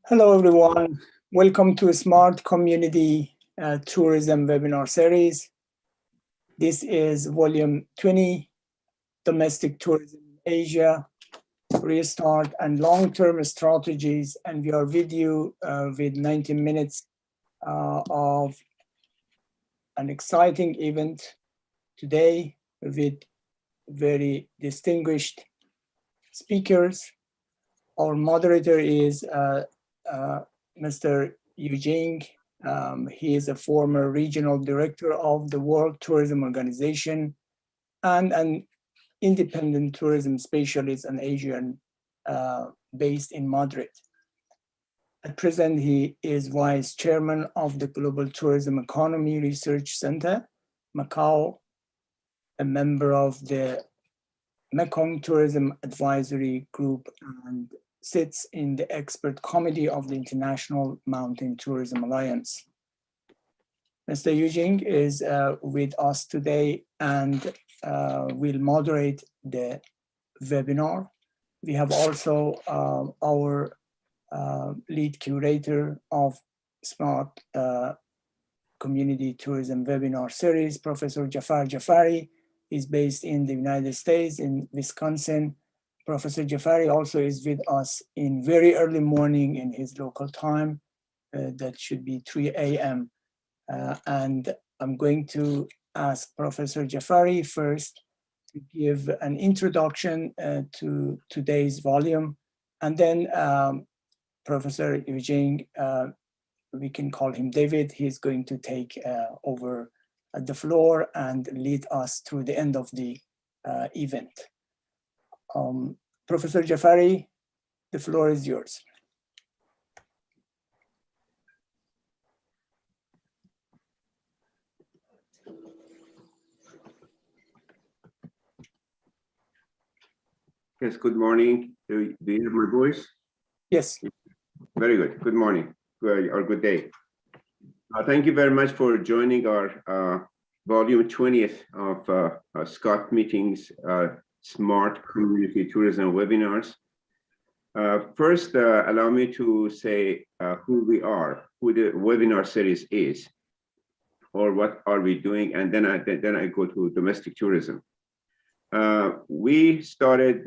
Hello, everyone. Welcome to Smart Community Tourism webinar series. This is volume 20, Domestic Tourism in Asia, Restart and Long-Term Strategies. And we are with you with 90 minutes of an exciting event today with very distinguished speakers. Our moderator is Mr. Yu Jing. He is a former regional director of the World Tourism Organization and an independent tourism specialist and Asian based in Madrid. At present, he is vice chairman of the Global Tourism Economy Research Center, Macau, a member of the Mekong Tourism Advisory Group, and sits in the expert committee of the International Mountain Tourism Alliance. Mr. Yu Jing is with us today and will moderate the webinar. We have also our lead curator of Smart Community Tourism Webinar Series, Professor Jafar Jafari. He's based in the United States, in Wisconsin. Professor Jafari also is with us in very early morning in his local time. That should be 3 a.m. And I'm going to ask Professor Jafari first to give an introduction to today's volume. And then Professor Yu Jing, we can call him David, he's going to take over the floor and lead us through the end of the event. Professor Jafari, the floor is yours. Yes, good morning. Do you hear my voice? Yes. Very good. Good morning or good day. Thank you very much for joining our volume 20th of SCoT meetings, Smart Community Tourism webinars. First, allow me to say who we are, who the webinar series is, or what are we doing, and then I go to domestic tourism. We started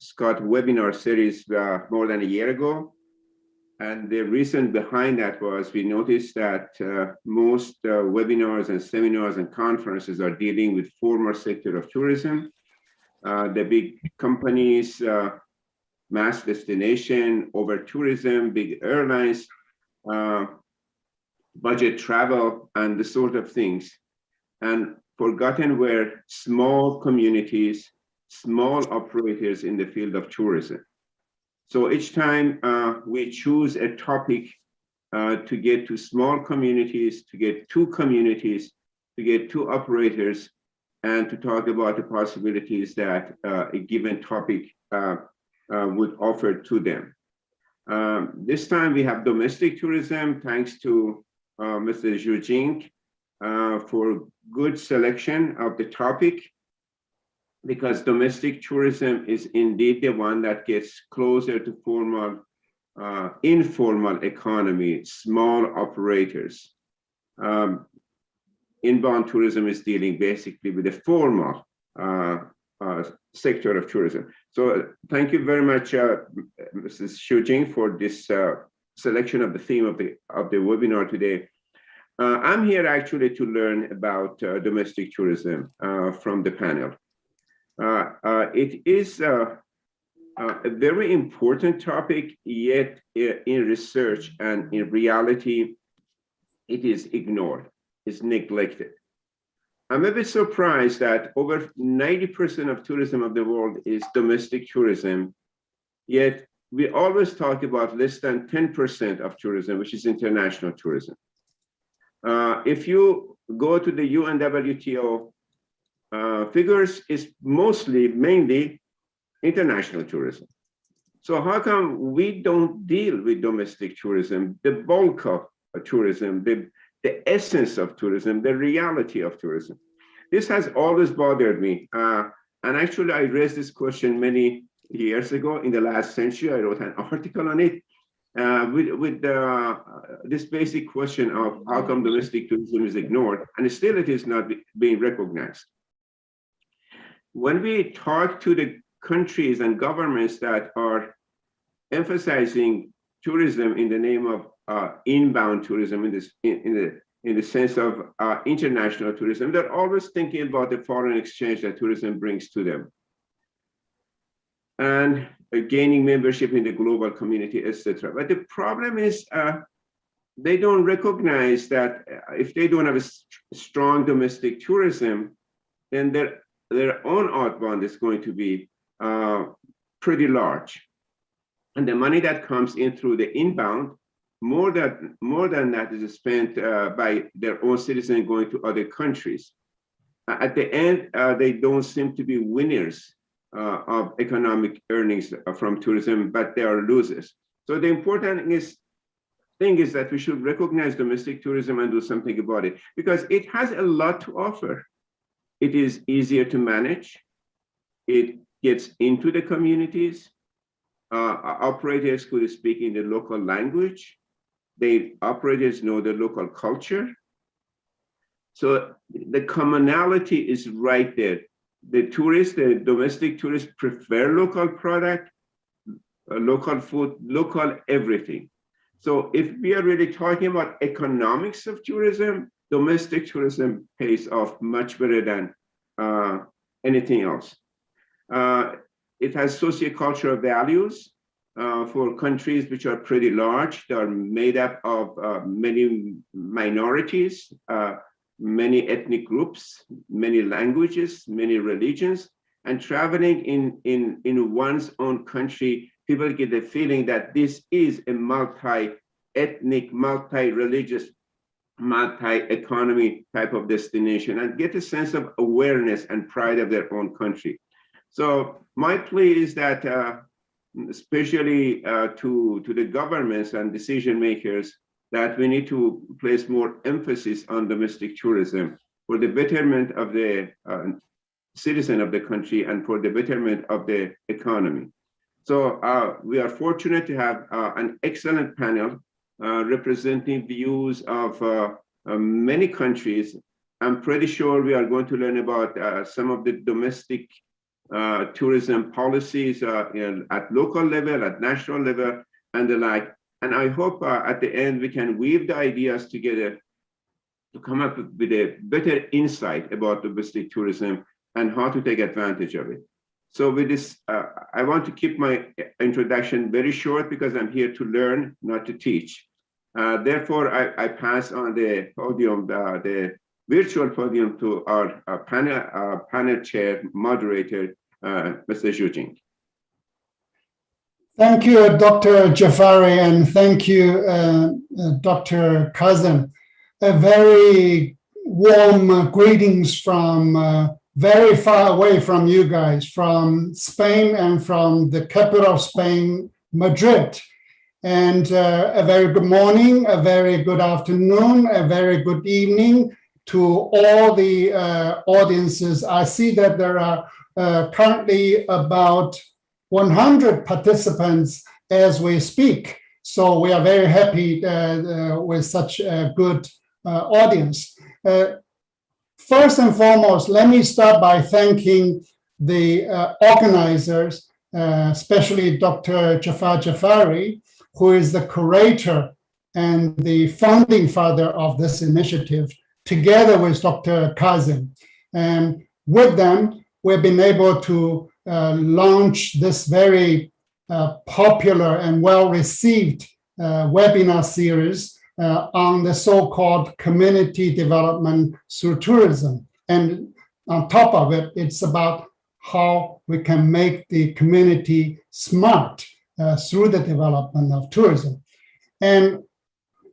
SCoT webinar series more than a year ago. And the reason behind that was we noticed that most webinars and seminars and conferences are dealing with former sector of tourism. The big companies, mass destination, over tourism, big airlines, budget travel, and the sort of things. And forgotten were small communities, small operators in the field of tourism. So each time we choose a topic to get to small communities, to get two communities, to get two operators, and to talk about the possibilities that a given topic would offer to them. This time we have domestic tourism, thanks to Mr. Yu Jing for good selection of the topic, because domestic tourism is indeed the one that gets closer to formal, informal economy, small operators. Inbound tourism is dealing basically with the formal sector of tourism. So thank you very much, Mrs. Yu Jing, for this selection of the theme of the webinar today. I'm here actually to learn about domestic tourism from the panel. It is a very important topic, yet in research and in reality, it is ignored, it's neglected. I'm a bit surprised that over 90% of tourism of the world is domestic tourism, yet we always talk about less than 10% of tourism, which is international tourism. If you go to the UNWTO figures, is mainly international tourism. So how come we don't deal with domestic tourism, the bulk of tourism, the essence of tourism, the reality of tourism? This has always bothered me. And actually, I raised this question many years ago in the last century. I wrote an article on it. with this basic question of how come domestic tourism is ignored, and still it is not being recognized. When we talk to the countries and governments that are emphasizing tourism in the name of inbound tourism, in the sense of international tourism, they're always thinking about the foreign exchange that tourism brings to them, and gaining membership in the global community, etc. But the problem is they don't recognize that if they don't have a strong domestic tourism, then their own outbound is going to be pretty large. And the money that comes in through the inbound, more than that is spent by their own citizens going to other countries. At the end, they don't seem to be winners of economic earnings from tourism, but they are losers. So the important thing is that we should recognize domestic tourism and do something about it, because it has a lot to offer. It is easier to manage. It gets into the communities. Operators could speak in the local language. Operators know the local culture. So the commonality is right there. The domestic tourists prefer local product, local food, local everything. So if we are really talking about economics of tourism, domestic tourism pays off much better than anything else. It has sociocultural values for countries which are pretty large. They are made up of many minorities, many ethnic groups, many languages, many religions, and traveling in one's own country, people get the feeling that this is a multi-ethnic, multi-religious, multi-economy type of destination, and get a sense of awareness and pride of their own country. So my plea is that, especially to the governments and decision makers, that we need to place more emphasis on domestic tourism for the betterment of the citizen of the country and for the betterment of the economy. So we are fortunate to have an excellent panel representing views of many countries. I'm pretty sure we are going to learn about some of the domestic tourism policies at local level, at national level, and the like. And I hope at the end we can weave the ideas together to come up with a better insight about domestic tourism and how to take advantage of it. So with this, I want to keep my introduction very short because I'm here to learn, not to teach. Therefore, I pass on the podium, the virtual podium, to our panel chair, moderator, Mr. Zhu Jing. Thank you, Dr. Jafari, and thank you, Dr. Kazem. A very warm greetings from very far away from you guys, from Spain and from the capital of Spain, Madrid. And a very good morning, a very good afternoon, a very good evening to all the audiences. I see that there are currently about 100 participants as we speak. So we are very happy with such a good audience. First and foremost, let me start by thanking the organizers, especially Dr. Jafar Jafari, who is the curator and the founding father of this initiative, together with Dr. Kazem. And with them, we've been able to launch this very popular and well-received webinar series on the so-called community development through tourism. And on top of it, it's about how we can make the community smart through the development of tourism. And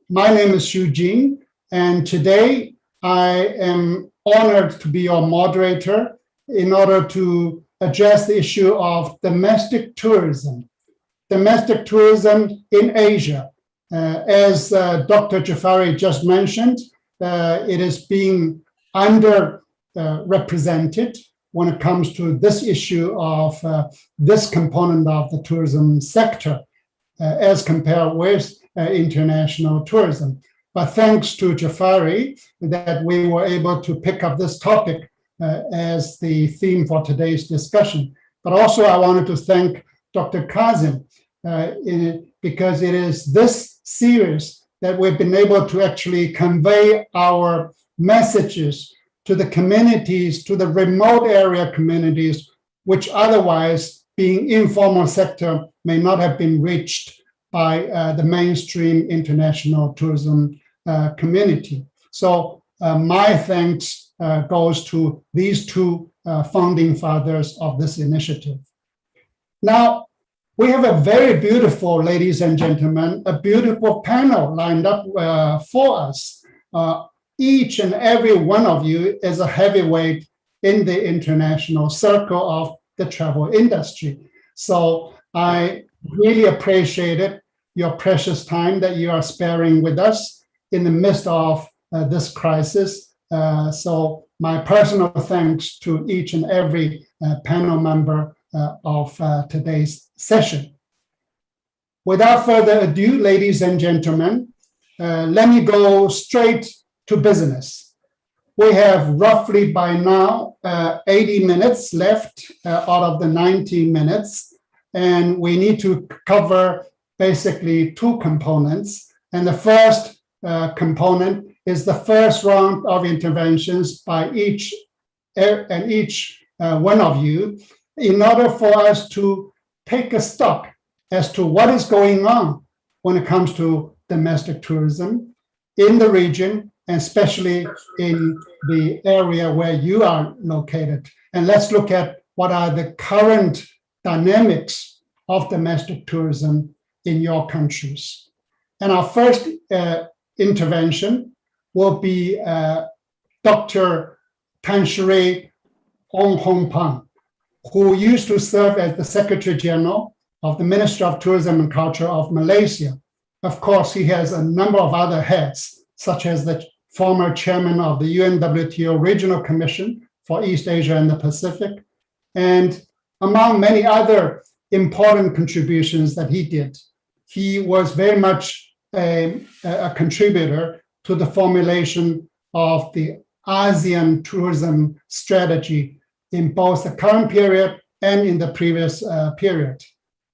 my name is Zhu Jing, and today I am honored to be your moderator in order to address the issue of domestic tourism in Asia. As Dr. Jafari just mentioned, it is being underrepresented when it comes to this issue of this component of the tourism sector. as compared with international tourism. But thanks to Jafari that we were able to pick up this topic as the theme for today's discussion. But also I wanted to thank Dr. Kazim because it is this series that we've been able to actually convey our messages to the communities, to the remote area communities, which otherwise, being informal sector, may not have been reached by the mainstream international tourism community. So my thanks goes to these two founding fathers of this initiative. Now, we have a very beautiful, ladies and gentlemen, a beautiful panel lined up for us. Each and every one of you is a heavyweight in the international circle of the travel industry. So I really appreciated your precious time that you are sparing with us in the midst of this crisis. So my personal thanks to each and every panel member of today's session. Without further ado, ladies and gentlemen, let me go straight to business. We have roughly by now 80 minutes left out of the 90 minutes, and we need to cover basically two components. And the first component is the first round of interventions by each one of you in order for us to take a stock as to what is going on when it comes to domestic tourism in the region, and especially in the area where you are located. And let's look at what are the current dynamics of domestic tourism in your countries. And our first intervention will be Dr. Tanshri Onghongpan, who used to serve as the Secretary General of the Ministry of Tourism and Culture of Malaysia. Of course, he has a number of other heads, such as the former chairman of the UNWTO Regional Commission for East Asia and the Pacific, and among many other important contributions that he did. He was very much a contributor to the formulation of the ASEAN tourism strategy in both the current period and in the previous period.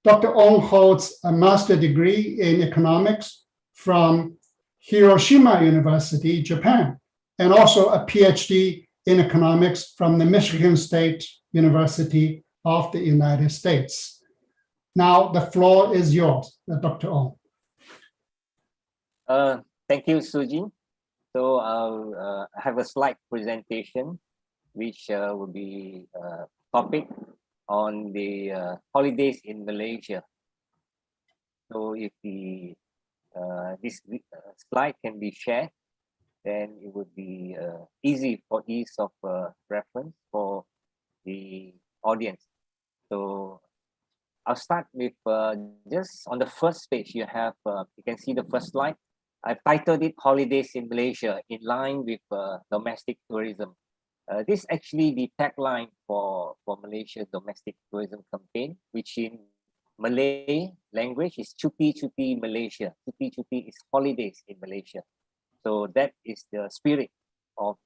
Dr. Ong holds a master's degree in economics from Hiroshima University, Japan, and also a PhD in economics from the Michigan State University of the United States. Now the floor is yours, Dr. Ong. Thank you, Sujin. So I'll have a slide presentation, which will be topic on the holidays in Malaysia. So if the this slide can be shared, then it would be easy for ease of reference for the audience. So I'll start with just on the first page. You have you can see the first slide. I've titled it "Holidays in Malaysia" in line with domestic tourism. This is actually the tagline for Malaysia domestic tourism campaign, which in Malay language is Cuti Cuti Malaysia. Cuti Cuti is holidays in Malaysia. So that is the spirit of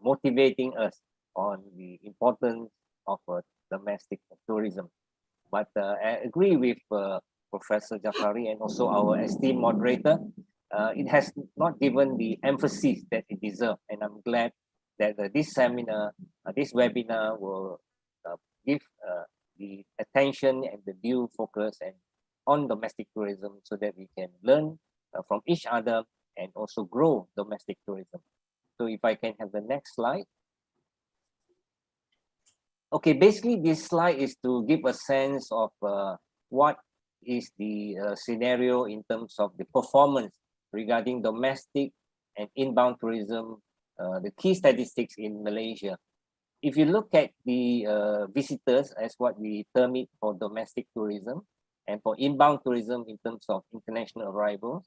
motivating us on the importance of domestic tourism. But I agree with Professor Jafari and also our esteemed moderator. It has not given the emphasis that it deserves, and I'm glad that this seminar, this webinar will give the attention and the due focus and on domestic tourism so that we can learn from each other and also grow domestic tourism. So if I can have the next slide. Okay, basically this slide is to give a sense of what is the scenario in terms of the performance regarding domestic and inbound tourism, the key statistics in Malaysia. If you look at the visitors as what we term it for domestic tourism and for inbound tourism in terms of international arrivals,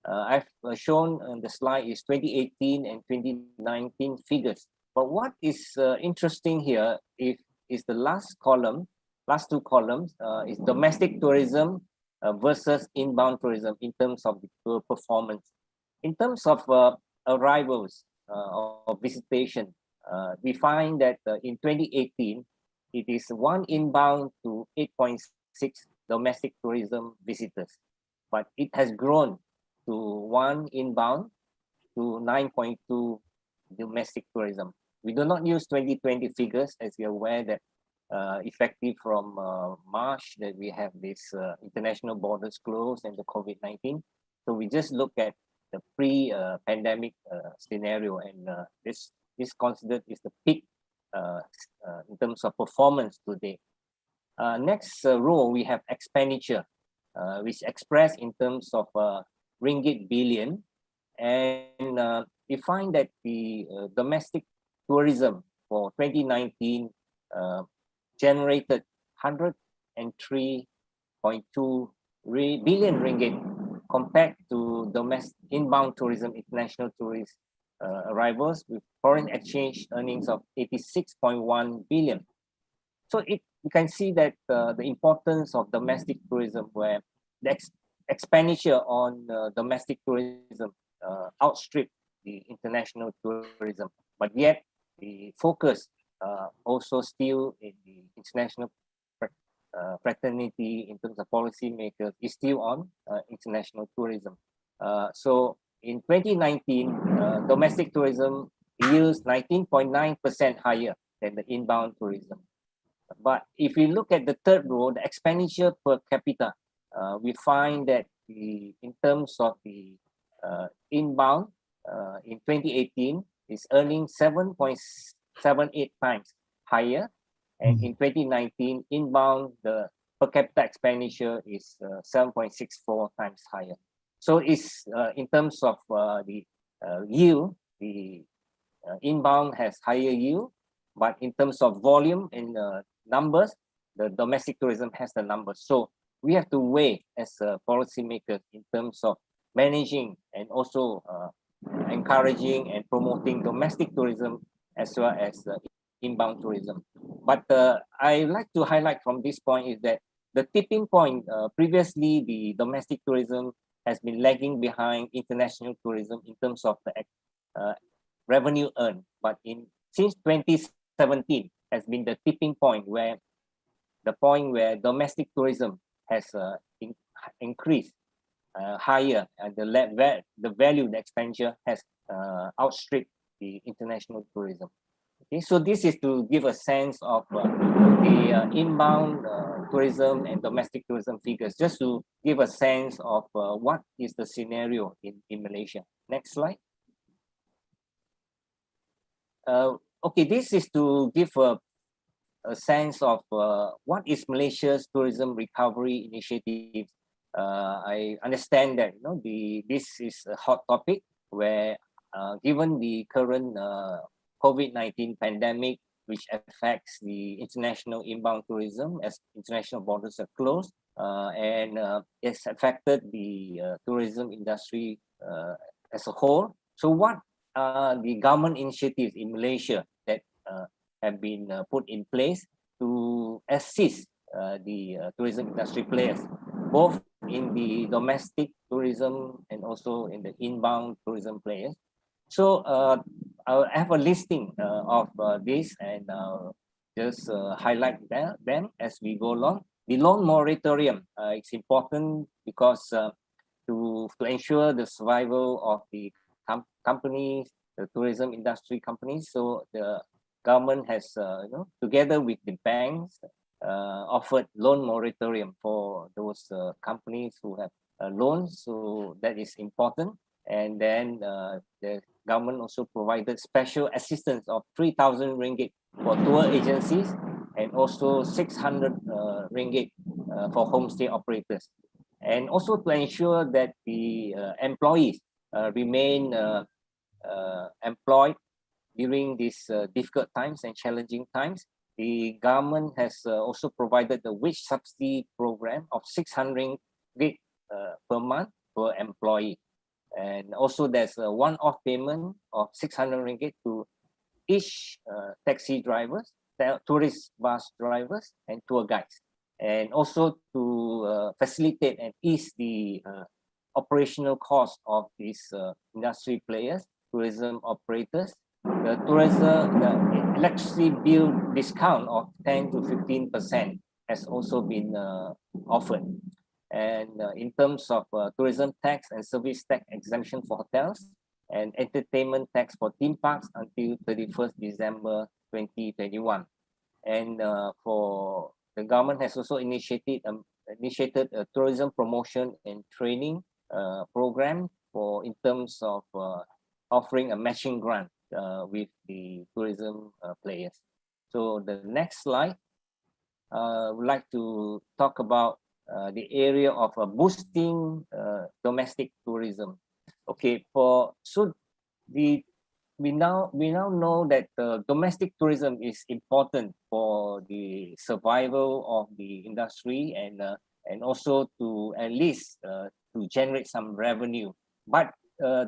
I've shown on the slide is 2018 and 2019 figures. But what is interesting here is the last two columns is domestic tourism versus inbound tourism in terms of the tour performance. In terms of arrivals or visitation, we find that in 2018, it is 1 inbound to 8.6 domestic tourism visitors, but it has grown to 1 inbound to 9.2 domestic tourism. We do not use 2020 figures, as you're aware that effective from March that we have this international borders closed and the COVID-19. So we just look at the pre-pandemic scenario, and this considered is the peak in terms of performance today. Next row, we have expenditure, which expressed in terms of ringgit billion. And we find that the domestic tourism for 2019 generated 103.2 billion ringgit compared to domestic inbound tourism, international tourist arrivals with foreign exchange earnings of 86.1 billion. So you can see that the importance of domestic tourism, where the expenditure on domestic tourism outstrip the international tourism, but yet the focus also still in the international fraternity in terms of policymakers is still on international tourism. So in 2019, domestic tourism yields 19.9% higher than the inbound tourism. But if we look at the third row, the expenditure per capita, we find that in terms of the inbound in 2018 is earning 7.78 times higher, and in 2019 inbound the per capita expenditure is 7.64 times higher. So it's in terms of the yield, the inbound has higher yield, but in terms of volume and numbers, the domestic tourism has the numbers. So we have to weigh as policymakers in terms of managing and also encouraging and promoting domestic tourism as well as inbound tourism. But I like to highlight from this point is that the tipping point, previously the domestic tourism has been lagging behind international tourism in terms of the revenue earned. But since 2017 has been the tipping point where domestic tourism has increased higher, and the value, the expenditure has outstripped the international tourism. Okay, so this is to give a sense of the inbound tourism and domestic tourism figures, just to give a sense of what is the scenario in Malaysia. Next slide. Okay, this is to give a sense of what is Malaysia's tourism recovery initiative. I understand that this is a hot topic where given the current COVID-19 pandemic, which affects the international inbound tourism as international borders are closed, and it's affected the tourism industry as a whole. So what are the government initiatives in Malaysia that have been put in place to assist the tourism industry players, both in the domestic tourism and also in the inbound tourism players? So I'll have a listing of this, and just highlight them as we go along. The loan moratorium, it's important because to ensure the survival of the companies, the tourism industry companies. So the government has, together with the banks, offered loan moratorium for those companies who have loans. So that is important. And then the government also provided special assistance of 3,000 ringgit for tour agencies, and also 600 ringgit for homestay operators, and also to ensure that the employees remain employed during these difficult times and challenging times. The government has also provided the wage subsidy program of 600 ringgit per month per employee. And also there's a one-off payment of 600 ringgit to each taxi drivers, tourist bus drivers, and tour guides. and also to facilitate and ease the operational cost of these industry players, tourism operators. The electricity bill discount of 10 to 15% has also been offered. And in terms of tourism tax and service tax exemption for hotels and entertainment tax for theme parks until 31st December 2021. And for the government has also initiated a tourism promotion and training program in terms of offering a matching grant with the tourism players. So the next slide, I would like to talk about the area of boosting domestic tourism. Okay, we now know that domestic tourism is important for the survival of the industry and also to at least to generate some revenue. But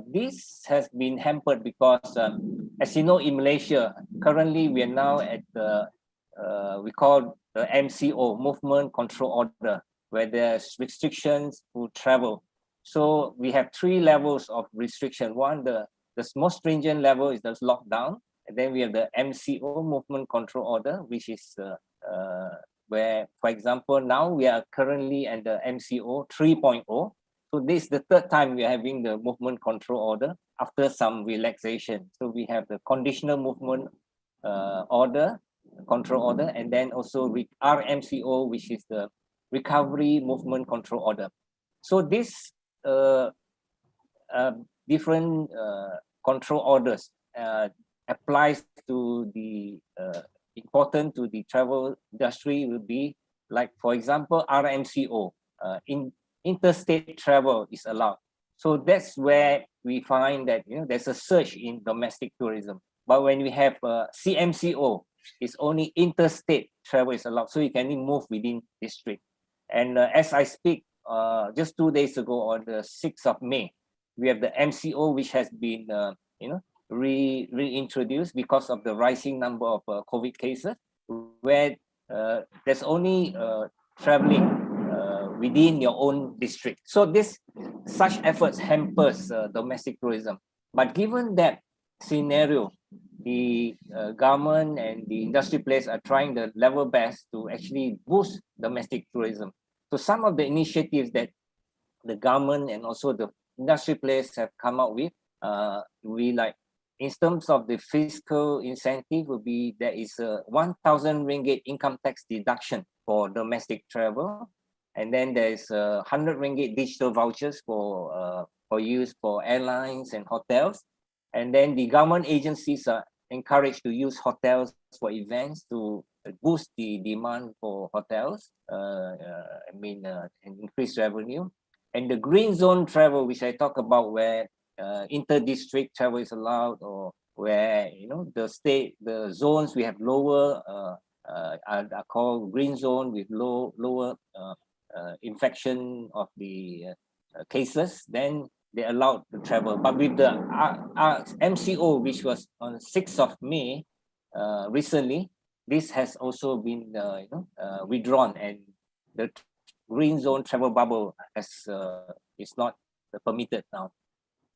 this has been hampered because, as you know, in Malaysia, currently we are now at the we call the MCO, Movement Control Order, where there's restrictions to travel. So we have 3 levels of restriction. One, the most stringent level is the lockdown, and then we have the MCO, Movement Control Order, which is where, for example, now we are currently at the MCO 3.0. So this is the 3rd time we are having the Movement Control Order after some relaxation. So we have the Conditional Movement Control Order, and then also RMCO, which is the Recovery Movement Control Order. So this different control orders applies to the important to the travel industry will be like, for example, RMCO, interstate travel is allowed. So that's where we find that there's a surge in domestic tourism. But when we have CMCO, it's only interstate travel is allowed, so you can only move within district. And as I speak, just 2 days ago, on the 6th of May, we have the MCO, which has been reintroduced because of the rising number of COVID cases, where there's only traveling within your own district. So such efforts hampers domestic tourism. But given that scenario, the government and the industry players are trying their level best to actually boost domestic tourism. So some of the initiatives that the government and also the industry players have come up with, in terms of the fiscal incentive, will be there is a 1,000 ringgit income tax deduction for domestic travel, and then there is 100 ringgit digital vouchers for use for airlines and hotels, and then the government agencies are encouraged to use hotels for events to boost the demand for hotels, and increase revenue. And the green zone travel, which I talk about, where inter-district travel is allowed, or where the zones we have lower are called green zone with lower infection of the cases, then they're allowed to travel. But with the MCO, which was on 6th of May recently, this has also been withdrawn, and the green zone travel bubble is not permitted now.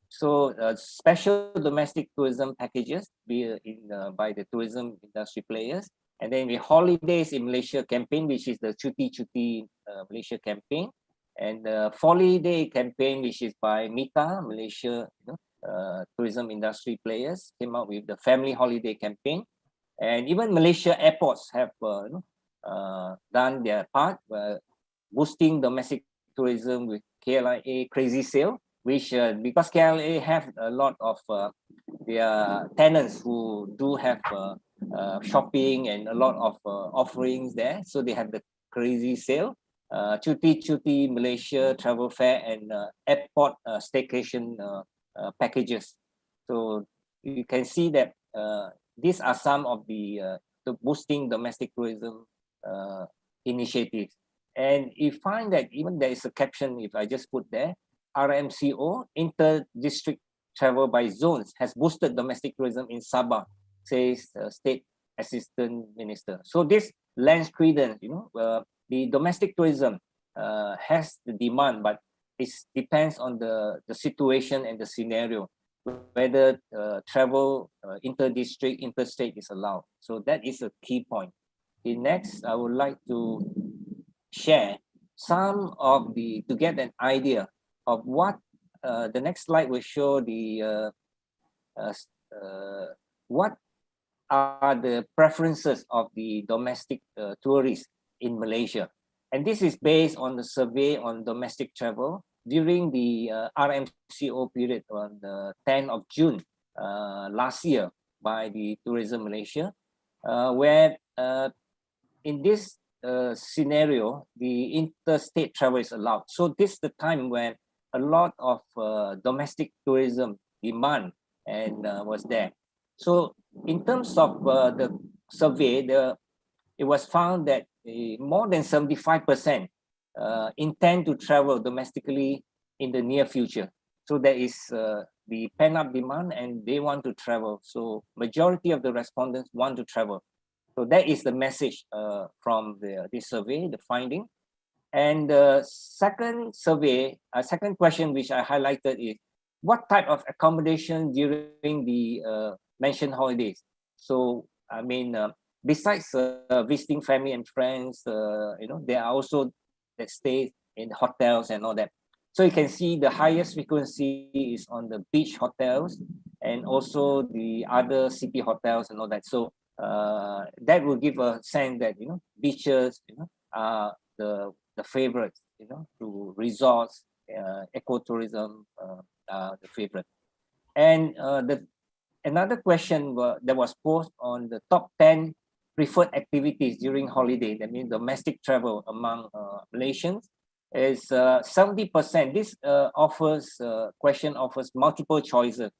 So special domestic tourism packages by the tourism industry players, and then the holidays in Malaysia campaign, which is the Cuti Malaysia campaign, and the Holiday campaign, which is by MITA, Malaysia tourism industry players, came out with the Family Holiday campaign. And even Malaysia airports have done their part, boosting domestic tourism with KLIA Crazy Sale, which because KLIA have a lot of their tenants who do have shopping and a lot of offerings there, so they have the Crazy Sale, Cuti Malaysia travel fair, and airport staycation packages. So you can see that these are some of the boosting domestic tourism initiatives. And you find that even there is a caption, if I just put there, RMCO, inter-district travel by zones, has boosted domestic tourism in Sabah, says State Assistant Minister. So this lends credence, the domestic tourism has the demand, but it depends on the situation and the scenario, whether travel inter-district, interstate is allowed. So that is a key point. Okay, next, I would like to share some of to get an idea of what the next slide will show what are the preferences of the domestic tourists in Malaysia. And this is based on the survey on domestic travel during the RMCO period on the 10th of June last year by the Tourism Malaysia, where in this scenario, the interstate travel is allowed. So this is the time when a lot of domestic tourism demand and was there. So in terms of the survey, it was found that more than 75% intend to travel domestically in the near future. So there is the pent-up demand and they want to travel. So majority of the respondents want to travel. So that is the message from this survey, the finding. And the second survey, second question which I highlighted is, what type of accommodation during the mentioned holidays? So, I mean, besides visiting family and friends, there are also that stay in hotels and all that. So you can see the highest frequency is on the beach hotels and also the other city hotels and all that. So that will give a sense that beaches are the favorites, to resorts, ecotourism are the favorite. And another question that was posed on the top 10 preferred activities during holiday, that means domestic travel among Malaysians, is 70%. This question offers multiple choices.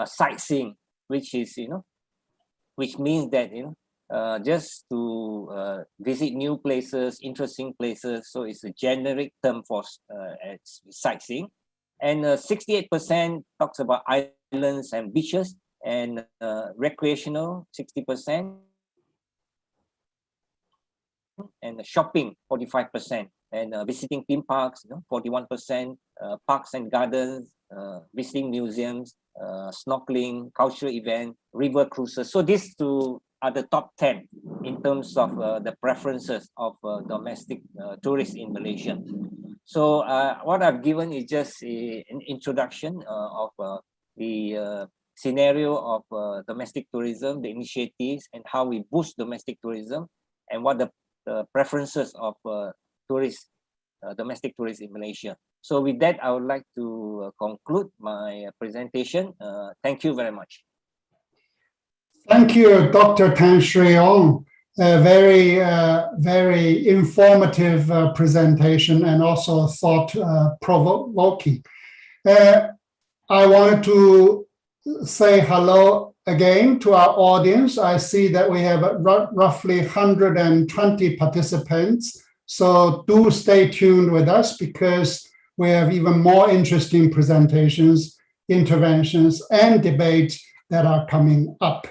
Sightseeing, which is which means that just to visit new places, interesting places. So it's a generic term for sightseeing. And 68% talks about islands and beaches, and recreational 60%, and shopping 45%, and visiting theme parks 41%, parks and gardens, visiting museums, snorkeling, cultural events, river cruises. So these two are the top 10 in terms of the preferences of domestic tourists in Malaysia. So what I've given is just an introduction of the scenario of domestic tourism, the initiatives, and how we boost domestic tourism, and what the preferences of tourists, domestic tourists in Malaysia. So with that, I would like to conclude my presentation. Thank you very much. Thank you, Dr. Tan Sri Ong. Very, very informative presentation and also thought-provoking. I wanted to say hello again to our audience. I see that we have roughly 120 participants. So do stay tuned with us because we have even more interesting presentations, interventions, and debates that are coming up.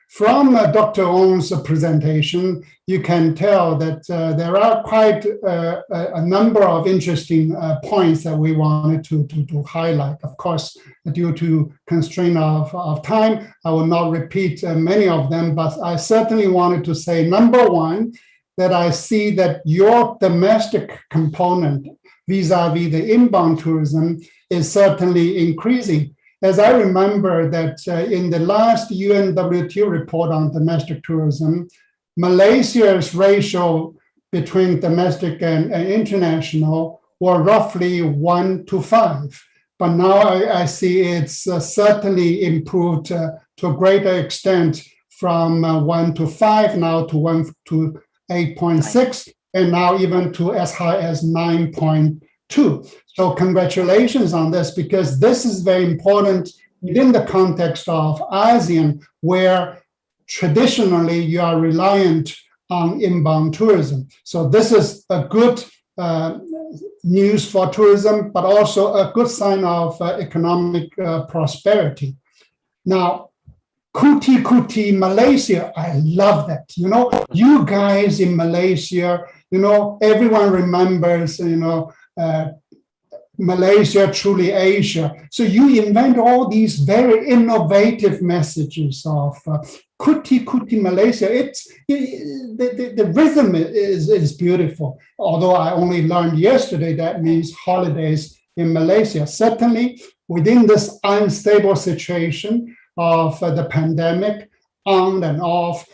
From Dr. Ong's presentation, you can tell that there are quite a number of interesting points that we wanted to highlight. Of course, due to constraint of time, I will not repeat many of them, but I certainly wanted to say, number one, that I see that your domestic component vis-a-vis the inbound tourism is certainly increasing. As I remember that in the last UNWTO report on domestic tourism, Malaysia's ratio between domestic and international were roughly 1 to 5. But now I see it's certainly improved to a greater extent from 1 to 5 now to 1 to 8.6, and now even to as high as 9.2. So congratulations on this, because this is very important within the context of ASEAN, where traditionally you are reliant on inbound tourism. So this is a good news for tourism, but also a good sign of economic prosperity. Now, Kuti Malaysia, I love that. You guys in Malaysia, everyone remembers, Malaysia, truly Asia. So you invent all these very innovative messages of Kuti Kuti Malaysia. The rhythm is beautiful. Although I only learned yesterday that means holidays in Malaysia. Certainly within this unstable situation of the pandemic, on and off,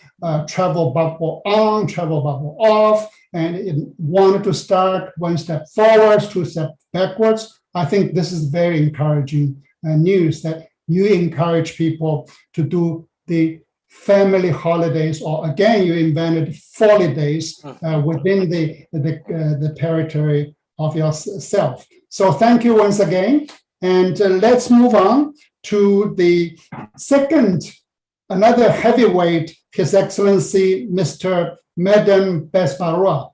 travel bubble on, travel bubble off, and it wanted to start one step forwards, two steps backwards. I think this is very encouraging news that you encourage people to do the family holidays, or again, you invented holidays within the territory of yourself. So thank you once again. And let's move on to the second, another heavyweight, His Excellency, Mr. Madam Besbarua,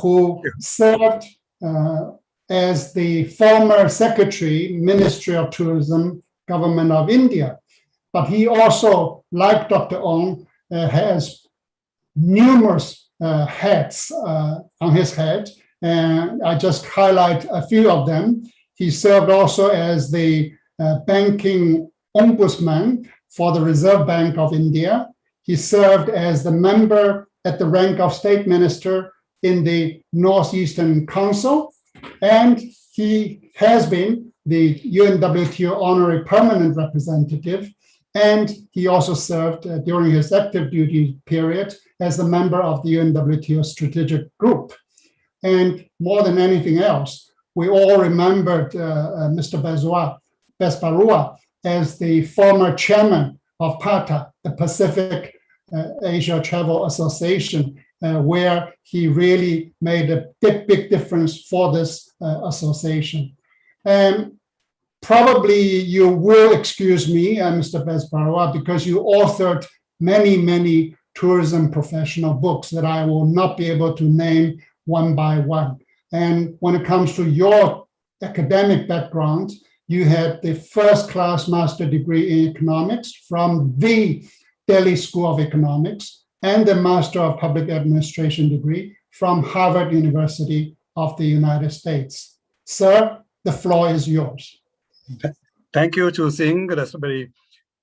who served as the former Secretary, Ministry of Tourism, Government of India. But he also, like Dr. Ong, has numerous hats on his head, and I just highlight a few of them. He served also as the banking ombudsman for the Reserve Bank of India. He served as the member at the rank of state minister in the Northeastern Council, and he has been the UNWTO honorary permanent representative, and he also served during his active duty period as a member of the UNWTO strategic group. And more than anything else, we all remembered Mr. Besbarua as the former chairman of PATA, the Pacific Asia Travel Association, where he really made a big difference for this association. And probably you will excuse me, Mr. Besbarua, because you authored many tourism professional books that I will not be able to name one by one. And when it comes to your academic background, you had the first-class master degree in economics from the Delhi School of Economics and the Master of Public Administration degree from Harvard University of the United States. Sir, the floor is yours. Thank you, Chu Singh. That's a very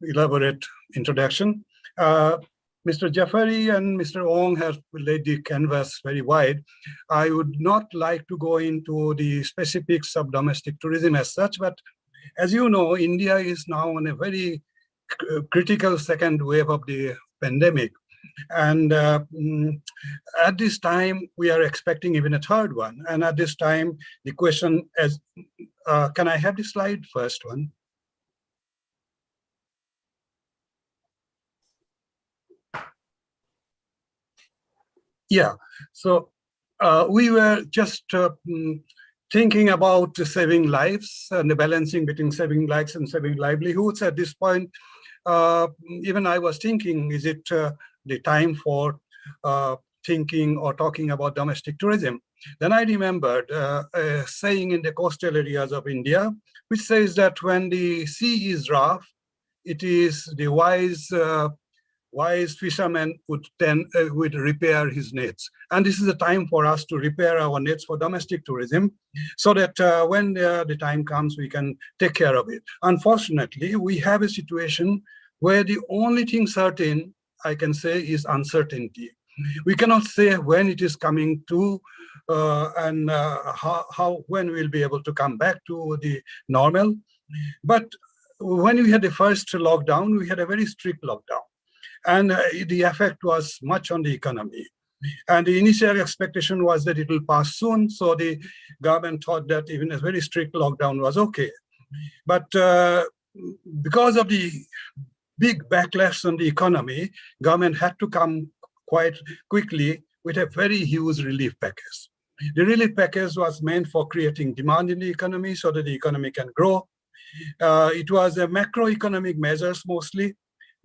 elaborate introduction. Mr. Jafari and Mr. Ong have laid the canvas very wide. I would not like to go into the specifics of domestic tourism as such, but as you know, India is now on a very critical second wave of the pandemic. And at this time, we are expecting even a third one. And at this time, the question is, can I have the slide first one? Yeah, so we were just thinking about saving lives and the balancing between saving lives and saving livelihoods. At this point, even I was thinking, is it the time for thinking or talking about domestic tourism? Then I remembered a saying in the coastal areas of India, which says that when the sea is rough, it is the wise fisherman would repair his nets. And this is the time for us to repair our nets for domestic tourism, so that when the time comes, we can take care of it. Unfortunately, we have a situation where the only thing certain, I can say, is uncertainty. We cannot say when it is coming to and when we'll be able to come back to the normal. But when we had the first lockdown, we had a very strict lockdown. And the effect was much on the economy. And the initial expectation was that it will pass soon. So the government thought that even a very strict lockdown was okay. But because of the big backlash on the economy, government had to come quite quickly with a very huge relief package. The relief package was meant for creating demand in the economy so that the economy can grow. It was a macroeconomic measures mostly.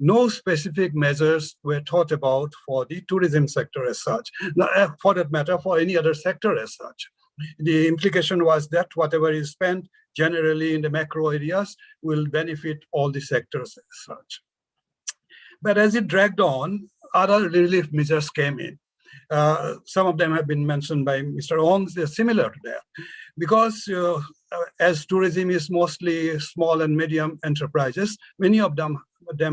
No specific measures were thought about for the tourism sector as such, for that matter, for any other sector as such. The implication was that whatever is spent generally in the macro areas will benefit all the sectors as such. But as it dragged on, other relief measures came in. Some of them have been mentioned by Mr. Ong. They're similar to that, because as tourism is mostly small and medium enterprises, many of them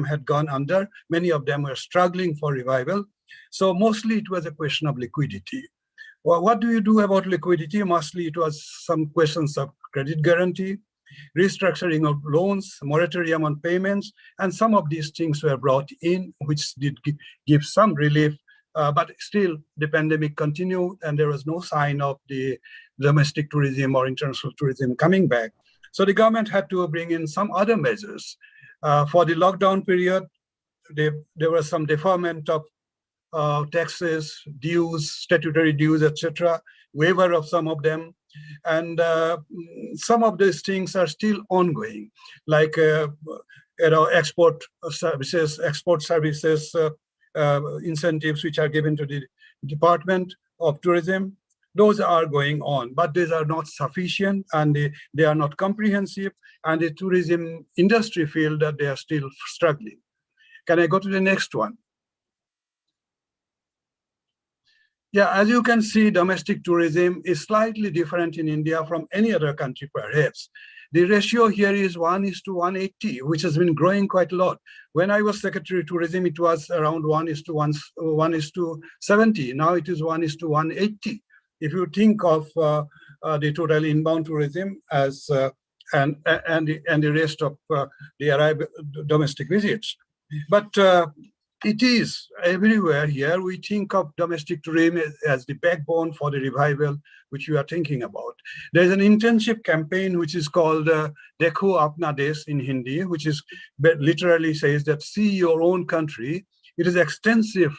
had gone under. Many of them were struggling for revival. So mostly it was a question of liquidity. Well, what do you do about liquidity? Mostly it was some questions of credit guarantee, restructuring of loans, moratorium on payments, and some of these things were brought in, which did give some relief, but still the pandemic continued and there was no sign of the domestic tourism or international tourism coming back. So the government had to bring in some other measures. For the lockdown period, there was some deferment of taxes, dues, statutory dues, etc., waiver of some of them. And some of these things are still ongoing, like export services incentives which are given to the Department of Tourism. Those are going on, but these are not sufficient and they are not comprehensive, and the tourism industry feel that they are still struggling. Can I go to the next one? Yeah, as you can see, domestic tourism is slightly different in India from any other country, perhaps. The ratio here is 1:180, which has been growing quite a lot. When I was Secretary of Tourism, it was around 1:70. Now it is 1:180. If you think of the total inbound tourism as and the rest of the domestic visits, but it is everywhere here. We think of domestic tourism as the backbone for the revival, which we are thinking about. There's an internship campaign which is called Dekho Apna Desh in Hindi, which is literally says that see your own country. It is extensive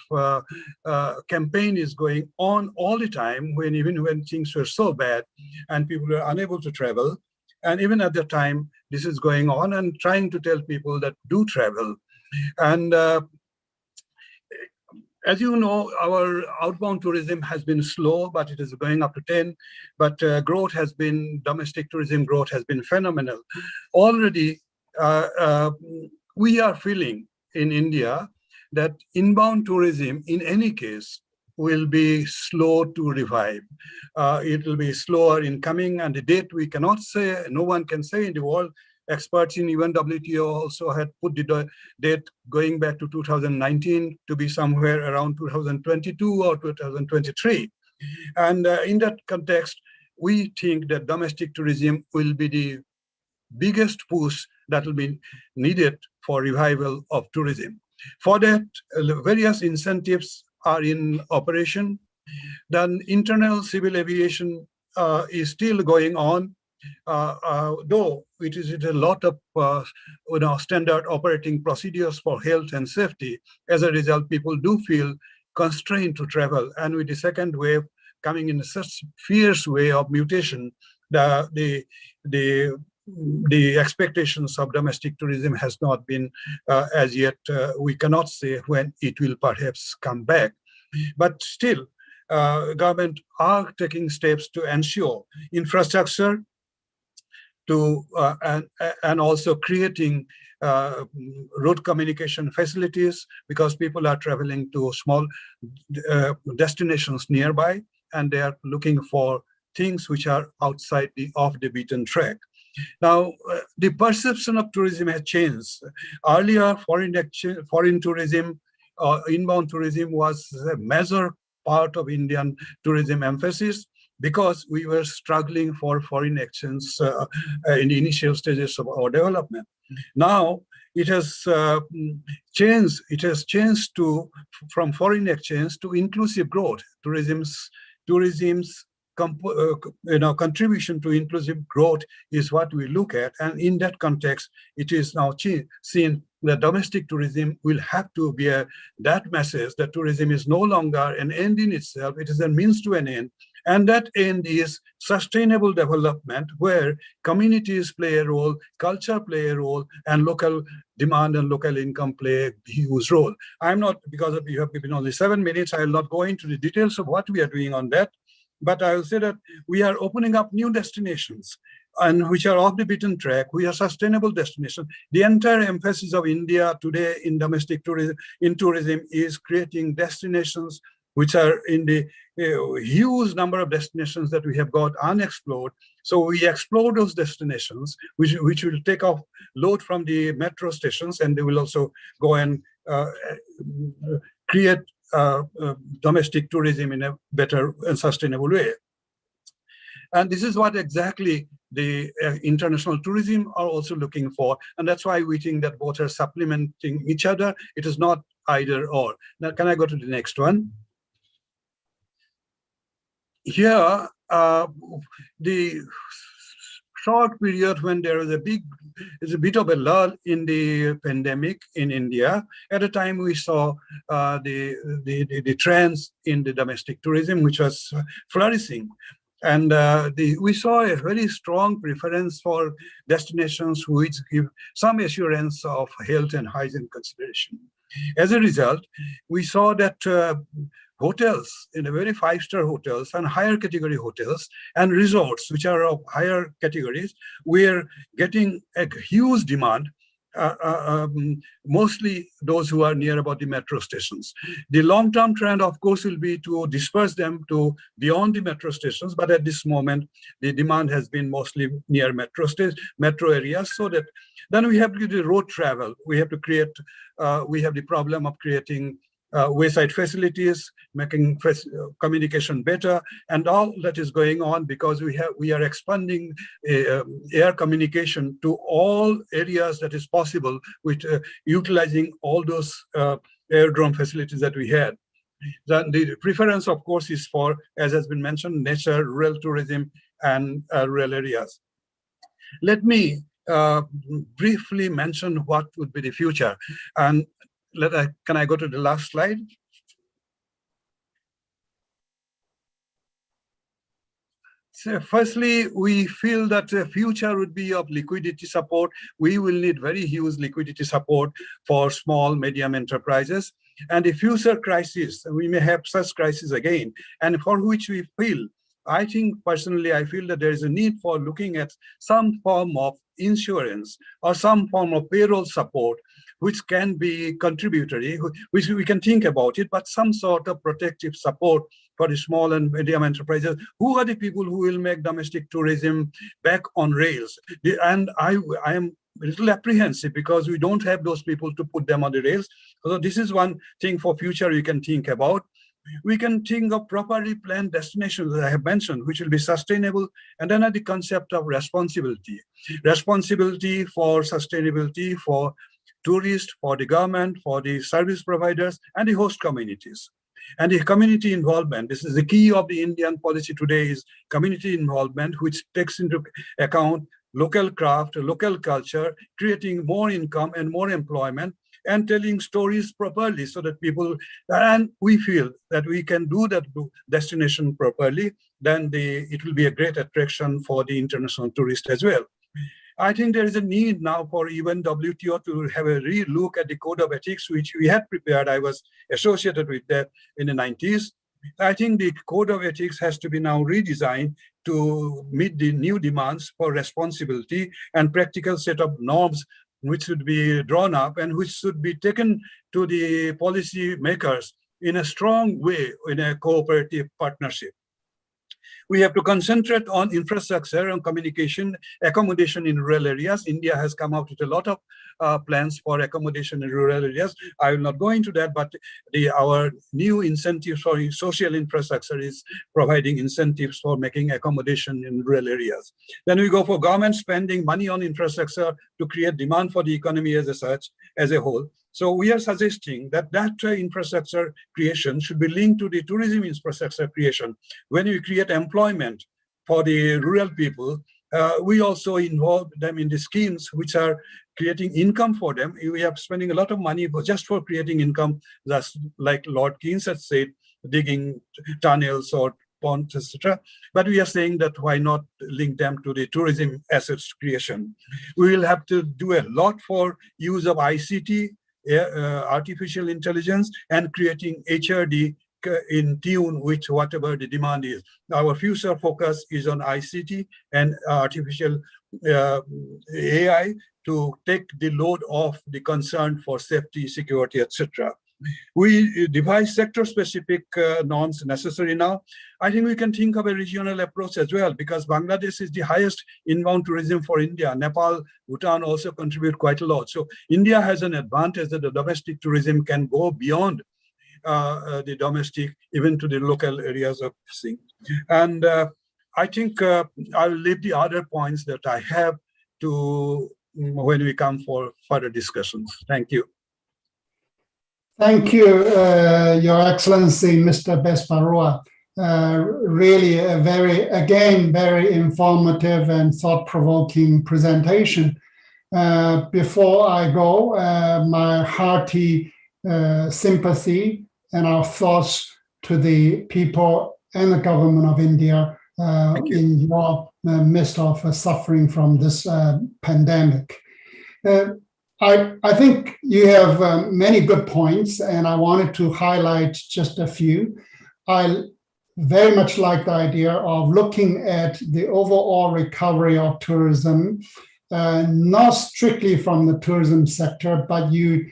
campaign is going on all the time, even when things were so bad and people were unable to travel. And even at the time, this is going on and trying to tell people that do travel. And as you know, our outbound tourism has been slow, but it is going up to 10. But growth has been, domestic tourism growth has been phenomenal. Already, we are feeling in India that inbound tourism, in any case, will be slow to revive. It will be slower in coming, and the date we cannot say, no one can say in the world. Experts in even WTO also had put the date going back to 2019 to be somewhere around 2022 or 2023. And in that context, we think that domestic tourism will be the biggest push that will be needed for revival of tourism. For that, various incentives are in operation. Then internal civil aviation is still going on. Though it is a lot of standard operating procedures for health and safety. As a result, people do feel constrained to travel. And with the second wave coming in such fierce way of mutation, the expectations of domestic tourism has not been as yet. We cannot say when it will perhaps come back. But still, government are taking steps to ensure infrastructure, and also creating road communication facilities, because people are traveling to small destinations nearby and they are looking for things which are outside off the beaten track. Now, the perception of tourism has changed. Earlier, foreign tourism, inbound tourism was a major part of Indian tourism emphasis, because we were struggling for foreign exchange in the initial stages of our development. Now it has changed. It has changed from foreign exchange to inclusive growth. Tourism's contribution to inclusive growth is what we look at, and in that context, it is now seen that domestic tourism will have to bear that message that tourism is no longer an end in itself; it is a means to an end. And that end is sustainable development, where communities play a role, culture play a role, and local demand and local income play a huge role. I'm not, because you have given only 7 minutes, I will not go into the details of what we are doing on that, but I will say that we are opening up new destinations, and which are off the beaten track. We are sustainable destinations. The entire emphasis of India today in domestic tourism, is creating destinations which are in the huge number of destinations that we have got unexplored. So we explore those destinations, which will take off load from the metro stations, and they will also go and create domestic tourism in a better and sustainable way. And this is what exactly the international tourism are also looking for. And that's why we think that both are supplementing each other. It is not either or. Now, can I go to the next one? Here, the short period when there was a bit of a lull in the pandemic in India. At a time we saw the trends in the domestic tourism, which was flourishing. And we saw a very strong preference for destinations which give some assurance of health and hygiene consideration. As a result, we saw that hotels, in a very five-star hotels and higher category hotels and resorts, which are of higher categories, we're getting a huge demand, mostly those who are near about the metro stations. The long-term trend, of course, will be to disperse them to beyond the metro stations, but at this moment, the demand has been mostly near metro areas, so that then we have to do the road travel. We have to create, we have the problem of creating wayside facilities, making communication better, and all that is going on because we are expanding air communication to all areas that is possible with utilizing all those airdrome facilities that we had. Then the preference, of course, is for, as has been mentioned, nature, rural tourism, and rural areas. Let me briefly mention what would be the future. And can I go to the last slide? So firstly, we feel that the future would be of liquidity support. We will need very huge liquidity support for small, medium enterprises. And the future crisis, we may have such crisis again, and for which we feel, I think personally, I feel that there is a need for looking at some form of insurance or some form of payroll support, which can be contributory, which we can think about it, but some sort of protective support for the small and medium enterprises. Who are the people who will make domestic tourism back on rails? And I am a little apprehensive because we don't have those people to put them on the rails. So this is one thing for future you can think about. We can think of properly planned destinations that I have mentioned, which will be sustainable, and then the concept of responsibility. Responsibility for sustainability for tourists, for the government, for the service providers, and the host communities. And the community involvement, this is the key of the Indian policy today, is community involvement, which takes into account local craft, local culture, creating more income and more employment, and telling stories properly so that people, and we feel that we can do that destination properly, then it will be a great attraction for the international tourist as well. I think there is a need now for even WTO to have a re-look at the code of ethics, which we had prepared. I was associated with that in the 90s. I think the code of ethics has to be now redesigned to meet the new demands for responsibility and practical set of norms which should be drawn up and which should be taken to the policy makers in a strong way, in a cooperative partnership. We have to concentrate on infrastructure and communication, accommodation in rural areas. India has come out with a lot of plans for accommodation in rural areas. I will not go into that, but our new incentives for social infrastructure is providing incentives for making accommodation in rural areas. Then we go for government spending money on infrastructure to create demand for the economy as a whole. So we are suggesting that infrastructure creation should be linked to the tourism infrastructure creation. When we create employment for the rural people, we also involve them in the schemes which are creating income for them. We are spending a lot of money just for creating income, just like Lord Keynes had said, digging tunnels or ponds, etc. But we are saying that why not link them to the tourism assets creation? We will have to do a lot for use of ICT, artificial intelligence, and creating HRD in tune with whatever the demand is. Our future focus is on ICT and artificial AI to take the load off the concern for safety, security, etc. we devise sector-specific norms necessary now. I think we can think of a regional approach as well, because Bangladesh is the highest inbound tourism for India. Nepal, Bhutan also contribute quite a lot. So India has an advantage that the domestic tourism can go beyond the domestic, even to the local areas of this thing. And I think I'll leave the other points that I have to when we come for further discussions. Thank you. Thank you, Your Excellency, Mr. Besbarua. Really a very informative and thought-provoking presentation. Before I go, my hearty sympathy and our thoughts to the people and the government of India in your midst of suffering from this pandemic. I think you have many good points, and I wanted to highlight just a few. I very much like the idea of looking at the overall recovery of tourism, not strictly from the tourism sector, but you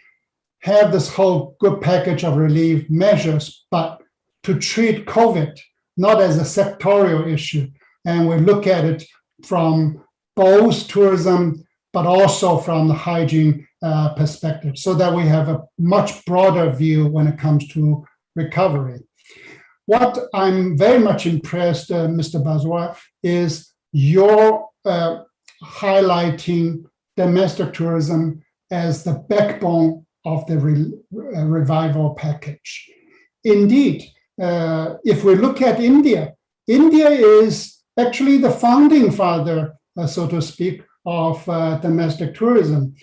have this whole good package of relief measures, but to treat COVID not as a sectorial issue. And we look at it from both tourism, but also from the hygiene perspective, so that we have a much broader view when it comes to recovery. What I'm very much impressed, Mr. Besbarua, is your highlighting domestic tourism as the backbone of the revival package. Indeed, if we look at India, India is actually the founding father, so to speak, of domestic tourism,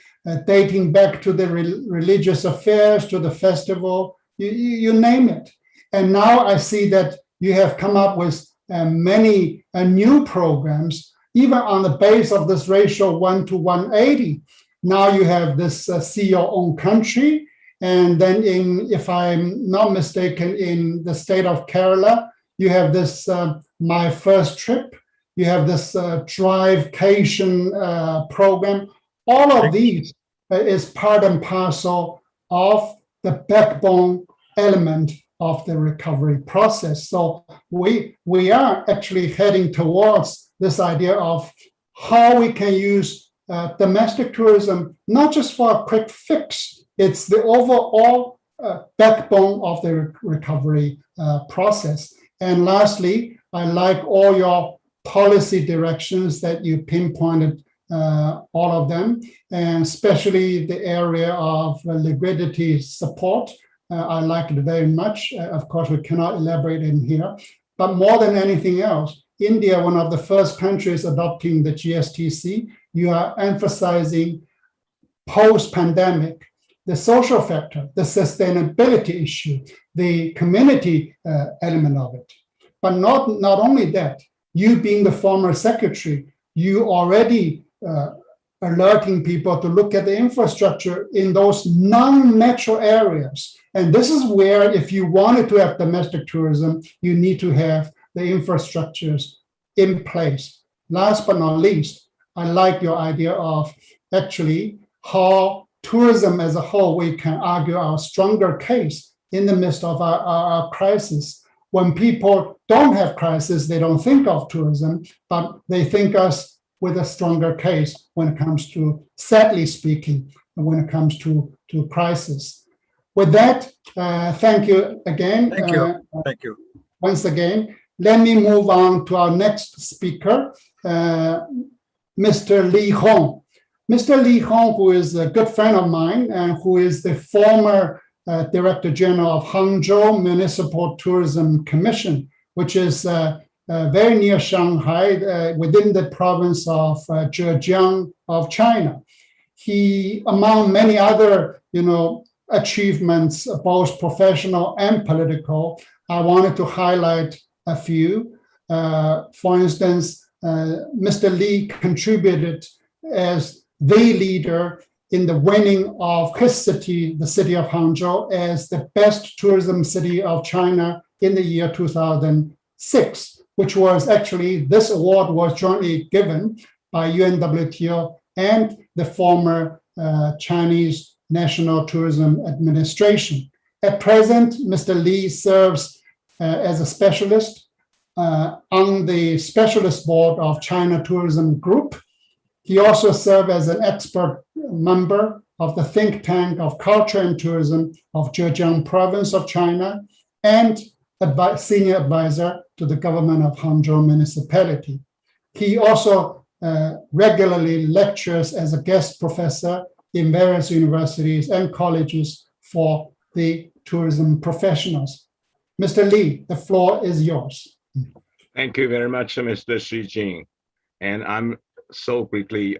dating back to the religious affairs, to the festival, you name it. And now I see that you have come up with many new programs, even on the base of this ratio 1 to 180. Now you have this see your own country. And then if I'm not mistaken, in the state of Kerala, you have this My First Trip. You have this Drivecation program. All of these is part and parcel of the backbone element of the recovery process. So we are actually heading towards this idea of how we can use domestic tourism, not just for a quick fix. It's the overall backbone of the recovery process. And lastly, I like all your policy directions that you pinpointed, all of them, and especially the area of liquidity support. I like it very much. Of course, we cannot elaborate in here, but more than anything else, India, one of the first countries adopting the GSTC, you are emphasizing post-pandemic, the social factor, the sustainability issue, the community element of it. But not only that, you being the former secretary, you already alerting people to look at the infrastructure in those non-metro areas. And this is where, if you wanted to have domestic tourism, you need to have the infrastructures in place. Last but not least, I like your idea of actually how tourism as a whole, we can argue our stronger case in the midst of our crisis. When people don't have crisis, they don't think of tourism, but they think us with a stronger case when it comes to, sadly speaking, when it comes to crisis. With that, thank you again. Thank you. Thank you. Once again, let me move on to our next speaker, Mr. Li Hong. Mr. Li Hong, who is a good friend of mine and who is the former Director General of Hangzhou Municipal Tourism Commission, which is very near Shanghai, within the province of Zhejiang of China. He, among many other, achievements, both professional and political, I wanted to highlight a few. For instance, Mr. Li contributed as the leader in the winning of his city, the city of Hangzhou, as the best tourism city of China in the year 2006, which was actually, this award was jointly given by UNWTO and the former Chinese National Tourism Administration. At present, Mr. Lee serves as a specialist on the specialist board of China Tourism Group. He also served as an expert member of the think tank of culture and tourism of Zhejiang province of China and senior advisor to the government of Hangzhou municipality. He also regularly lectures as a guest professor in various universities and colleges for the tourism professionals. Mr. Lee, the floor is yours. Thank you very much, Mr. Xu Jing. And I'm so greatly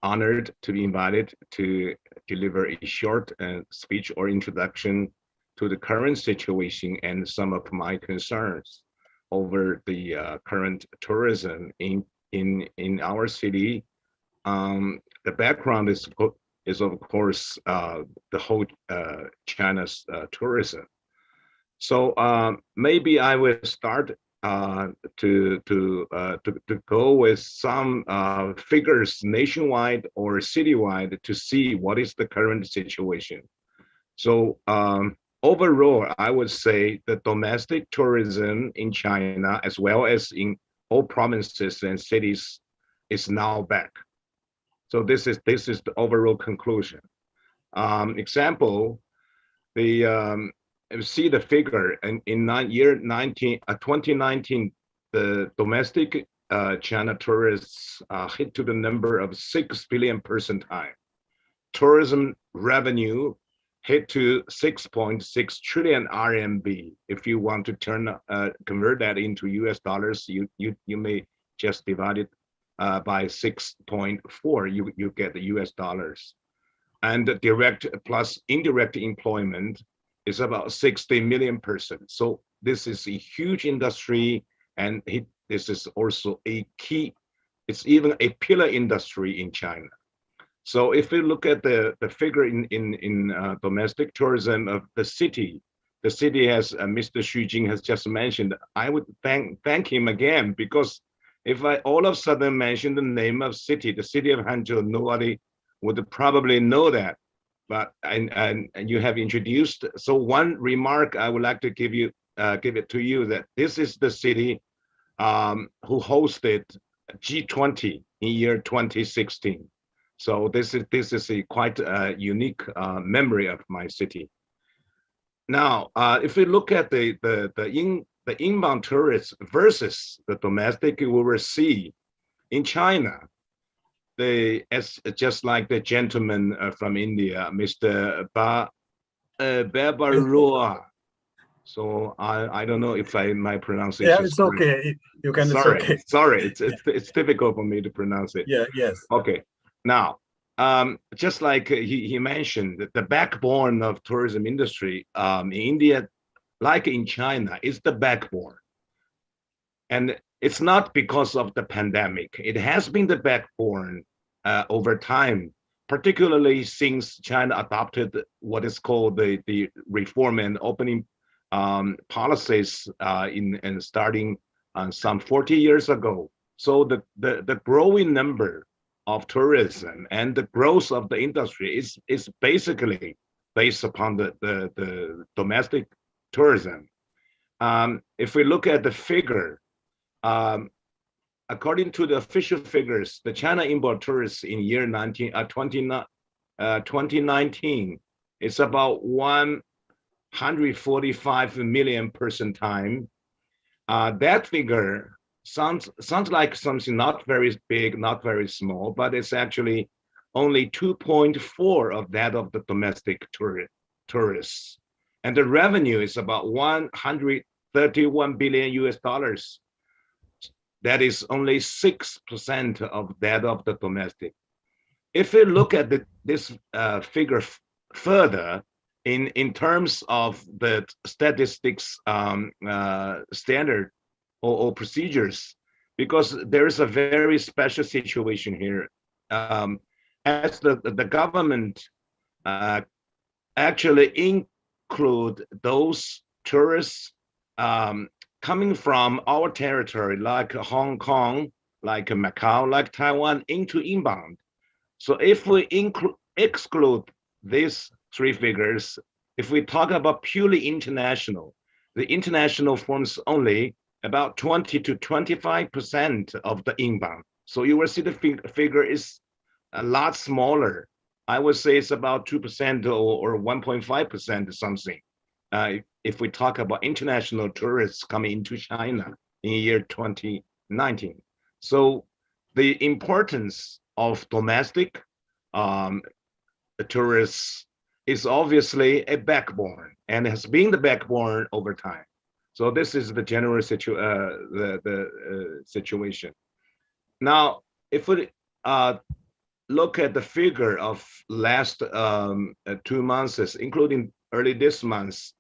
honored to be invited to deliver a short speech or introduction to the current situation and some of my concerns over the current tourism in our city. The background is of course the whole China's tourism. So maybe I will start to go with some figures nationwide or citywide to see what is the current situation. So overall, I would say the domestic tourism in China, as well as in all provinces and cities, is now back. So this is the overall conclusion. Example, you see the figure in 2019, the domestic China tourists hit to the number of 6 billion person time. Tourism revenue hit to 6.6 trillion RMB. If you want to convert that into US dollars, you may just divide it by 6.4. You get the US dollars. And the direct plus indirect employment is about 60 million persons. So this is a huge industry, and this is also a key, it's even a pillar industry in China. So if we look at the figure in domestic tourism of the city has, Mr. Xu Jing has just mentioned, I would thank him again, because if I all of a sudden mention the name of city, the city of Hangzhou, nobody would probably know that. But and you have introduced. So one remark I would like to give it to you, that this is the city who hosted G20 in year 2016. So this is a quite unique memory of my city. Now, if we look at the inbound tourists versus the domestic, you will see in China, just like the gentleman from India, Mr. Barbaroa. So I don't know if my pronunciation. Yeah, it's okay. You can. Sorry, it's okay. Sorry, it's difficult for me to pronounce it. Yeah. Yes. Okay. Now, just like he mentioned, the backbone of tourism industry in India, like in China, is the backbone, and it's not because of the pandemic. It has been the backbone over time, particularly since China adopted what is called the reform and opening policies in starting some 40 years ago. So the growing number of tourism and the growth of the industry is basically based upon the domestic tourism. If we look at the figure, according to the official figures, the China inbound tourists in year 2019 is about 145 million person time. That figure sounds like something not very big, not very small, but it's actually only 2.4 of that of the domestic tourists. And the revenue is about 131 billion US dollars. That is only 6% of that of the domestic. If we look at this figure further, in terms of the statistics standard or procedures, because there is a very special situation here. As the government actually include those tourists coming from our territory, like Hong Kong, like Macau, like Taiwan, into inbound. So if we exclude these three figures, If we talk about purely international, the international forms only about 20 to 25% of the inbound. So you will see the figure is a lot smaller. I would say it's about 2% or 1.5% something. If we talk about international tourists coming into China in year 2019. So the importance of domestic tourists is obviously a backbone and has been the backbone over time. So this is the general situation. Now, if we look at the figure of last 2 months, including early this month,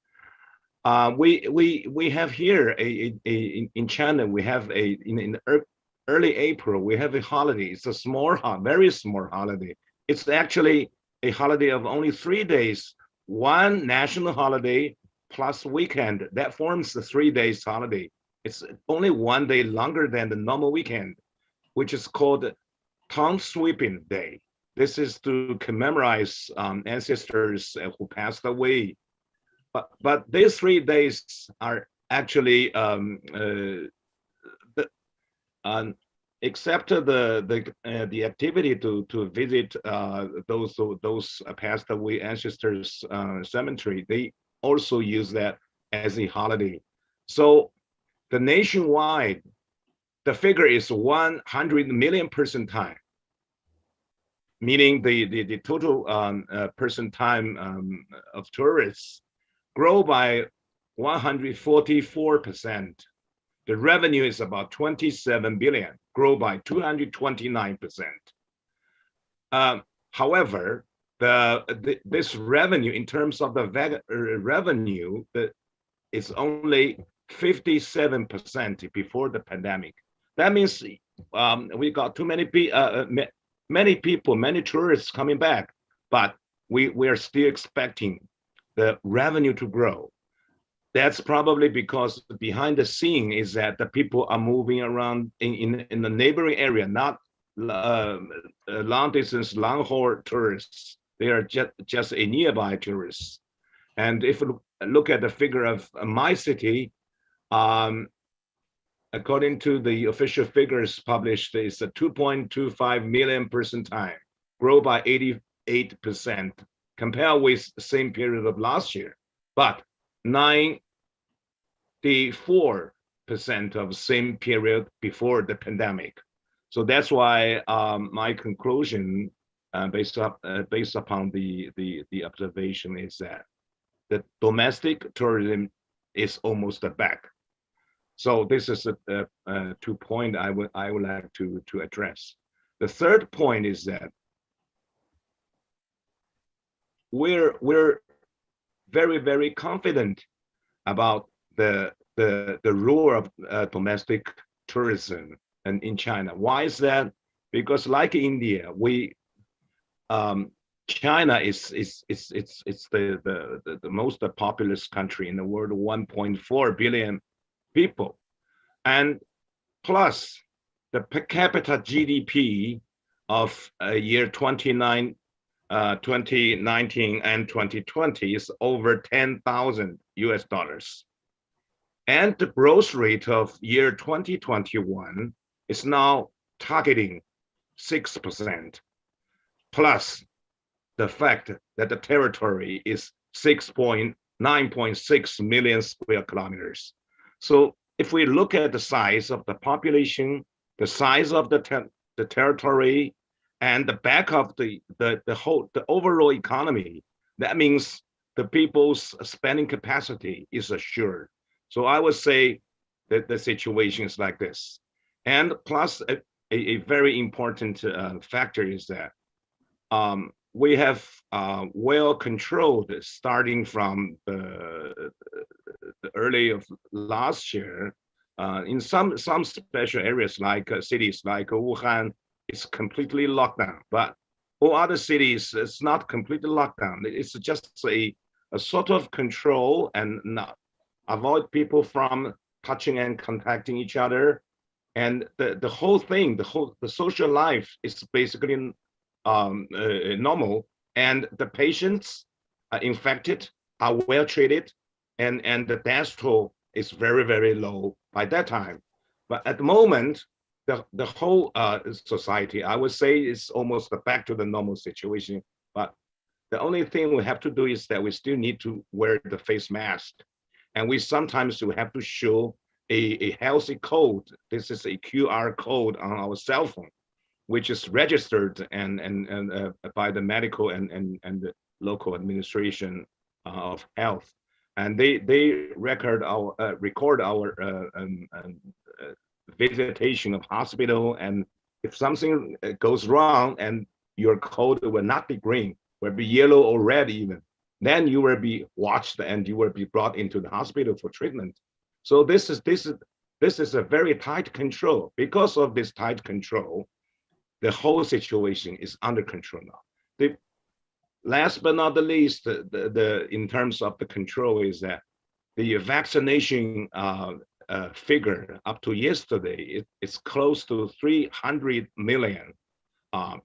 we have here in China, we have in early April, we have a holiday. It's a small, very small holiday. It's actually a holiday of only 3 days, one national holiday plus weekend. That forms the 3 days holiday. It's only 1 day longer than the normal weekend, which is called Tongue Sweeping Day. This is to commemorate ancestors who passed away. But these 3 days are actually except the activity to visit those passed away ancestors cemetery, they also use that as a holiday. So the nationwide, the figure is 100 million person time, meaning the total person time of tourists grow by 144%. The revenue is about 27 billion, grow by 229%. However, this revenue in terms of the revenue is only 57% before the pandemic. That means we got too many people, many tourists coming back, but we are still expecting the revenue to grow. That's probably because behind the scene is that the people are moving around in the neighboring area, not long distance, long haul tourists. They are just a nearby tourists. And if you look at the figure of my city, according to the official figures published, it's a 2.25 million person time, grow by 88% compared with the same period of last year. But 94% of same period before the pandemic. So that's why my conclusion, based upon the observation, is that the domestic tourism is almost back. So this is a 2 point I would like to address. The third point is that we're very, very confident about the role of domestic tourism and in China. Why is that? Because like India, China is the most populous country in the world, 1.4 billion people, and plus the per capita GDP of year 2019 and 2020 is over 10,000 US dollars. And the growth rate of year 2021 is now targeting 6%, plus the fact that the territory is 9.6 million square kilometers. So if we look at the size of the population, the size of the territory, and the back of the overall economy, that means the people's spending capacity is assured. So I would say that the situation is like this. And plus a very important factor is that we have well controlled, starting from the early of last year, in some special areas like cities like Wuhan, it's completely locked down. But all other cities, it's not completely locked down. It's just a sort of control and not avoid people from touching and contacting each other. And the whole thing, the social life is basically normal, and the patients are infected are well treated, and the death toll is very, very low by that time. But at the moment, the whole society, I would say, is almost back to the normal situation. But the only thing we have to do is that we still need to wear the face mask. And we sometimes will have to show a healthy code. This is a QR code on our cell phone, which is registered and by the medical and the local administration of health. And they record our visitation of hospital. And if something goes wrong and your code will not be green, will be yellow or red even, then you will be watched and you will be brought into the hospital for treatment. So this is a very tight control. Because of this tight control, the whole situation is under control now. The last but not the least, in terms of the control, is that the vaccination figure up to yesterday, it's close to 300 million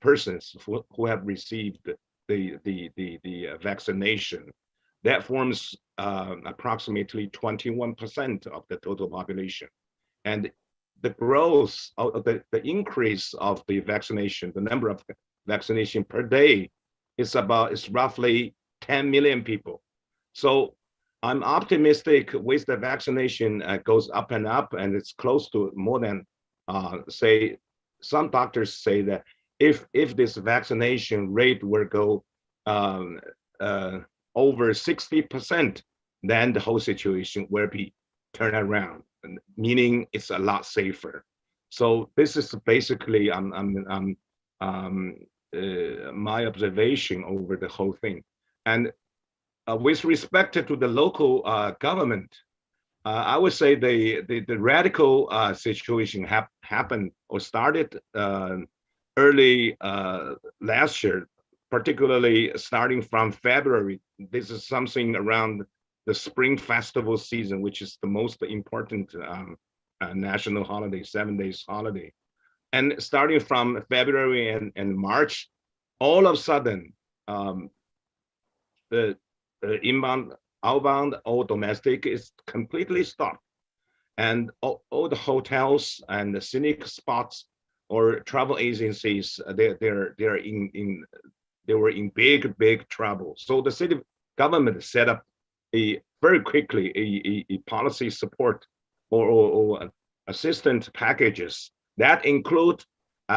persons who have received the vaccination. That forms approximately 21% of the total population. And the growth of the increase of the vaccination, the number of vaccination per day is roughly 10 million people. So I'm optimistic with the vaccination goes up and up, and it's close to more than, say, some doctors say that if this vaccination rate were go over 60%, then the whole situation will be turned around, meaning it's a lot safer. So this is basically my observation over the whole thing. And with respect to the local government, I would say the radical situation happened or started early last year, particularly starting from February. This is something around the Spring Festival season, which is the most important national holiday, 7 days holiday. And starting from February and March, all of a sudden, the inbound, outbound, or domestic is completely stopped. And all the hotels and the scenic spots or travel agencies, they were in big trouble. So the city government set up very quickly a policy support or assistance packages that include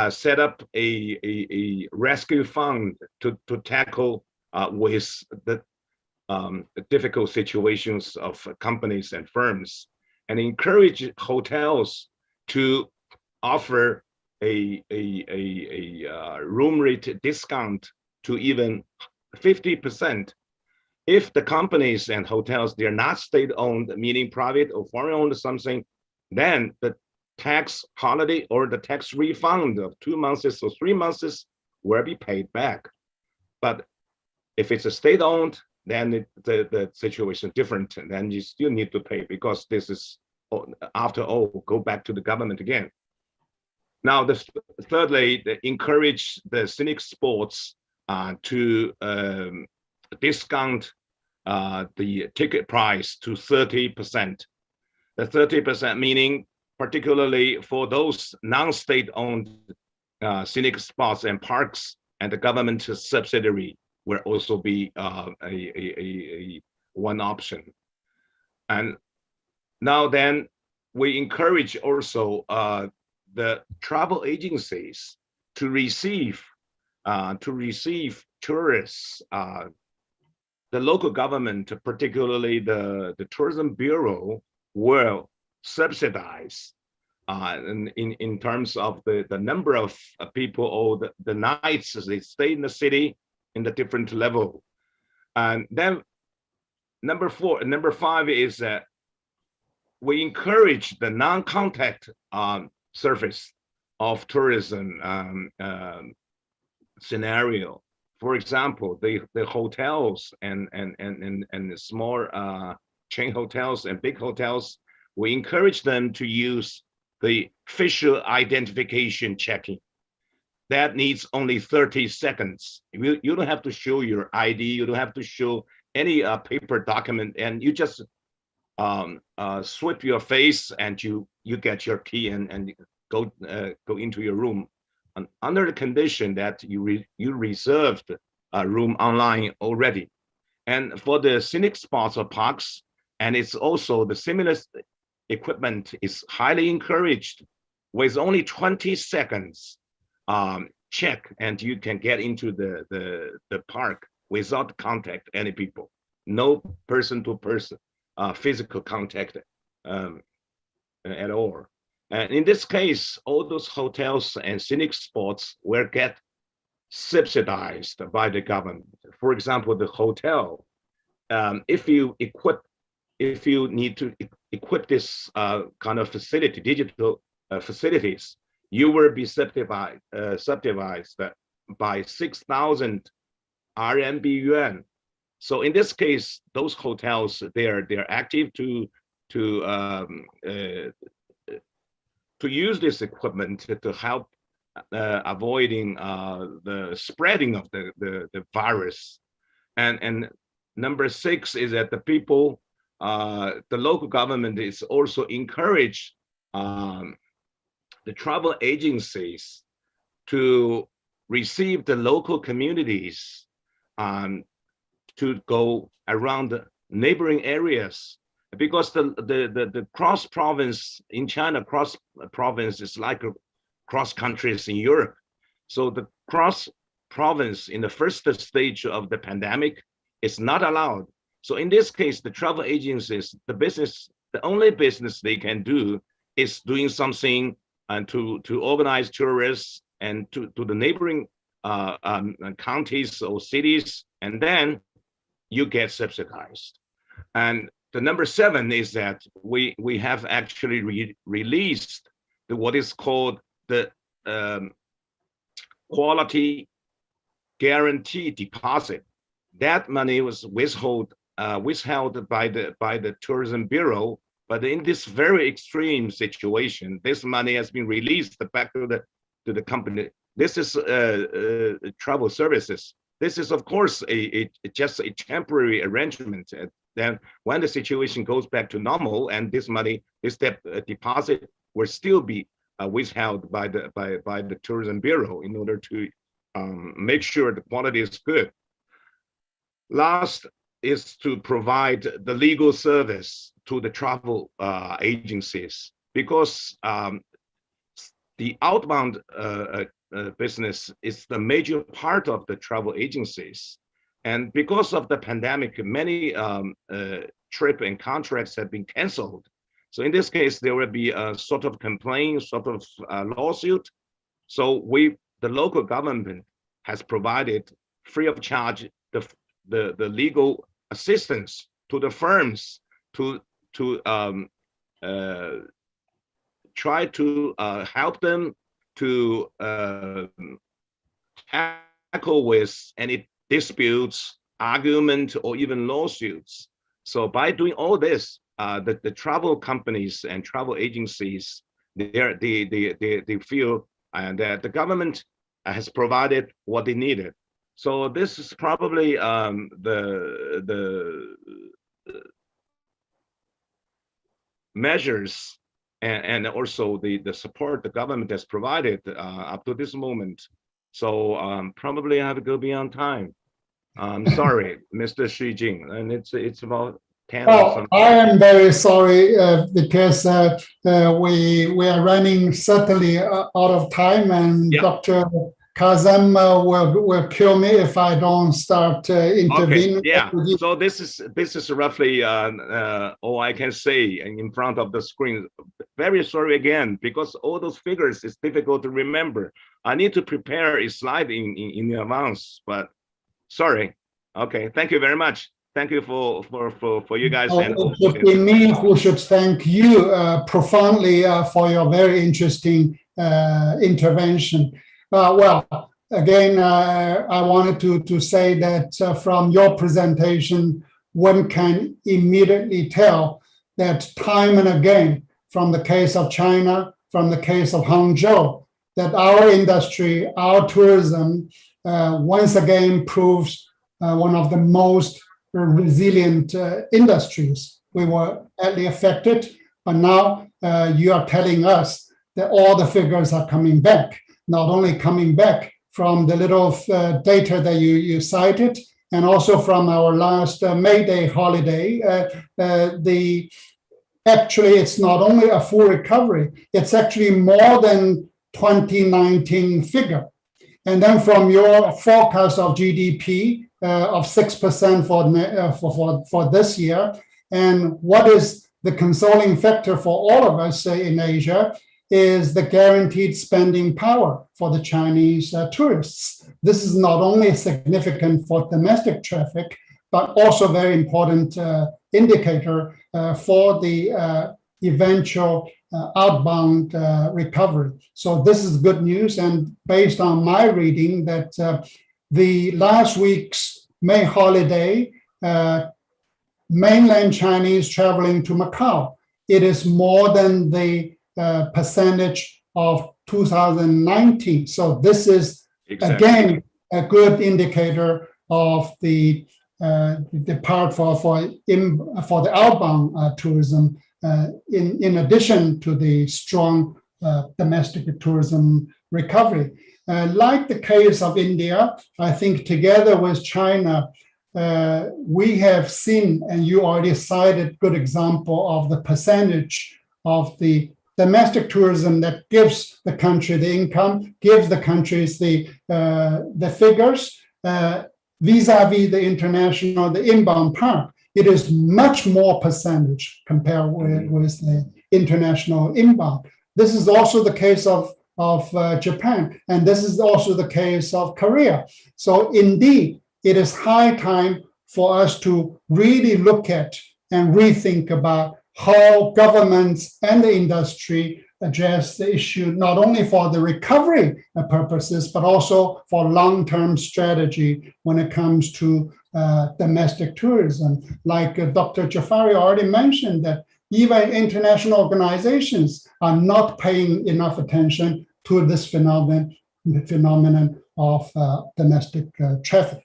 set up a rescue fund to tackle with the difficult situations of companies and firms, and encourage hotels to offer a room rate discount to even 50%. If the companies and hotels, they're not state-owned, meaning private or foreign-owned or something, then the tax holiday or the tax refund of 2 months or 3 months will be paid back. But if it's a state-owned, then the situation is different, and then you still need to pay, because this is, after all, go back to the government again. Now, thirdly, they encourage the scenic sports to discount the ticket price to 30%. The 30% meaning particularly for those non-state-owned scenic spots and parks, and the government subsidiary will also be one option. And now then, we encourage also the travel agencies to receive tourists. The local government, particularly the Tourism Bureau, will subsidize in terms of the number of people or the nights they stay in the city in the different level. And then number 5 is that we encourage the non-contact service of tourism scenario. For example, the hotels and the small chain hotels and big hotels, we encourage them to use the facial identification checking. That needs only 30 seconds. You don't have to show your ID. You don't have to show any paper document, and you just swipe your face and you get your key and go into your room, under the condition that you reserved a room online already. And for the scenic spots or parks, and it's also the similar equipment is highly encouraged. With only 20 seconds check, and you can get into the park without contact any people, no person to person physical contact at all. And in this case, all those hotels and scenic spots will get subsidized by the government. For example, the hotel, if you need to equip this kind of facility, digital facilities, you will be subsidized by 6,000 RMB yuan. So in this case, those hotels, they're active to use this equipment to help avoiding the spreading of the virus. And number 6 is that the people, the local government is also encourage the travel agencies to receive the local communities to go around the neighboring areas, because the cross province in China, cross province is like cross countries in Europe. So the cross province in the first stage of the pandemic is not allowed. So in this case, the travel agencies, the only business they can do is doing something and to organize tourists and to the neighboring counties or cities, and then you get subsidized. And the number 7 is that we have actually released what is called the quality guarantee deposit. That money was withheld by the Tourism Bureau, but in this very extreme situation, this money has been released back to the company. This is travel services. This is, of course, just a temporary arrangement. Then, when the situation goes back to normal, and this money, this deposit, will still be withheld by the Tourism Bureau in order to make sure the quality is good. Last is to provide the legal service to the travel agencies, because the outbound business is the major part of the travel agencies. And because of the pandemic, many trip and contracts have been canceled. So in this case, there will be a sort of complaint, sort of lawsuit. So the local government has provided free of charge the legal assistance to the firms to try to help them to tackle with any disputes, argument, or even lawsuits. So by doing all this, the travel companies and travel agencies, they feel that the government has provided what they needed. So this is probably the measures and also the support the government has provided up to this moment. So probably I have to go beyond time. Sorry, Mr. Xu Jing, and it's about 10 or something. I am very sorry because we are running certainly out of time, and yeah. Dr. Kazem will kill me if I don't start intervening. Okay, yeah. So this is roughly all I can say in front of the screen. Very sorry again, because all those figures is difficult to remember. I need to prepare a slide in advance, but sorry. Okay, thank you very much. Thank you for you guys. And it should be me who should thank you profoundly for your very interesting intervention. Well, again, I wanted to say that from your presentation, one can immediately tell that time and again, from the case of China, from the case of Hangzhou, that our industry, our tourism, once again proves one of the most resilient industries. We were badly affected, but now you are telling us that all the figures are coming back, not only coming back from the little data that you cited, and also from our last May Day holiday, actually it's not only a full recovery, it's actually more than 2019 figure. And then from your forecast of GDP of 6% for this year, and what is the consoling factor for all of us in Asia is the guaranteed spending power for the Chinese tourists. This is not only significant for domestic traffic, but also very important indicator for the eventual outbound recovery. So this is good news. And based on my reading that the last week's May holiday, mainland Chinese traveling to Macau, it is more than the percentage of 2019. So this is, again, a good indicator of the part for the outbound tourism, in addition to the strong domestic tourism recovery. Like the case of India, I think together with China, we have seen, and you already cited good example of the percentage of the domestic tourism that gives the country the income, gives the countries the figures, vis-a-vis the international, the inbound part. It is much more percentage compared with the international inbound. This is also the case of Japan, and this is also the case of Korea. So indeed, it is high time for us to really look at and rethink about how governments and the industry address the issue, not only for the recovery purposes, but also for long-term strategy when it comes to domestic tourism. Like Dr. Jafari already mentioned, that even international organizations are not paying enough attention to this phenomenon of domestic traffic.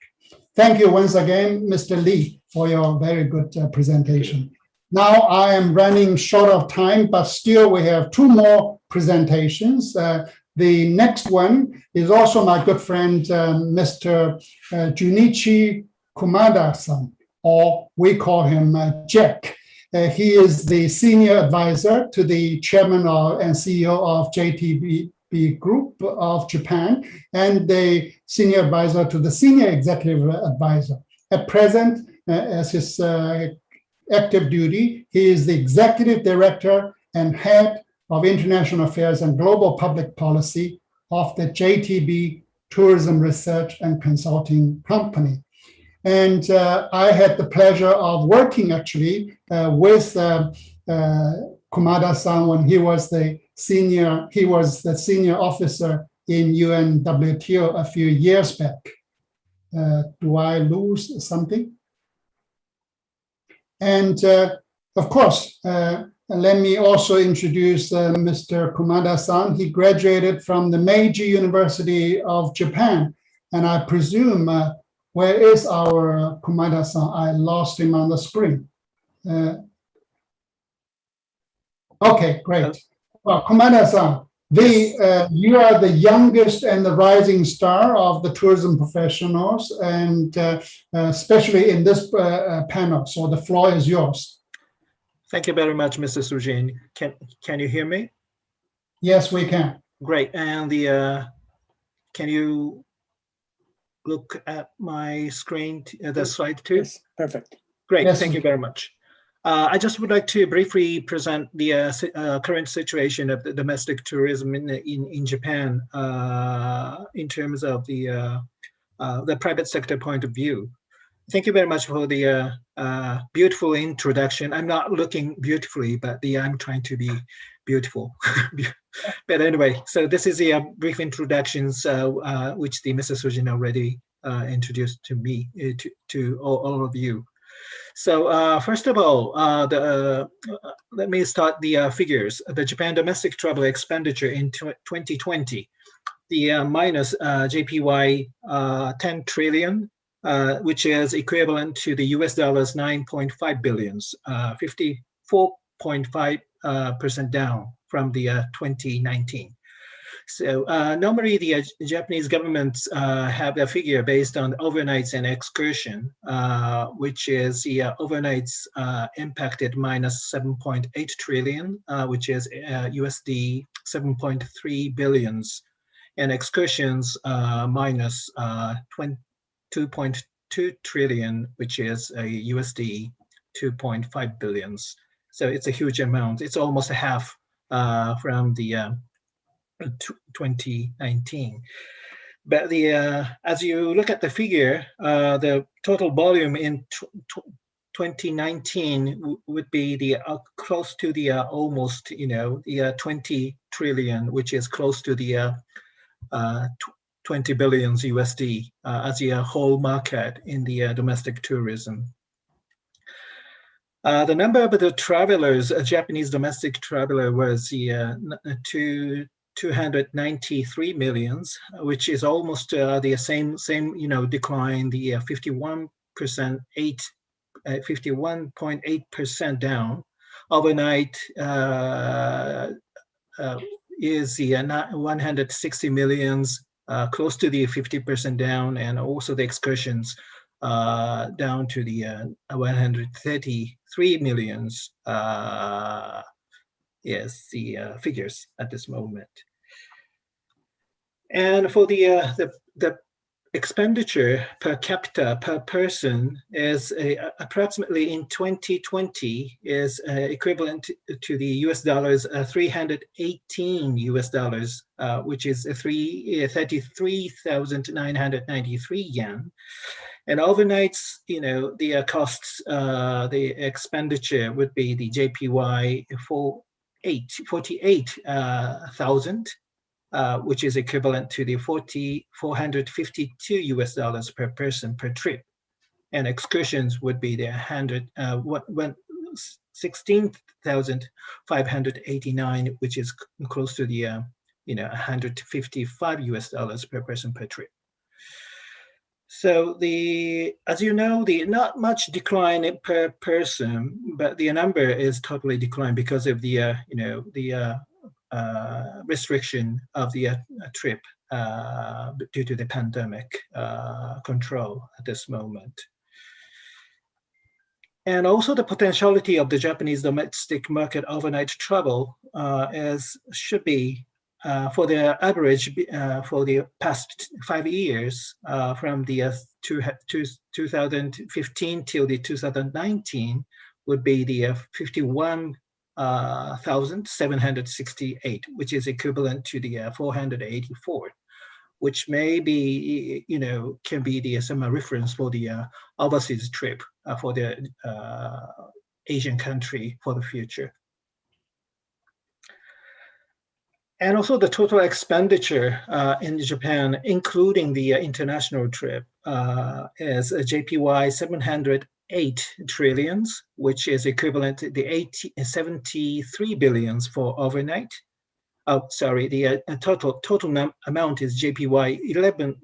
Thank you once again, Mr. Lee, for your very good presentation. Now I am running short of time, but still we have two more presentations. The next one is also my good friend, Mr. Junichi Kumada-san, or we call him Jack. He is the senior advisor to the chairman and CEO of JTB Group of Japan, and the senior advisor to the senior executive advisor. At present, as his active duty, he is the executive director and head of international affairs and global public policy of the JTB Tourism Research and Consulting Company. And I had the pleasure of working actually with Kumada-san when he was the senior officer in UNWTO a few years back. Do I lose something? And of course, let me also introduce Mr. Kumada-san. He graduated from the Meiji University of Japan. And I presume, where is our Kumada-san? I lost him on the screen. Okay, great. Well, Kumada-san, you are the youngest and the rising star of the tourism professionals, and especially in this panel. So the floor is yours. Thank you very much, Mr. Sujin. Can you hear me? Yes, we can. Great. And can you look at my screen, the slide too? Yes, perfect. Great. Yes, Thank you very much. I just would like to briefly present the current situation of the domestic tourism in Japan in terms of the private sector point of view. Thank you very much for the beautiful introduction. I'm not looking beautifully, but I'm trying to be beautiful. But anyway, so this is a brief introduction, which the Mr. Sujin already introduced to me, to all of you. So first of all, let me start the figures. The Japan domestic travel expenditure in 2020, the minus JPY 10 trillion which is equivalent to the US dollars 9.5 billions, 54.5% down from the 2019. So normally the Japanese governments have a figure based on overnights and excursion, which is the overnights impacted minus 7.8 trillion, which is USD 7.3 billions, and excursions minus 2.2 trillion, which is a USD 2.5 billions. So it's a huge amount. It's almost half from the 2019. But the as you look at the figure, the total volume in 2019 would be the close to the almost, the 20 trillion, which is close to the 20 billions USD as the whole market in the domestic tourism. The number of the travelers, Japanese domestic traveler, was the 293 millions, which is almost the same decline, the 51.8% down. Overnight is the 160 millions, close to the 50% down, and also the excursions down to the 133 millions. Yes, the figures at this moment. And for the expenditure per capita per person is approximately in 2020 is equivalent to the US dollars 318 US dollars, which is 33,993 yen. And overnights, the costs, the expenditure would be the JPY 48,000, which is equivalent to the 452 US dollars per person per trip. And excursions would be the 16,589, which is close to the 155 US dollars per person per trip. So as you know, the not much decline per person, but the number is totally declined because of the restriction of the trip due to the pandemic control at this moment. And also the potentiality of the Japanese domestic market overnight travel should be for the average for the past 5 years, from the 2015 till the 2019, would be the 51,768, which is equivalent to the 484, which may be, can be the some reference for the overseas trip for the Asian country for the future. And also the total expenditure in Japan, including the international trip, is JPY 708 trillions, which is equivalent to the 73 billions for overnight. Oh, sorry, the total amount is JPY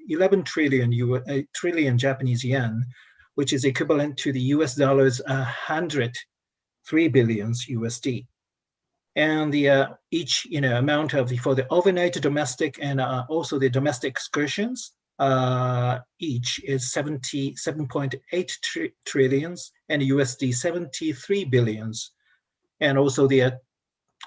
11 trillion Japanese yen, which is equivalent to the US dollars 103 billions USD. And the each amount of for the overnight domestic and also the domestic excursions, each is 77.8 trillions and USD 73 billions, and also the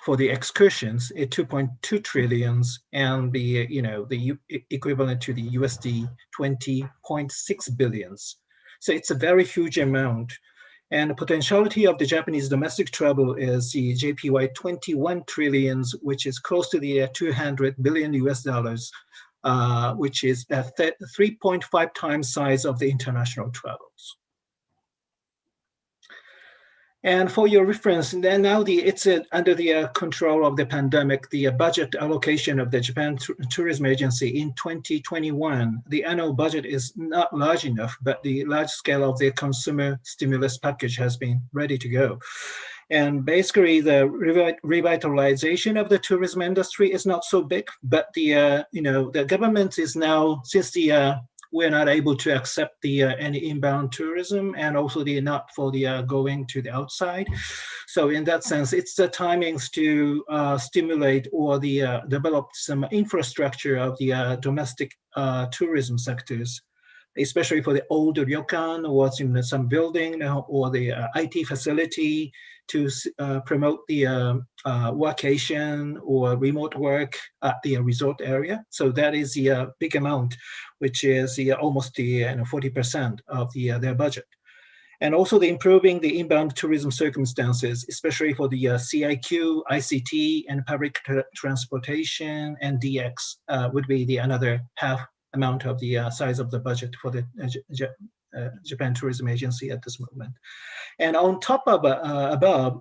for the excursions 2.2 trillions and the the equivalent to the USD 20.6 billions. So it's a very huge amount. And the potentiality of the Japanese domestic travel is the JPY 21 trillions, which is close to the 200 billion US dollars, which is 3.5 times size of the international travels. And for your reference, then now it's under the control of the pandemic, the budget allocation of the Japan Tourism Agency in 2021, the annual budget is not large enough, but the large scale of the consumer stimulus package has been ready to go. And basically the revitalization of the tourism industry is not so big, but the, the government is now, since the we're not able to accept the any inbound tourism, and also the not for the going to the outside. So in that sense, it's the timings to stimulate or the develop some infrastructure of the domestic tourism sectors, especially for the old ryokan or what's in some building or the IT facility to promote the workation or remote work at the resort area. So that is the big amount, which is almost the 40% of their budget. And also the improving the inbound tourism circumstances, especially for the CIQ, ICT, and public transportation and DX would be the another half amount of the size of the budget for the Japan Tourism Agency at this moment. And on top of above,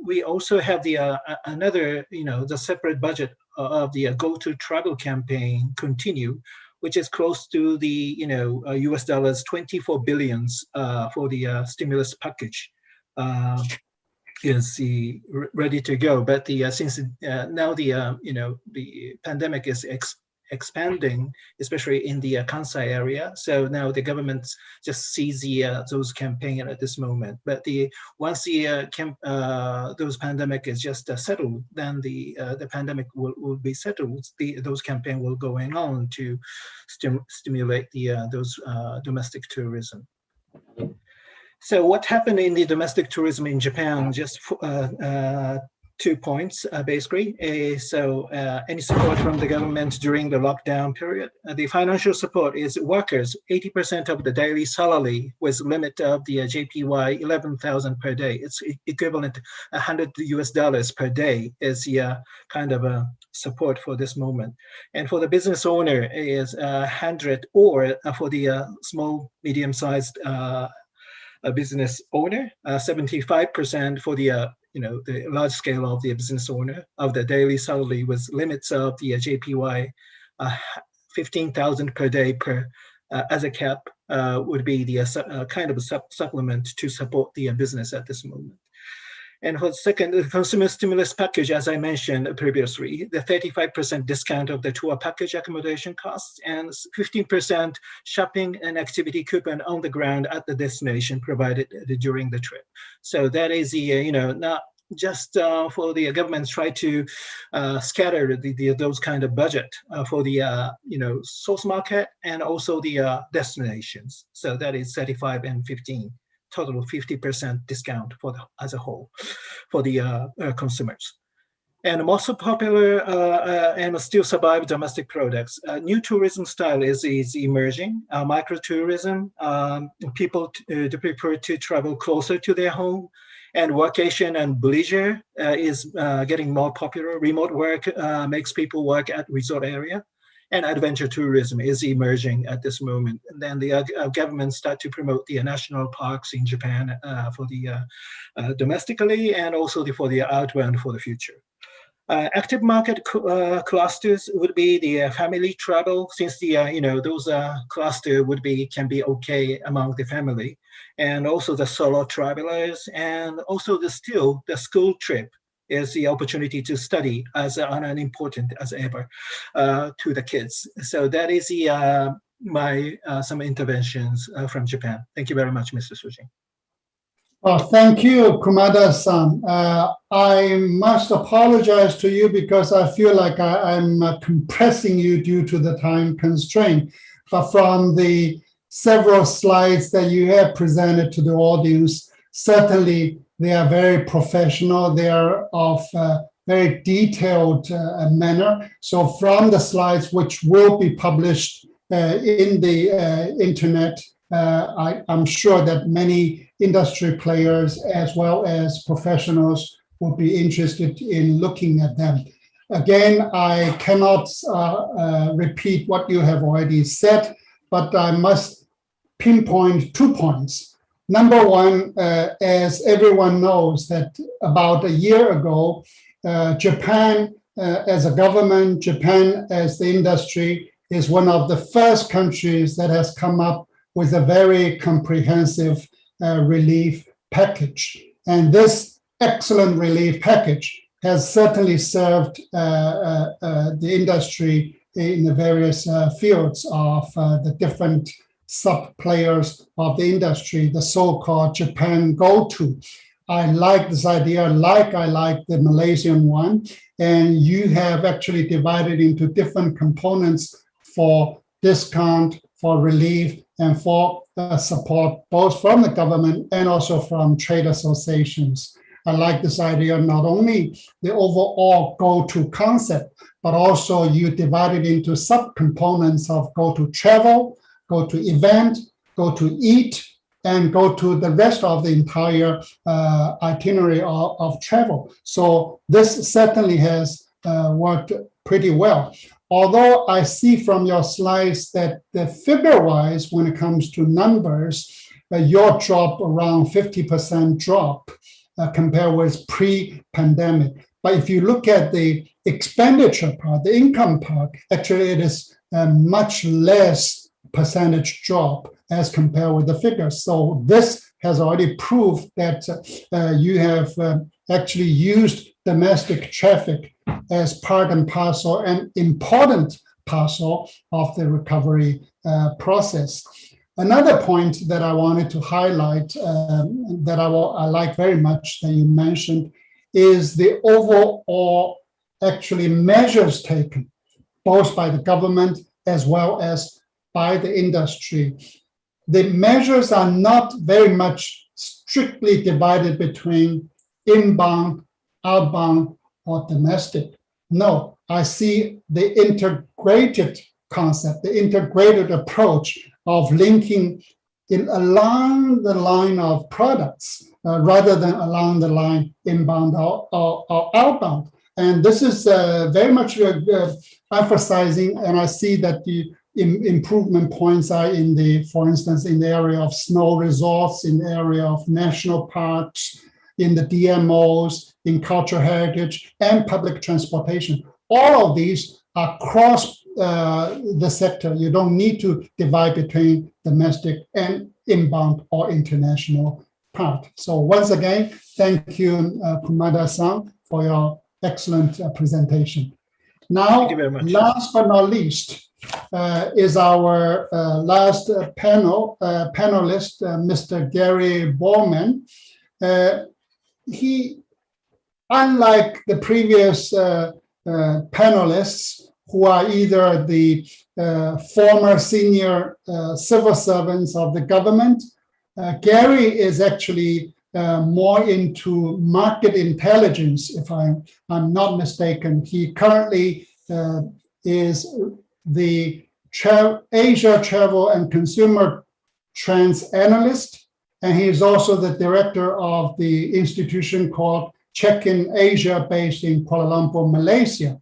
we also have the another, the separate budget of the Go to Travel campaign continue, which is close to the US dollars 24 billions for the stimulus package. Is ready to go, but since now the pandemic is expanding, especially in the Kansai area. So now the government just sees those campaign at this moment. But once those pandemic is just settled, then the pandemic will be settled. Those campaign will going on to stimulate those domestic tourism. So what happened in the domestic tourism in Japan? Just 2 points, basically. Any support from the government during the lockdown period. The financial support is workers, 80% of the daily salary with limit of the JPY 11,000 per day. It's equivalent to $100 per day is the kind of a support for this moment. And for the business owner is 100, or for the small, medium-sized business owner, 75% for the the large scale of the business owner of the daily salary with limits of the JPY 15,000 per day per as a cap would be the kind of a supplement to support the business at this moment. And for the second, the consumer stimulus package, as I mentioned previously, the 35% discount of the tour package accommodation costs and 15% shopping and activity coupon on the ground at the destination provided during the trip. So that is the, not just for the government try to scatter those kind of budget for the, source market and also the destinations. So that is 35 and 15. Total of 50% discount for as a whole for the consumers. And most popular and still survive domestic products. New tourism style is emerging. Microtourism, people prefer to travel closer to their home, and workation and leisure is getting more popular. Remote work makes people work at resort area. And adventure tourism is emerging at this moment. And then the government start to promote the national parks in Japan for the domestically, and also for the outbound for the future. Active market clusters would be the family travel, since the those cluster can be okay among the family, and also the solo travelers, and also the school trip is the opportunity to study as an important as ever to the kids. So that is the my some interventions from Japan. Thank you very much, Mr. Sujin. Well, thank you, Kumada-san. I must apologize to you because I feel like I'm compressing you due to the time constraint. But from the several slides that you have presented to the audience, certainly they are very professional. They are of very detailed manner. So from the slides, which will be published in the internet, I'm sure that many industry players as well as professionals will be interested in looking at them. Again, I cannot repeat what you have already said, but I must pinpoint 2 points. Number one, as everyone knows, that about a year ago, Japan as a government, Japan as the industry is one of the first countries that has come up with a very comprehensive relief package. And this excellent relief package has certainly served the industry in the various fields of the different sub-players of the industry, the so-called Japan go-to. I like this idea, like I like the Malaysian one, and you have actually divided into different components for discount, for relief, and for support, both from the government and also from trade associations. I like this idea, not only the overall go-to concept, but also you divide it into sub-components of go to travel, go to event, go to eat, and go to the rest of the entire itinerary of travel. So this certainly has worked pretty well. Although I see from your slides that the figure-wise, when it comes to numbers, your drop around 50% drop compared with pre-pandemic. But if you look at the expenditure part, the income part, actually it is a much less percentage drop as compared with the figures. So this has already proved that you have actually used domestic traffic as part and parcel and important parcel of the recovery process. Another point that I wanted to highlight that I like very much that you mentioned is the overall actually measures taken, both by the government as well as by the industry. The measures are not very much strictly divided between inbound, outbound, or domestic. No, I see the integrated concept, the integrated approach of linking in along the line of products rather than along the line inbound or outbound. And this is very much emphasizing, and I see that the improvement points are in the, for instance, in the area of snow resorts, in the area of national parks, in the DMOs, in cultural heritage, and public transportation. All of these are across the sector. You don't need to divide between domestic and inbound or international part. So once again, thank you, Kumada-san, for your excellent presentation. Now, Thank you very much. Last but not least, is our last panelist, Mr. Gary Ballman. He, unlike the previous panelists, who are either the former senior civil servants of the government, Gary is actually more into market intelligence, if I'm not mistaken. He currently is the Asia Travel and Consumer Trends Analyst, and he is also the director of the institution called Check-in Asia, based in Kuala Lumpur, Malaysia.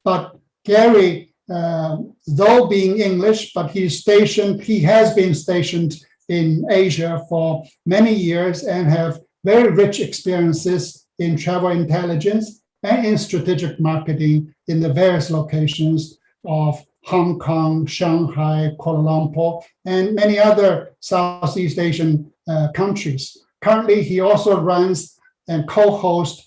But Gary, though being English, but he has been stationed in Asia for many years and have very rich experiences in travel intelligence and in strategic marketing in the various locations of Hong Kong, Shanghai, Kuala Lumpur, and many other Southeast Asian countries. Currently, he also runs and co-hosts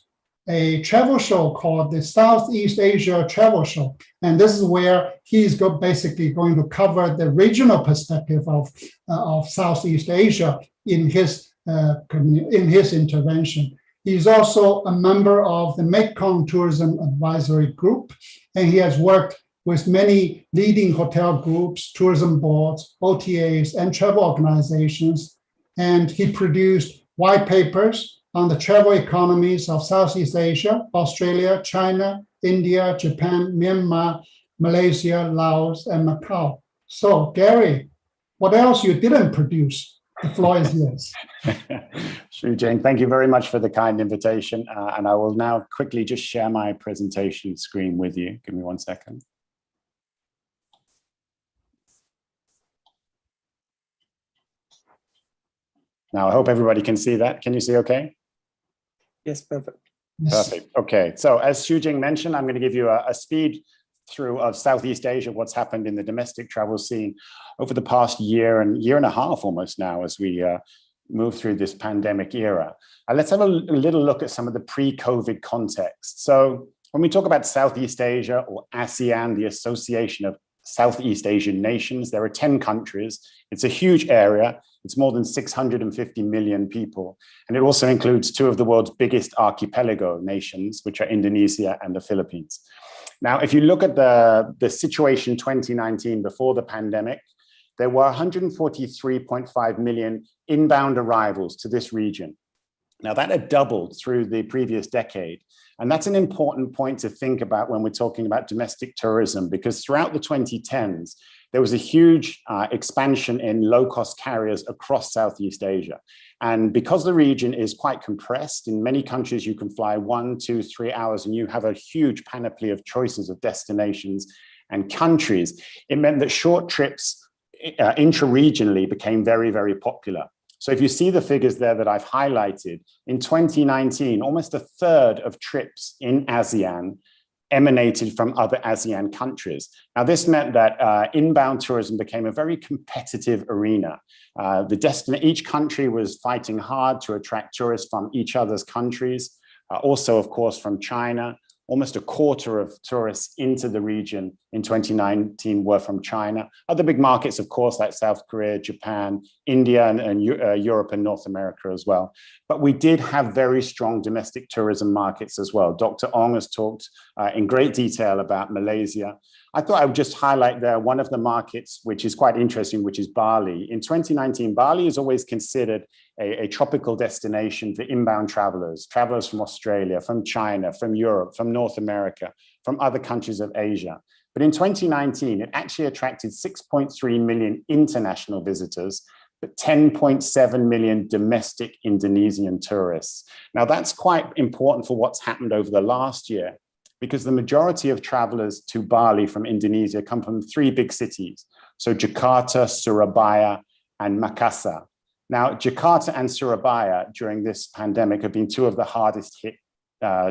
a travel show called the Southeast Asia Travel Show. And this is where he's basically going to cover the regional perspective of Southeast Asia in his intervention. He's also a member of the Mekong Tourism Advisory Group, and he has worked with many leading hotel groups, tourism boards, OTAs, and travel organizations. And he produced white papers on the travel economies of Southeast Asia, Australia, China, India, Japan, Myanmar, Malaysia, Laos, and Macau. So, Gary, what else you didn't produce? The floor is yours. Shu Jing, thank you very much for the kind invitation. And I will now quickly just share my presentation screen with you. Give me 1 second. Now, I hope everybody can see that. Can you see okay? Yes, perfect. Perfect. Okay. So as Shu Jing mentioned, I'm going to give you a speed through of Southeast Asia, what's happened in the domestic travel scene over the past year and a half almost now as we move through this pandemic era. Let's have a little look at some of the pre-COVID context. So When we talk about Southeast Asia or ASEAN, the Association of Southeast Asian Nations, there are 10 countries. It's a huge area. It's more than 650 million people. And it also includes two of the world's biggest archipelago nations, which are Indonesia and the Philippines. Now, if you look at the situation 2019 before the pandemic, there were 143.5 million inbound arrivals to this region. Now that had doubled through the previous decade. And that's an important point to think about when we're talking about domestic tourism, because throughout the 2010s, there was a huge expansion in low-cost carriers across Southeast Asia. And because the region is quite compressed, in many countries you can fly 1, 2, 3 hours and you have a huge panoply of choices of destinations and countries. It meant that short trips intra-regionally became very, very popular. So if you see the figures there that I've highlighted, in 2019, almost a third of trips in ASEAN emanated from other ASEAN countries. Now, this meant that inbound tourism became a very competitive arena. Each country was fighting hard to attract tourists from each other's countries, also, of course, from China. Almost a quarter of tourists into the region in 2019 were from China. Other big markets, of course, like South Korea, Japan, India, and Europe and North America as well. But we did have very strong domestic tourism markets as well. Dr. Ong has talked in great detail about Malaysia. I thought I would just highlight there one of the markets, which is quite interesting, which is Bali. In 2019, Bali is always considered a tropical destination for inbound travelers from Australia, from China, from Europe, from North America, from other countries of Asia. But in 2019, it actually attracted 6.3 million international visitors, but 10.7 million domestic Indonesian tourists. Now that's quite important for what's happened over the last year, because the majority of travelers to Bali from Indonesia come from 3 big cities. So Jakarta, Surabaya, and Makassar. Now, Jakarta and Surabaya during this pandemic have been 2 of the hardest hit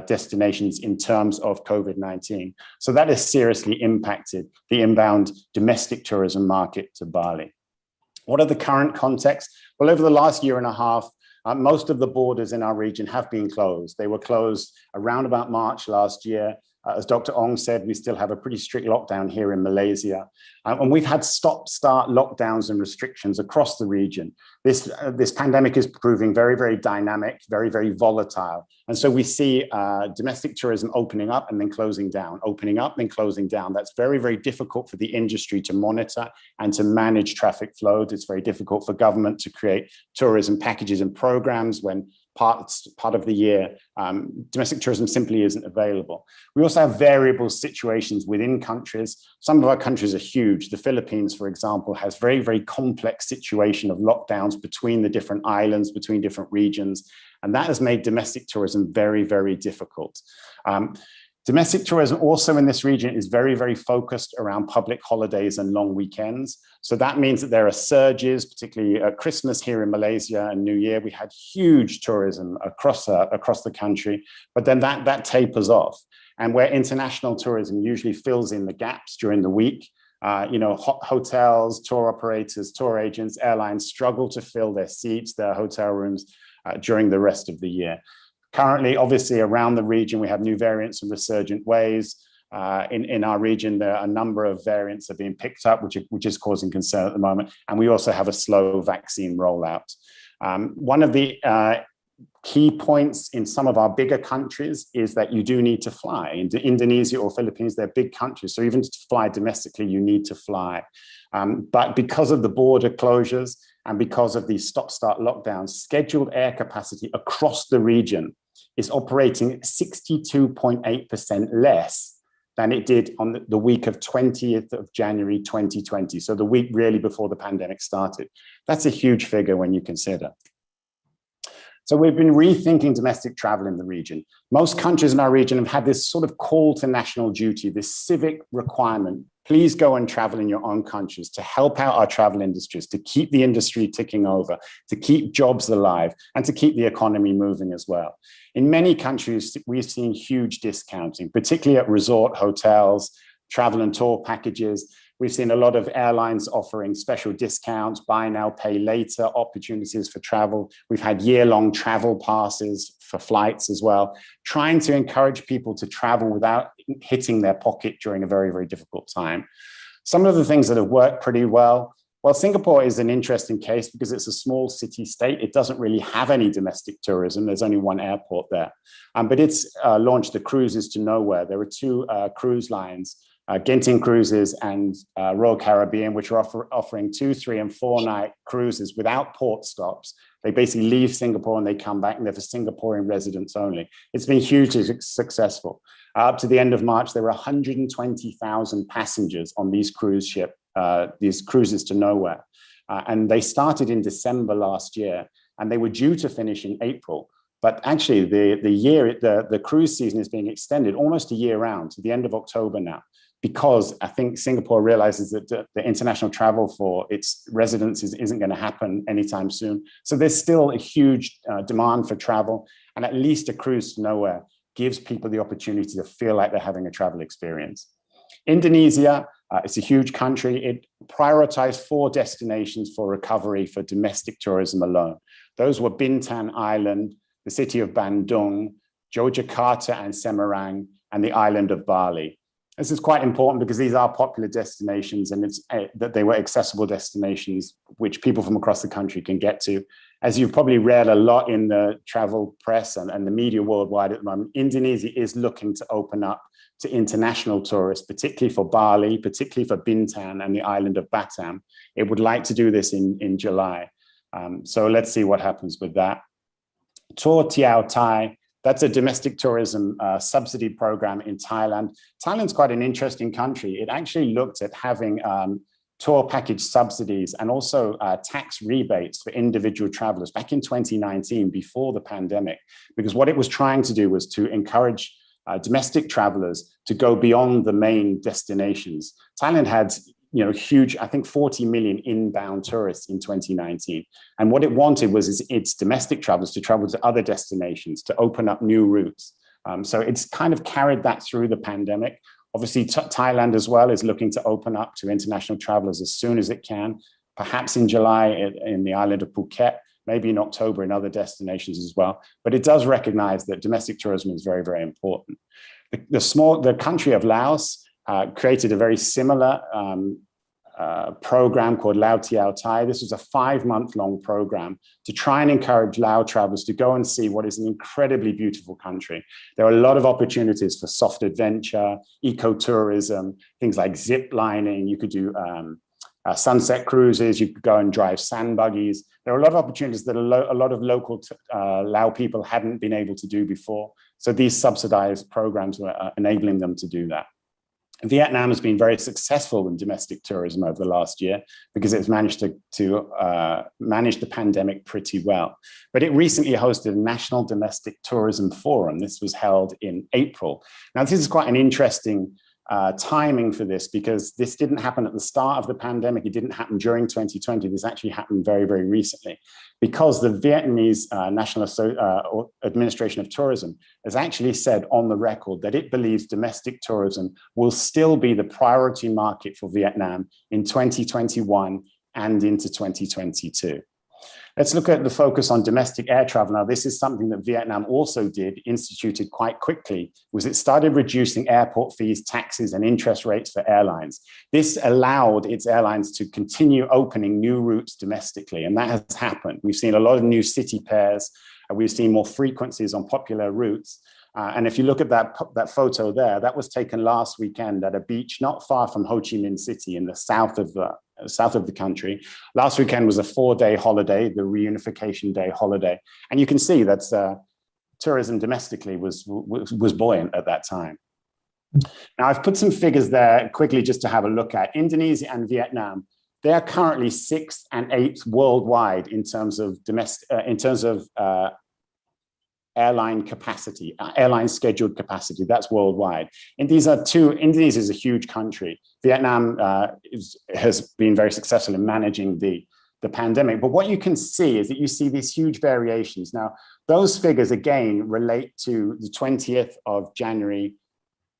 destinations in terms of COVID-19. So that has seriously impacted the inbound domestic tourism market to Bali. What are the current contexts? Well, over the last year and a half, most of the borders in our region have been closed. They were closed around about March last year. As Dr. Ong said, we still have a pretty strict lockdown here in Malaysia. And we've had stop-start lockdowns and restrictions across the region. This pandemic is proving very, very dynamic, very, very volatile. And so we see domestic tourism opening up and then closing down, opening up and closing down. That's very, very difficult for the industry to monitor and to manage traffic flows. It's very difficult for government to create tourism packages and programs when part of the year, domestic tourism simply isn't available. We also have variable situations within countries. Some of our countries are huge. The Philippines, for example, has very, very complex situation of lockdowns between the different islands, between different regions. And that has made domestic tourism very, very difficult. Domestic tourism also in this region is very, very focused around public holidays and long weekends. So that means that there are surges, particularly at Christmas here in Malaysia and New Year. We had huge tourism across the country, but then that tapers off. And where international tourism usually fills in the gaps during the week, hotels, tour operators, tour agents, airlines struggle to fill their seats, their hotel rooms during the rest of the year. Currently, obviously, around the region, we have new variants and resurgent waves. In our region, there are a number of variants that are being picked up, which is causing concern at the moment. And we also have a slow vaccine rollout. One of the key points in some of our bigger countries is that you do need to fly. Into Indonesia or Philippines, they're big countries. So even to fly domestically, you need to fly. But because of the border closures and because of these stop-start lockdowns, scheduled air capacity across the region is operating 62.8% less than it did on the week of 20th of January 2020. So the week really before the pandemic started. That's a huge figure when you consider. So we've been rethinking domestic travel in the region. Most countries in our region have had this sort of call to national duty, this civic requirement. Please go and travel in your own countries to help out our travel industries, to keep the industry ticking over, to keep jobs alive, and to keep the economy moving as well. In many countries, we've seen huge discounting, particularly at resort hotels, travel and tour packages. We've seen a lot of airlines offering special discounts, buy now, pay later opportunities for travel. We've had year-long travel passes for flights as well, trying to encourage people to travel without hitting their pocket during a very, very difficult time. Some of the things that have worked pretty well. Well, Singapore is an interesting case because it's a small city state. It doesn't really have any domestic tourism. There's only one airport there. But it's launched the cruises to nowhere. There are two cruise lines, Genting Cruises and Royal Caribbean, which are offering 2, 3, and 4 night cruises without port stops. They basically leave Singapore and they come back, and they're for Singaporean residents only. It's been hugely successful. Up to the end of March, there were 120,000 passengers on these cruises to nowhere. And they started in December last year, and they were due to finish in April. But actually, the cruise season is being extended almost a year round to the end of October now, because I think Singapore realizes that the international travel for its residents isn't going to happen anytime soon. So there's still a huge demand for travel, and at least a cruise to nowhere gives people the opportunity to feel like they're having a travel experience. Indonesia, it's a huge country. It prioritized 4 destinations for recovery for domestic tourism alone. Those were Bintan Island, the city of Bandung, Yogyakarta and Semarang, and the island of Bali. This is quite important because these are popular destinations, and it's that they were accessible destinations which people from across the country can get to. As you've probably read a lot in the travel press and the media worldwide at the moment, Indonesia is looking to open up to international tourists, particularly for Bali, particularly for Bintan and the island of Batam. It would like to do this in July. So let's see what happens with that. Tour Tiao Thai, that's a domestic tourism subsidy program in Thailand. Thailand's quite an interesting country. It actually looked at having tour package subsidies and also tax rebates for individual travelers back in 2019, before the pandemic, because what it was trying to do was to encourage domestic travelers to go beyond the main destinations. Thailand had huge, I think 40 million inbound tourists in 2019. And what it wanted was its domestic travelers to travel to other destinations, to open up new routes. So it's kind of carried that through the pandemic. Obviously, Thailand as well is looking to open up to international travelers as soon as it can, perhaps in July in the island of Phuket, maybe in October in other destinations as well. But it does recognize that domestic tourism is very, very important. The country of Laos created a very similar program called Lao Tiao Thai. This was a 5-month-long program to try and encourage Lao travelers to go and see what is an incredibly beautiful country. There are a lot of opportunities for soft adventure, ecotourism, things like zip lining. You could do sunset cruises. You could go and drive sand buggies. There are a lot of opportunities that a lot of local Lao people hadn't been able to do before. So these subsidized programs were enabling them to do that. Vietnam has been very successful in domestic tourism over the last year because it's managed to manage the pandemic pretty well. But it recently hosted a National Domestic Tourism Forum. This was held in April. Now, this is quite an interesting timing for this, because this didn't happen at the start of the pandemic. It didn't happen during 2020. This actually happened very, very recently, because the Vietnamese National Administration of Tourism has actually said on the record that it believes domestic tourism will still be the priority market for Vietnam in 2021 and into 2022. Let's look at the focus on domestic air travel. Now, this is something that Vietnam also instituted quite quickly, was it started reducing airport fees, taxes, and interest rates for airlines. This allowed its airlines to continue opening new routes domestically, and that has happened. We've seen a lot of new city pairs, and we've seen more frequencies on popular routes. And if you look at that photo there, that was taken last weekend at a beach not far from Ho Chi Minh City in the south of the country. Last weekend was a 4-day holiday, the Reunification Day holiday. And you can see that tourism domestically was buoyant at that time. Now, I've put some figures there quickly just to have a look at. Indonesia and Vietnam, they are currently 6th and 8th worldwide in terms of airline capacity, airline scheduled capacity. That's worldwide. And Indonesia is a huge country. Vietnam has been very successful in managing the pandemic. But what you can see is that you see these huge variations. Now, those figures again relate to the 20th of January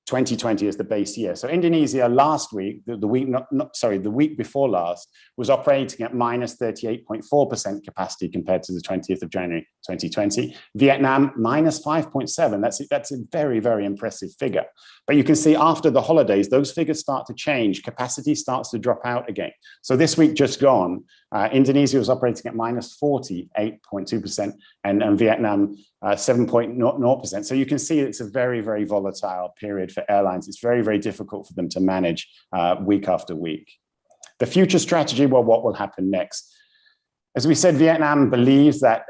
2020 as the base year. So Indonesia last week, the week before last, was operating at minus 38.4% capacity compared to the 20th of January 2020. Vietnam minus 5.7. That's a very, very impressive figure. But you can see after the holidays, those figures start to change. Capacity starts to drop out again. So this week just gone, Indonesia was operating at minus 48.2% and Vietnam 7.0%. So you can see it's a very, very volatile period for airlines. It's very, very difficult for them to manage week after week. The future strategy, well, what will happen next? As we said, Vietnam believes that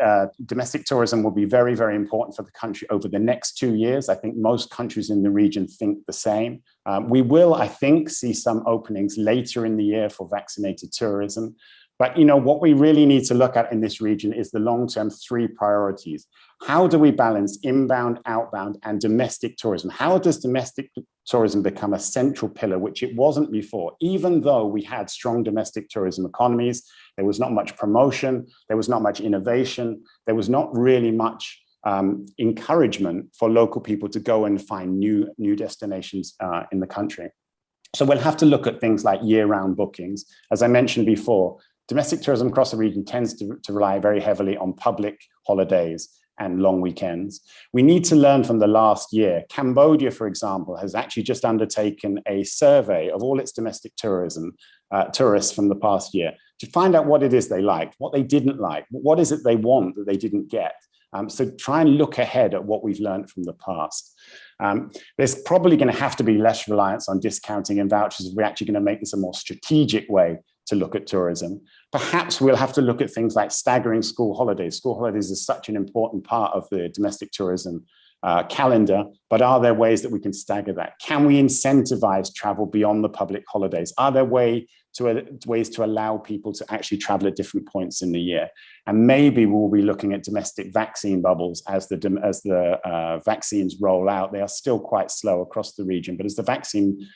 domestic tourism will be very, very important for the country over the next 2 years. I think most countries in the region think the same. We will, I think, see some openings later in the year for vaccinated tourism. But what we really need to look at in this region is the long-term 3 priorities. How do we balance inbound, outbound, and domestic tourism? How does domestic tourism become a central pillar, which it wasn't before? Even though we had strong domestic tourism economies, there was not much promotion, there was not much innovation, there was not really much encouragement for local people to go and find new destinations in the country. So we'll have to look at things like year-round bookings. As I mentioned before, domestic tourism across the region tends to rely very heavily on public holidays and long weekends. We need to learn from the last year. Cambodia, for example, has actually just undertaken a survey of all its domestic tourists from the past year to find out what it is they liked, what they didn't like, what is it they want that they didn't get. So try and look ahead at what we've learned from the past. There's probably going to have to be less reliance on discounting and vouchers if we're actually going to make this a more strategic way to look at tourism. Perhaps we'll have to look at things like staggering school holidays. School holidays is such an important part of the domestic tourism calendar, but are there ways that we can stagger that? Can we incentivize travel beyond the public holidays? Are there ways to allow people to actually travel at different points in the year? And maybe we'll be looking at domestic vaccine bubbles as the vaccines roll out. They are still quite slow across the region, but as the vaccine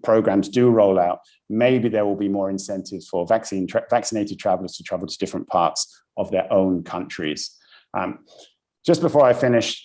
programs do roll out, maybe there will be more incentives for vaccinated travelers to travel to different parts of their own countries. Just before I finish,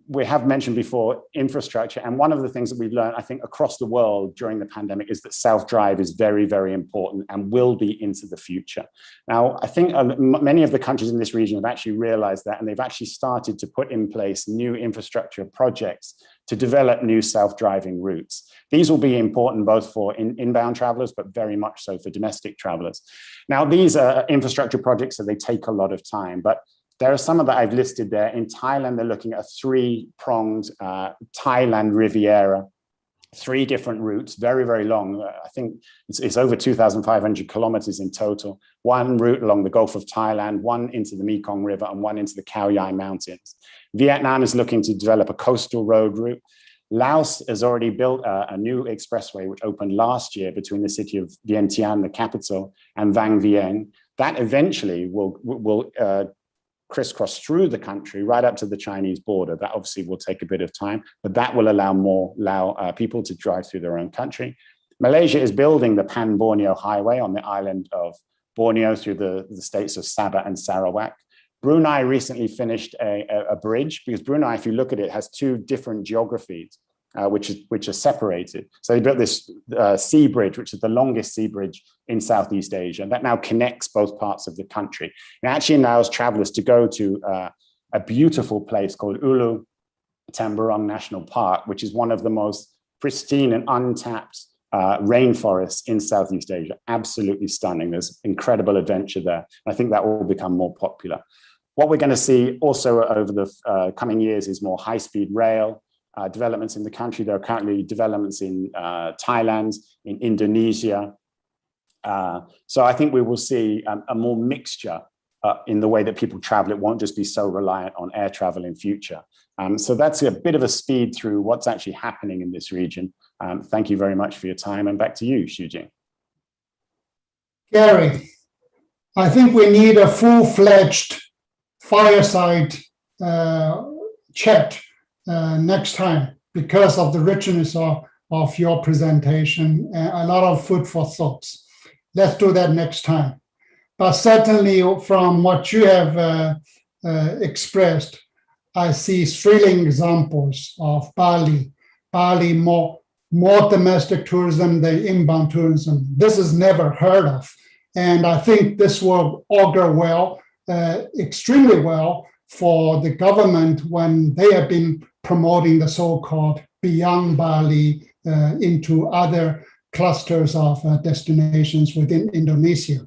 we have mentioned before infrastructure, and one of the things that we've learned, I think, across the world during the pandemic is that self-drive is very, very important and will be into the future. Now, I think many of the countries in this region have actually realized that, and they've actually started to put in place new infrastructure projects to develop new self-driving routes. These will be important both for inbound travelers, but very much so for domestic travelers. Now, these are infrastructure projects, so they take a lot of time, but there are some of that I've listed there. In Thailand, they're looking at a 3-pronged Thailand Riviera, 3 different routes, very, very long. I think it's over 2,500 kilometers in total. 1 route along the Gulf of Thailand, 1 into the Mekong River, and 1 into the Khao Yai Mountains. Vietnam is looking to develop a coastal road route. Laos has already built a new expressway, which opened last year between the city of Vientiane, the capital, and Vang Vieng. That eventually will crisscross through the country right up to the Chinese border. That obviously will take a bit of time, but that will allow people to drive through their own country. Malaysia is building the Pan-Borneo Highway on the island of Borneo through the states of Sabah and Sarawak. Brunei recently finished a bridge, because Brunei, if you look at it, has 2 different geographies, which are separated. So they built this sea bridge, which is the longest sea bridge in Southeast Asia, and that now connects both parts of the country. It actually allows travelers to go to a beautiful place called Ulu Tamborong National Park, which is one of the most pristine and untapped rainforests in Southeast Asia. Absolutely stunning. There's incredible adventure there. I think that will become more popular. What we're going to see also over the coming years is more high-speed rail developments in the country. There are currently developments in Thailand, in Indonesia. So I think we will see a more mixture in the way that people travel. It won't just be so reliant on air travel in future. So that's a bit of a speed through what's actually happening in this region. Thank you very much for your time, and back to you, Xu-Jing. Gary, I think we need a full-fledged fireside chat next time, because of the richness of your presentation, a lot of food for thoughts. Let's do that next time. But certainly from what you have expressed, I see thrilling examples of Bali Bali more domestic tourism than inbound tourism. This is never heard of. And I think this will augur well, extremely well for the government when they have been promoting the so-called beyond Bali into other clusters of destinations within Indonesia.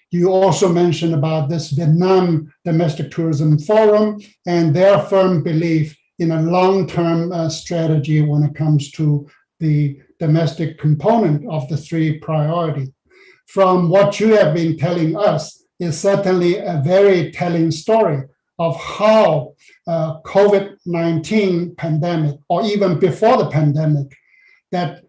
You also mentioned about this Vietnam Domestic Tourism Forum and their firm belief in a long-term strategy when it comes to the domestic component of the three priorities. From what you have been telling us is certainly a very telling story of how COVID-19 pandemic, or even before the pandemic, that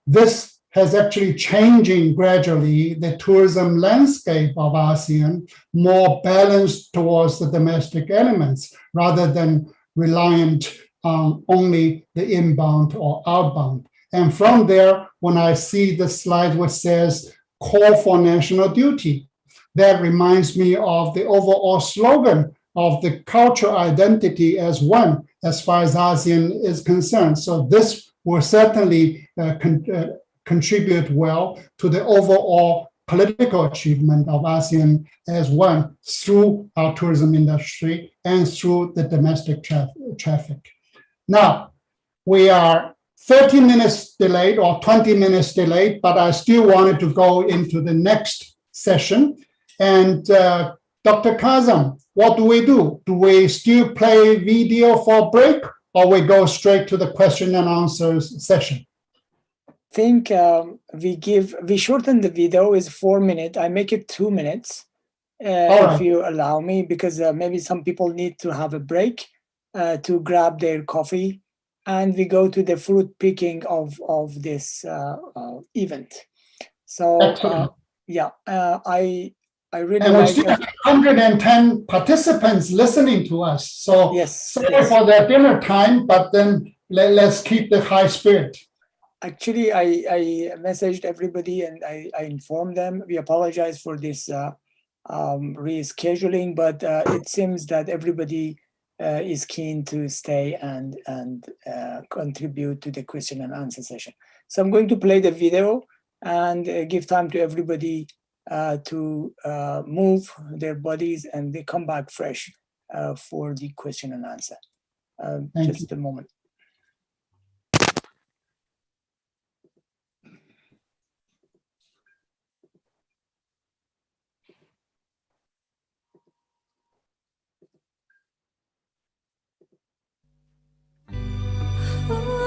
this has actually changing gradually the tourism landscape of ASEAN, more balanced towards the domestic elements rather than reliant on only the inbound or outbound. And from there, when I see the slide which says call for national duty, that reminds me of the overall slogan of the cultural identity as one, as far as ASEAN is concerned. So this will certainly contribute well to the overall political achievement of ASEAN as one through our tourism industry and through the domestic traffic. Now, we are 30 minutes delayed or 20 minutes delayed, but I still wanted to go into the next session. And Dr. Kazem, what do we do? Do we still play video for a break, or we go straight to the question and answers session? I think we shorten the video is 4 minutes. I make it 2 minutes, if you allow me, because maybe some people need to have a break to grab their coffee, and we go to the fruit picking of this event. So yeah, I really and we like still have 110 participants listening to us. So yes, sorry yes. for their dinner time, but then let's keep the high spirit. Actually, I messaged everybody and I informed them. We apologize for this rescheduling, but it seems that everybody is keen to stay and contribute to the question and answer session. So I'm going to play the video and give time to everybody to move their bodies, and they come back fresh for the question and answer. Just a moment. Malaysia.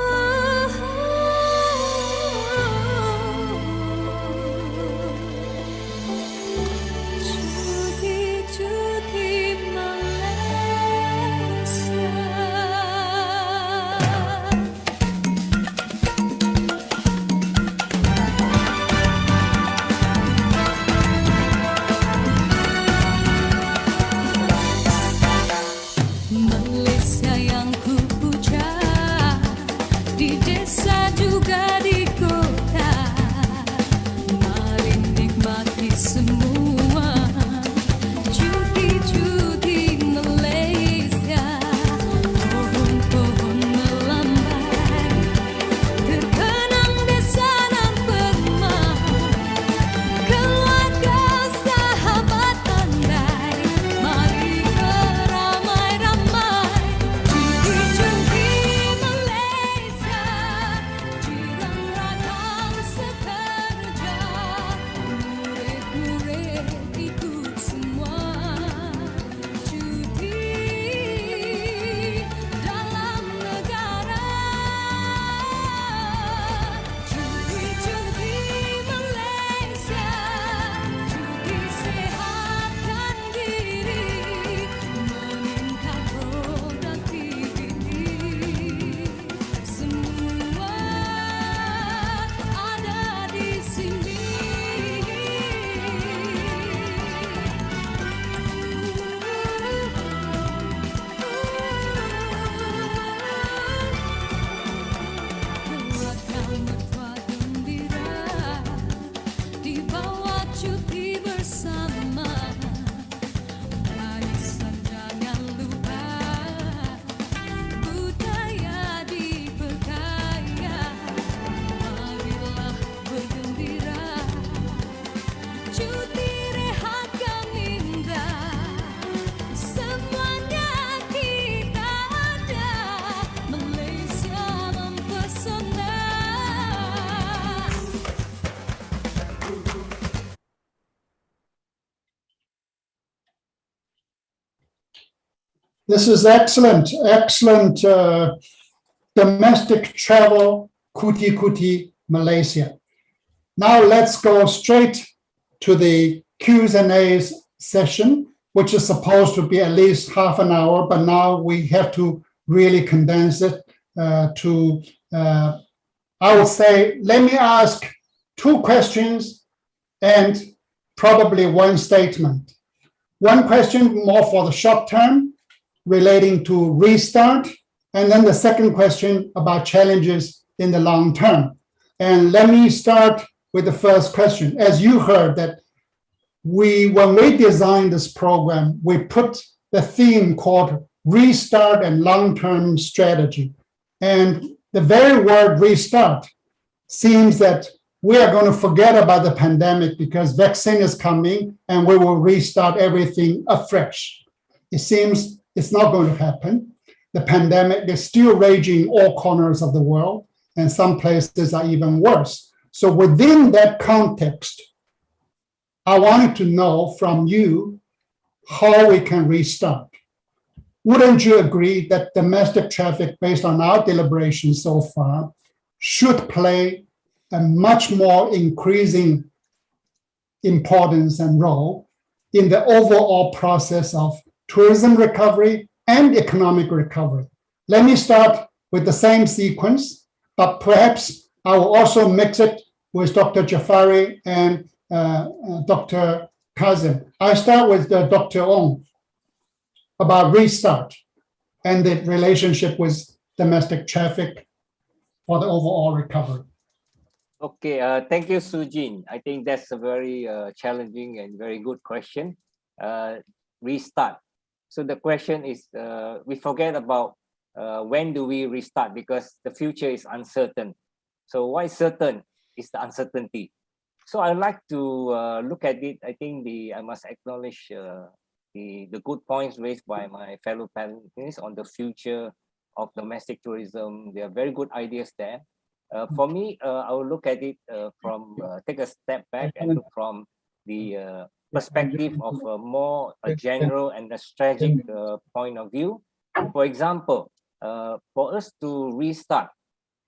This is excellent, excellent domestic travel, Kuti Kuti, Malaysia. Now let's go straight to the Q's and A's session, which is supposed to be at least half an hour, but now we have to really condense it to, I would say, let me ask 2 questions and probably 1 statement. 1 question more for the short term relating to restart, and then the second question about challenges in the long term. And let me start with the first question. As you heard that when we designed this program, we put the theme called restart and long-term strategy. And the very word restart seems that we are going to forget about the pandemic because vaccine is coming and we will restart everything afresh. It seems it's not going to happen. The pandemic is still raging in all corners of the world, and some places are even worse. So within that context, I wanted to know from you how we can restart. Wouldn't you agree that domestic traffic, based on our deliberations so far, should play a much more increasing importance and role in the overall process of tourism recovery and economic recovery? Let me start with the same sequence, but perhaps I will also mix it with Dr. Jafari and Dr. Kazim. I start with Dr. Ong about restart and the relationship with domestic traffic for the overall recovery. Okay, thank you, Sujin. I think that's a very challenging and very good question. Restart. So the question is, we forget about when do we restart, because the future is uncertain. So what is certain is the uncertainty. So I'd like to look at it. I think I must acknowledge the good points raised by my fellow panelists on the future of domestic tourism. There are very good ideas there. For me, I will look at it take a step back and look from the perspective of a general and a strategic point of view. For example, for us to restart,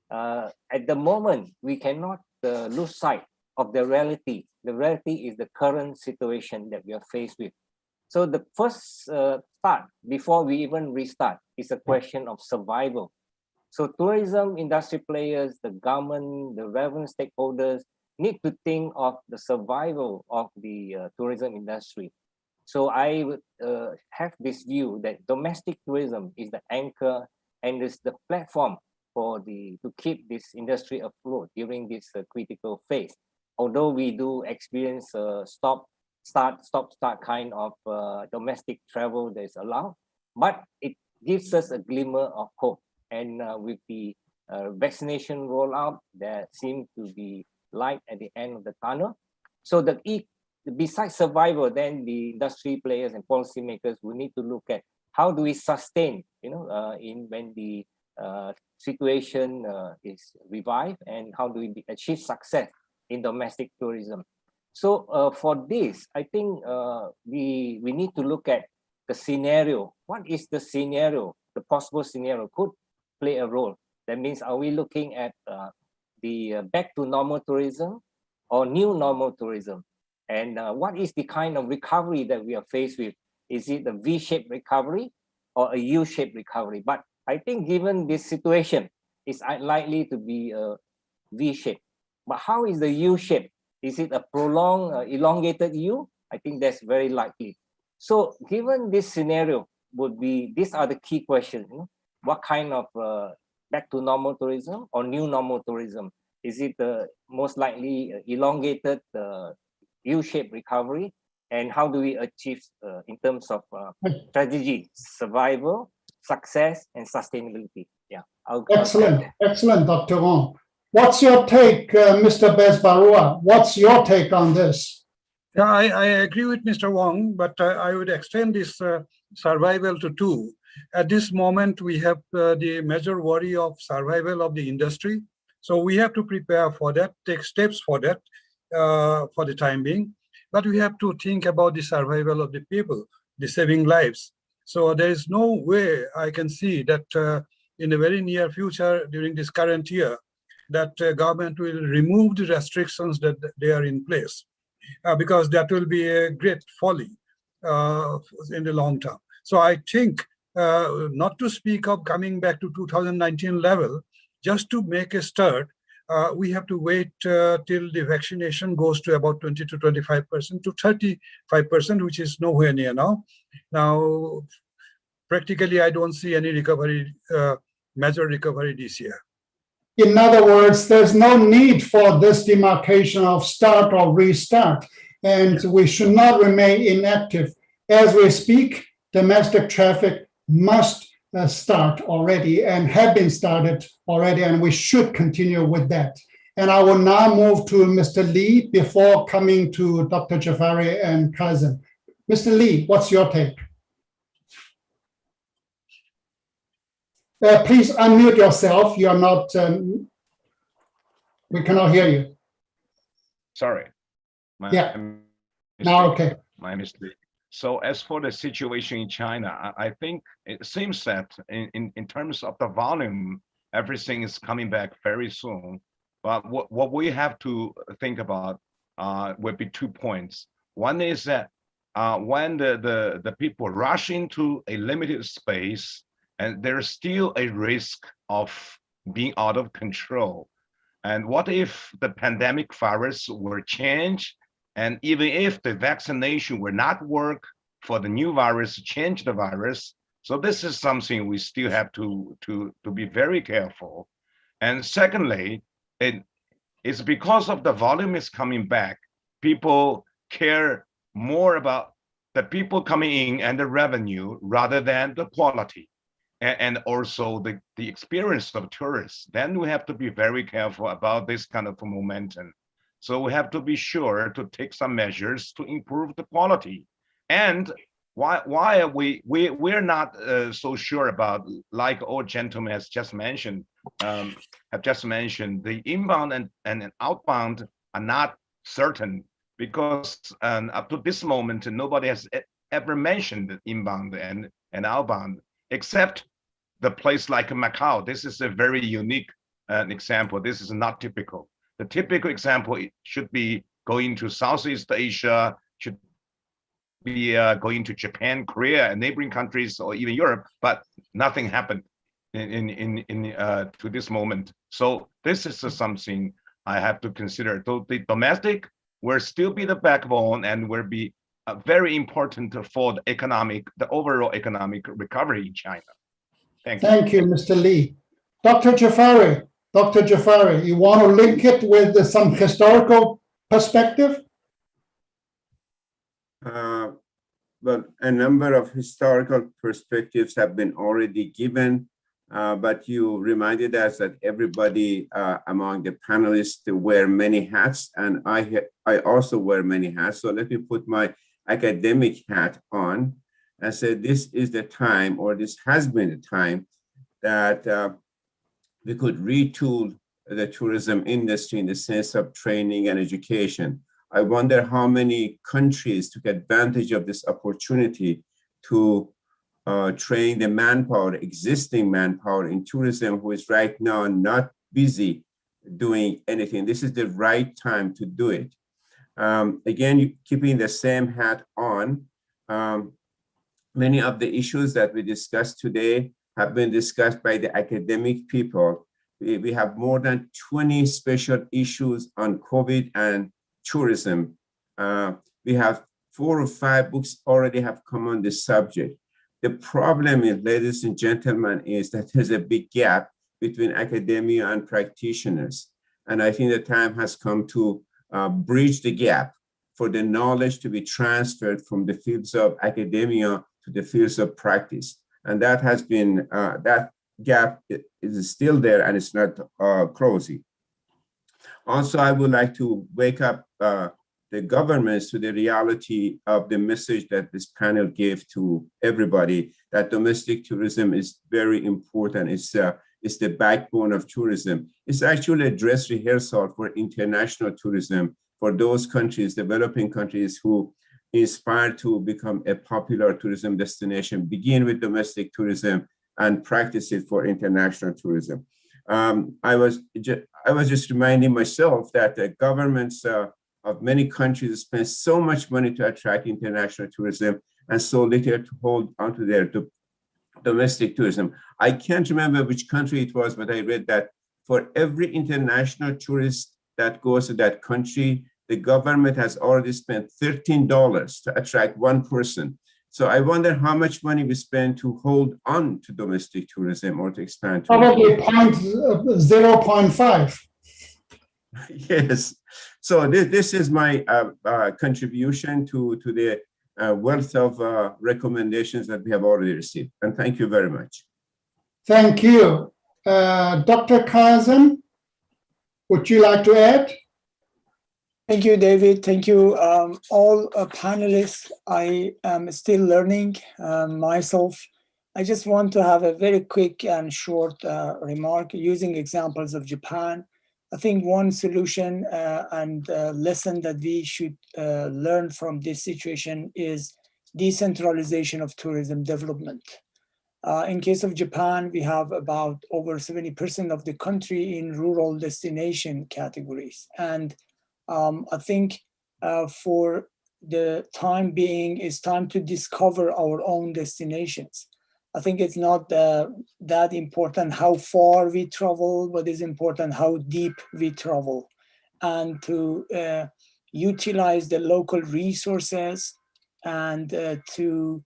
at the moment, we cannot lose sight of the reality. The reality is the current situation that we are faced with. So the first start, before we even restart, is a question of survival. So tourism industry players, the government, the relevant stakeholders need to think of the survival of the tourism industry. So I would have this view that domestic tourism is the anchor and is the platform for to keep this industry afloat during this critical phase. Although we do experience stop, start kind of domestic travel that is allowed, but it gives us a glimmer of hope. And with the vaccination rollout, there seems to be light at the end of the tunnel. So besides survival, then the industry players and policymakers will need to look at how do we sustain, when the situation is revived, and how do we achieve success in domestic tourism. So for this, I think we need to look at the scenario. What is the scenario? The possible scenario could play a role. That means, are we looking at the back to normal tourism or new normal tourism? And what is the kind of recovery that we are faced with? Is it a V-shaped recovery or a U-shaped recovery? But I think given this situation, it's likely to be a V-shaped. But how is the U-shape? Is it a prolonged, elongated U? I think that's very likely. So given this scenario, these are the key questions. What kind of back to normal tourism or new normal tourism? Is it most likely elongated U-shaped recovery? And how do we achieve in terms of strategy, survival, success, and sustainability? Yeah. Excellent, Dr. Wong. What's your take, Mr. Besbarua? What's your take on this? Yeah, I agree with Mr. Wong, but I would extend this survival to 2. At this moment, we have the major worry of survival of the industry. So we have to prepare for that, take steps for that for the time being. But we have to think about the survival of the people, the saving lives. So there is no way I can see that in the very near future, during this current year, that government will remove the restrictions that they are in place, because that will be a great folly in the long term. So I think not to speak of coming back to 2019 level, just to make a start, we have to wait till the vaccination goes to about 20 to 25% to 35%, which is nowhere near now. Now, practically, I don't see any recovery, major recovery this year. In other words, there's no need for this demarcation of start or restart, and we should not remain inactive. As we speak, domestic traffic must start already and have been started already, and we should continue with that. And I will now move to Mr. Lee before coming to Dr. Jafari and Kazem. Mr. Lee, what's your take? Please unmute yourself. You are not, we cannot hear you. Sorry. Yeah. Now, okay. My mistake. So as for the situation in China, I think it seems that in terms of the volume, everything is coming back very soon. But what we have to think about would be 2 points. One is that when the people rush into a limited space, and there's still a risk of being out of control. And what if the pandemic virus were changed? And even if the vaccination will not work for the new virus, change the virus. So this is something we still have to be very careful. And secondly, it's because of the volume is coming back, people care more about the people coming in and the revenue rather than the quality. And also the experience of tourists. Then we have to be very careful about this kind of momentum. So we have to be sure to take some measures to improve the quality. And why are we're not so sure about, like old gentleman has just mentioned, the inbound and outbound are not certain, because up to this moment nobody has ever mentioned inbound and outbound, except the place like Macau. This is a very unique example. This is not typical. The typical example should be going to Southeast Asia, should be going to Japan, Korea, and neighboring countries, or even Europe, but nothing happened to this moment. So this is something I have to consider. So the domestic will still be the backbone and will be very important for the overall economic recovery in China. Thank you, Mr. Lee. Dr. Jafari, you want to link it with some historical perspective? Well, a number of historical perspectives have been already given, but you reminded us that everybody among the panelists wear many hats, and I also wear many hats. So let me put my academic hat on. I said, this is the time, or this has been the time, that we could retool the tourism industry in the sense of training and education. I wonder how many countries took advantage of this opportunity to train the manpower, existing manpower in tourism, who is right now not busy doing anything. This is the right time to do it. Again, keeping the same hat on, many of the issues that we discussed today have been discussed by the academic people. We have more than 20 special issues on COVID and tourism. We have 4 or 5 books already have come on this subject. The problem is, ladies and gentlemen, is that there's a big gap between academia and practitioners. And I think the time has come to bridge the gap for the knowledge to be transferred from the fields of academia to the fields of practice. And that has been, that gap is still there, and it's not closing. Also, I would like to wake up the governments to the reality of the message that this panel gave to everybody, that domestic tourism is very important. It's the backbone of tourism. It's actually a dress rehearsal for international tourism for those countries, developing countries, who inspire to become a popular tourism destination, begin with domestic tourism and practice it for international tourism. I was just reminding myself that the governments of many countries spend so much money to attract international tourism and so little to hold onto their domestic tourism. I can't remember which country it was, but I read that for every international tourist that goes to that country, the government has already spent $13 to attract one person. So I wonder how much money we spend to hold on to domestic tourism or to expand tourism. Probably 0.5. Yes. So this is my contribution to the wealth of recommendations that we have already received. And thank you very much. Thank you. Dr. Kazem, would you like to add? Thank you, David. Thank you, all panelists. I am still learning myself. I just want to have a very quick and short remark using examples of Japan. I think one solution and lesson that we should learn from this situation is decentralization of tourism development. In case of Japan, we have about over 70% of the country in rural destination categories. And I think for the time being, it's time to discover our own destinations. I think it's not that important how far we travel, but it's important how deep we travel, and to utilize the local resources and to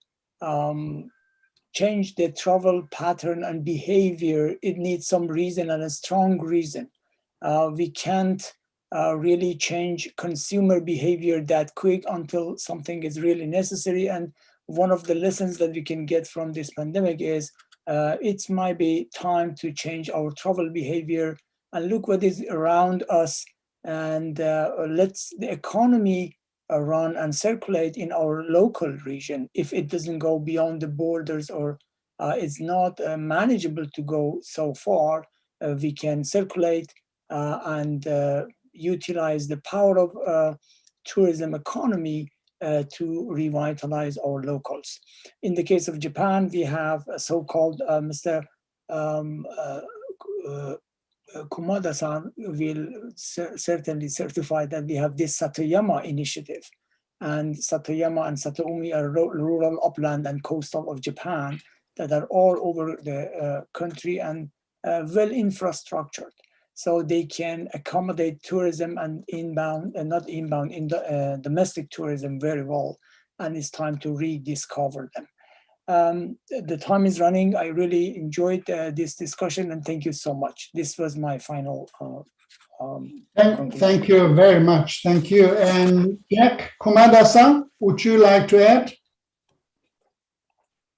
change the travel pattern and behavior. It needs some reason and a strong reason. We can't really change consumer behavior that quick until something is really necessary. And one of the lessons that we can get from this pandemic is it might be time to change our travel behavior and look what is around us, and let's the economy run and circulate in our local region. If it doesn't go beyond the borders or it's not manageable to go so far, we can circulate and utilize the power of tourism economy to revitalize our locals. In the case of Japan, we have a so-called Mr. Kumada-san will certainly certify that we have this Satoyama initiative. And Satoyama and Satoumi are rural upland and coastal of Japan that are all over the country and well infrastructured. So they can accommodate tourism and inbound, and not inbound, in the domestic tourism very well. And it's time to rediscover them. The time is running. I really enjoyed this discussion, and thank you so much. This was my final Thank you very much. Thank you. And Jack Kumada-san, would you like to add?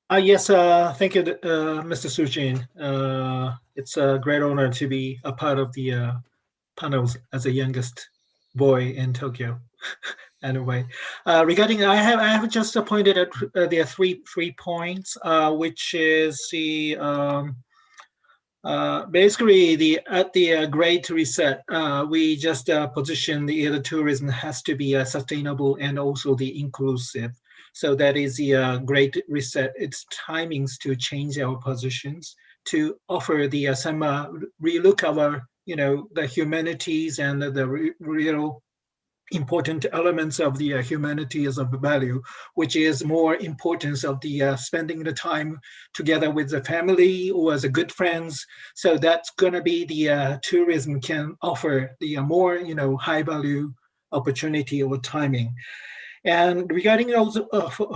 Yes, thank you, Mr. Sujin. It's a great honor to be a part of the panels as the youngest boy in Tokyo. Anyway, regarding, I have just pointed at there are three points, which is the basically at the Great Reset. We just position the tourism has to be sustainable and also the inclusive. So that is the Great Reset. It's timings to change our positions, to offer the some relook our the humanities and the real important elements of the humanities of value, which is more importance of the spending the time together with the family or as a good friends. So that's going to be the tourism can offer the more high value opportunity or timing. And regarding also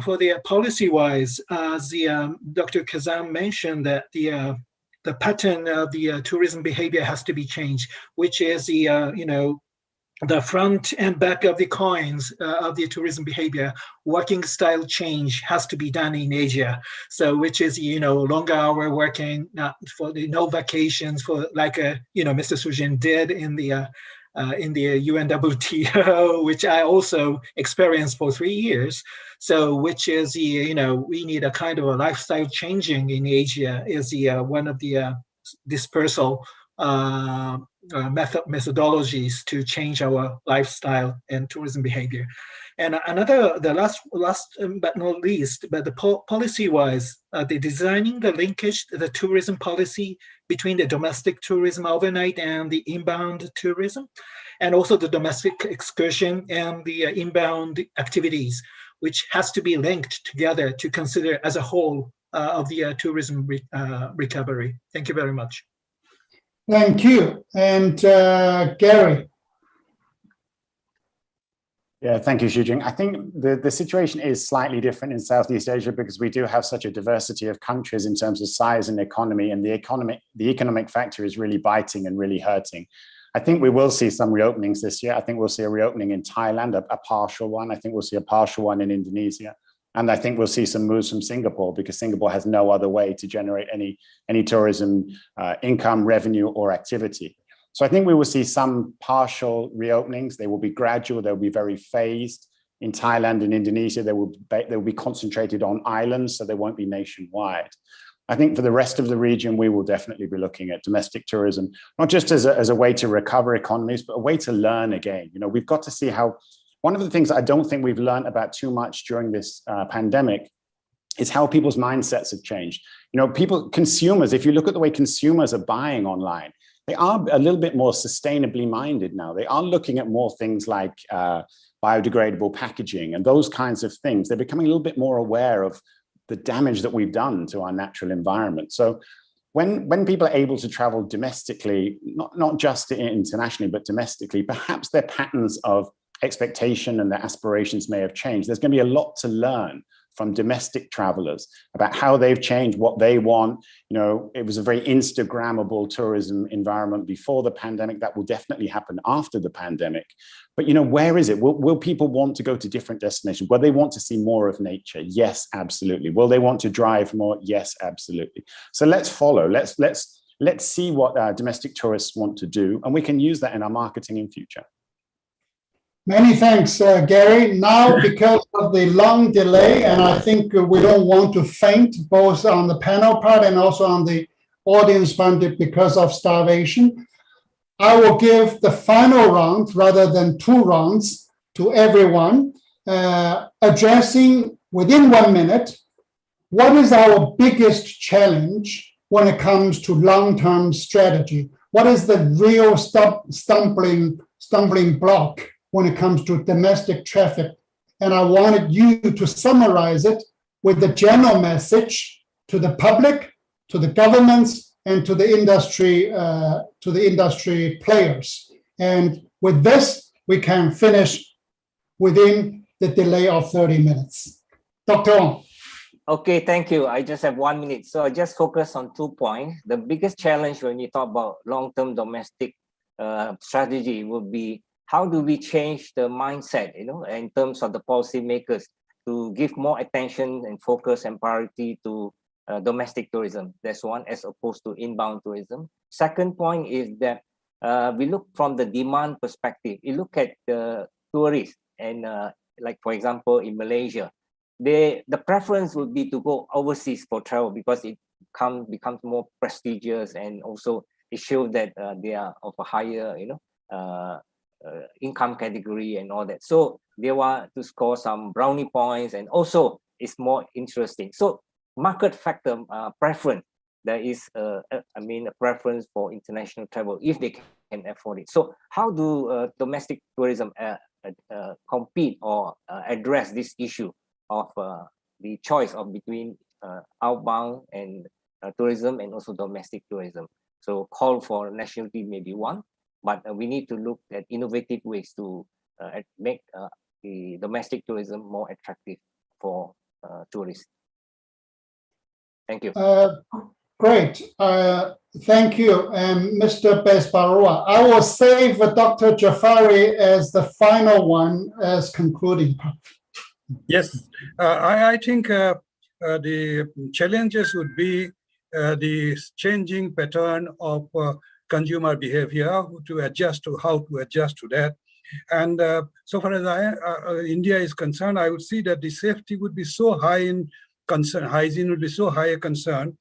for the policy-wise, as the Dr. Kazam mentioned, that the pattern of the tourism behavior has to be changed, which is the the front and back of the coins of the tourism behavior. Working style change has to be done in Asia. So which is longer hour working, not for the no vacations, for like Mr. Sujin did in the UNWTO, which I also experienced for 3 years. So which is we need a kind of a lifestyle changing in Asia is the one of the dispersal methodologies to change our lifestyle and tourism behavior. And the last but not least, but the policy-wise, the designing the linkage, the tourism policy between the domestic tourism overnight and the inbound tourism, and also the domestic excursion and the inbound activities, which has to be linked together to consider as a whole of the tourism recovery. Thank you very much. Thank you. And Gary. Yeah, thank you, Xujing. I think the situation is slightly different in Southeast Asia because we do have such a diversity of countries in terms of size and economy, and the economic factor is really biting and really hurting. I think we will see some reopenings this year. I think we'll see a reopening in Thailand, a partial one. I think we'll see a partial one in Indonesia. And I think we'll see some moves from Singapore because Singapore has no other way to generate any tourism income, revenue, or activity. So I think we will see some partial reopenings. They will be gradual. They'll be very phased. In Thailand and Indonesia, they will be concentrated on islands, so they won't be nationwide. I think for the rest of the region, we will definitely be looking at domestic tourism, not just as a way to recover economies, but a way to learn again. You know, we've got to see how, one of the things I don't think we've learned about too much during this pandemic is how people's mindsets have changed. You know, consumers, if you look at the way consumers are buying online, they are a little bit more sustainably minded now. They are looking at more things like biodegradable packaging and those kinds of things. They're becoming a little bit more aware of the damage that we've done to our natural environment. So when people are able to travel domestically, not just internationally, but domestically, perhaps their patterns of expectation and their aspirations may have changed. There's going to be a lot to learn from domestic travelers about how they've changed, what they want. You know, it was a very Instagrammable tourism environment before the pandemic. That will definitely happen after the pandemic. But, you know, where is it? Will people want to go to different destinations? Will they want to see more of nature? Yes, absolutely. Will they want to drive more? Yes, absolutely. So let's follow. Let's see what domestic tourists want to do, and we can use that in our marketing in future. Many thanks, Gary. Now, because of the long delay, and I think we don't want to faint both on the panel part and also on the audience part because of starvation, I will give the final round rather than 2 rounds to everyone, addressing within 1 minute, what is our biggest challenge when it comes to long-term strategy? What is the real stumbling block when it comes to domestic traffic? And I wanted you to summarize it with the general message to the public, to the governments, and to the industry players. And with this, we can finish within the delay of 30 minutes. Dr. Ong. Okay, thank you. I just have 1 minute. So I just focus on 2 points. The biggest challenge when you talk about long-term domestic strategy would be, how do we change the mindset, you know, in terms of the policymakers to give more attention and focus and priority to domestic tourism? That's one, as opposed to inbound tourism. Second point is that we look from the demand perspective. You look at the tourists, and like for example in Malaysia, the preference would be to go overseas for travel because it becomes more prestigious, and also it shows that they are of a higher, you know, income category and all that. So they want to score some brownie points, and also it's more interesting. So market factor preference, there is a preference for international travel if they can afford it. So how do domestic tourism compete or address this issue of the choice of between outbound and tourism and also domestic tourism? So call for nationality may be one, but we need to look at innovative ways to make the domestic tourism more attractive for tourists. Thank you. Great. Thank you, Mr. Besbarua. I will save Dr. Jafari as the final one as concluding part. Yes, I think the challenges would be the changing pattern of consumer behavior, to adjust to how to adjust to that. And so far as India is concerned, I would see that the safety would be so high in concern, hygiene would be so high a concern.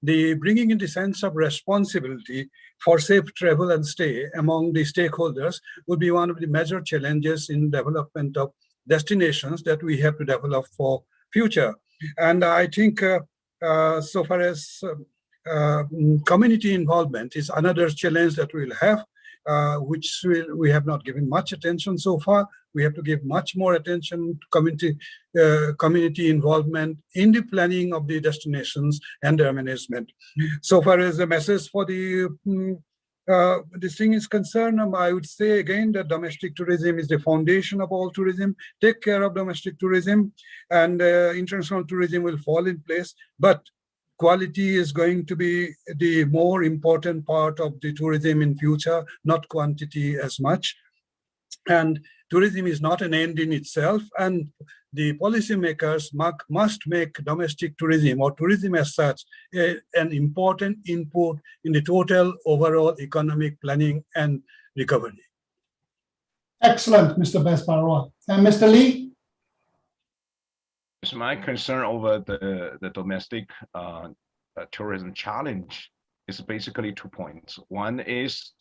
The bringing in the sense of responsibility for safe travel and stay among the stakeholders would be one of the major challenges in development of destinations that we have to develop for future. And I think so far as community involvement is another challenge that we'll have, which we have not given much attention so far. We have to give much more attention to community involvement in the planning of the destinations and their management. So far as the message for the this thing is concerned, I would say again that domestic tourism is the foundation of all tourism. Take care of domestic tourism, and international tourism will fall in place. But quality is going to be the more important part of the tourism in future, not quantity as much. And tourism is not an end in itself, and the policymakers must make domestic tourism or tourism as such an important input in the total overall economic planning and recovery. Excellent, Mr. Besbaroa. And Mr. Lee? So my concern over the domestic tourism challenge is basically 2 points. One is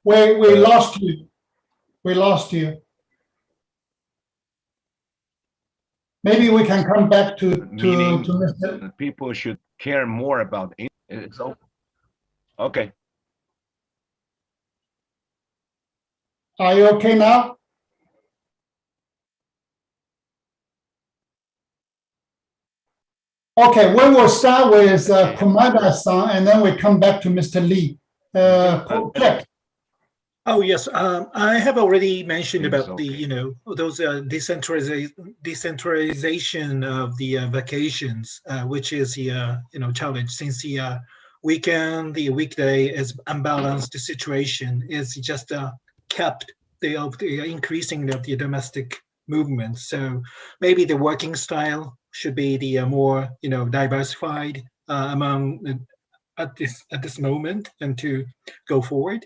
We lost you. We lost you. Maybe we can come back to Mr. People should care more about it. So, okay. Are you okay now? Okay, we will start with Kumada-san, and then we come back to Mr. Lee. Jack. Oh yes, I have already mentioned about okay. the those decentralization of the vacations, which is the challenge, since the weekend, the weekday is unbalanced. The situation is just kept the increasing of the domestic movement. So maybe the working style should be the more diversified among at this moment and to go forward.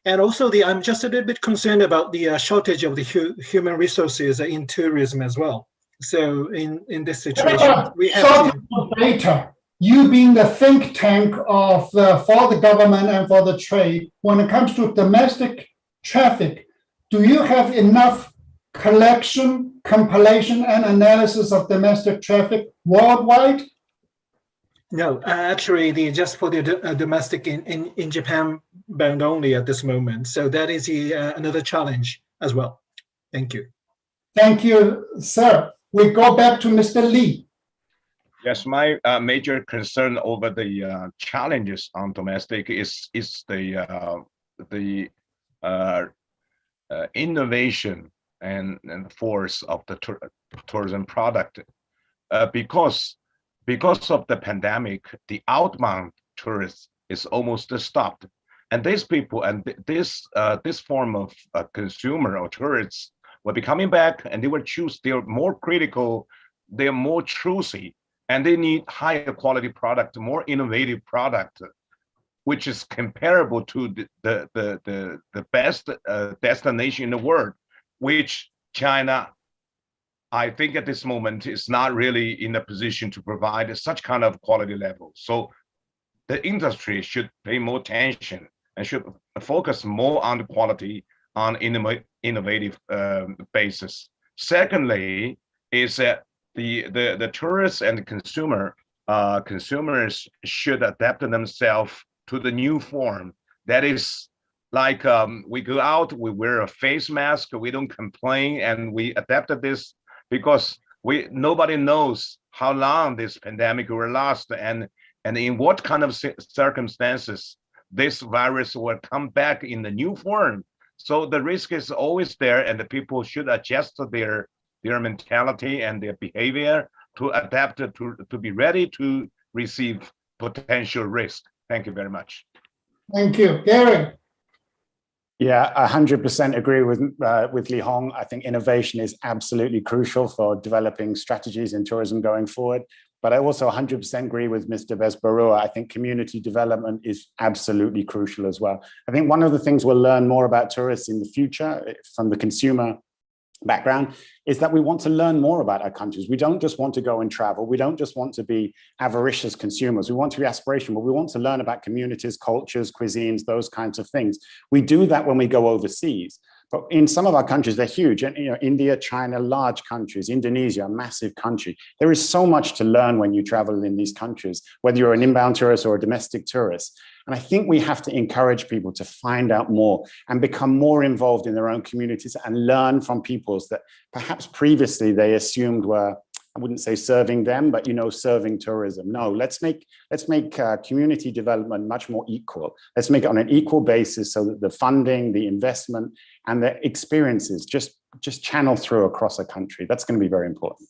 And also I'm just a little bit concerned about the shortage of the human resources in tourism as well. So in this situation, we have data. You being the think tank of for the government and for the trade, when it comes to domestic traffic, do you have enough collection, compilation, and analysis of domestic traffic worldwide? No, actually, just for the domestic in Japan bound only at this moment. So that is another challenge as well. Thank you. Thank you, sir. We go back to Mr. Lee. Yes, my major concern over the challenges on domestic is the innovation and force of the tourism product, because of the pandemic, the outbound tourists is almost stopped, and these people and this form of consumer or tourists will be coming back, and they will choose. They're more critical, they're more choosy, and they need higher quality product, more innovative product, which is comparable to the best destination in the world, which China, I think at this moment, is not really in a position to provide such kind of quality level. So the industry should pay more attention and should focus more on the quality on innovative basis. Secondly, is that the tourists and the consumers should adapt themselves to the new form. That is, like we go out, we wear a face mask, we don't complain, and we adapted this because nobody knows how long this pandemic will last and in what kind of circumstances this virus will come back in the new form. So the risk is always there, and the people should adjust their mentality and their behavior to adapt to be ready to receive potential risk. Thank you very much. Thank you. Gary. Yeah, 100% agree with Li Hong. I think innovation is absolutely crucial for developing strategies in tourism going forward. But I also 100% agree with Mr. Besbaroa. I think community development is absolutely crucial as well. I think one of the things we'll learn more about tourists in the future from the consumer background, is that we want to learn more about our countries. We don't just want to go and travel. We don't just want to be avaricious consumers. We want to be aspirational, but we want to learn about communities, cultures, cuisines, those kinds of things. We do that when we go overseas. But in some of our countries, they're huge. And, India, China, large countries, Indonesia, a massive country. There is so much to learn when you travel in these countries, whether you're an inbound tourist or a domestic tourist. And I think we have to encourage people to find out more and become more involved in their own communities and learn from peoples that perhaps previously they assumed were, I wouldn't say serving them, but serving tourism. No, let's make community development much more equal. Let's make it on an equal basis so that the funding, the investment, and the experiences just channel through across a country. That's going to be very important.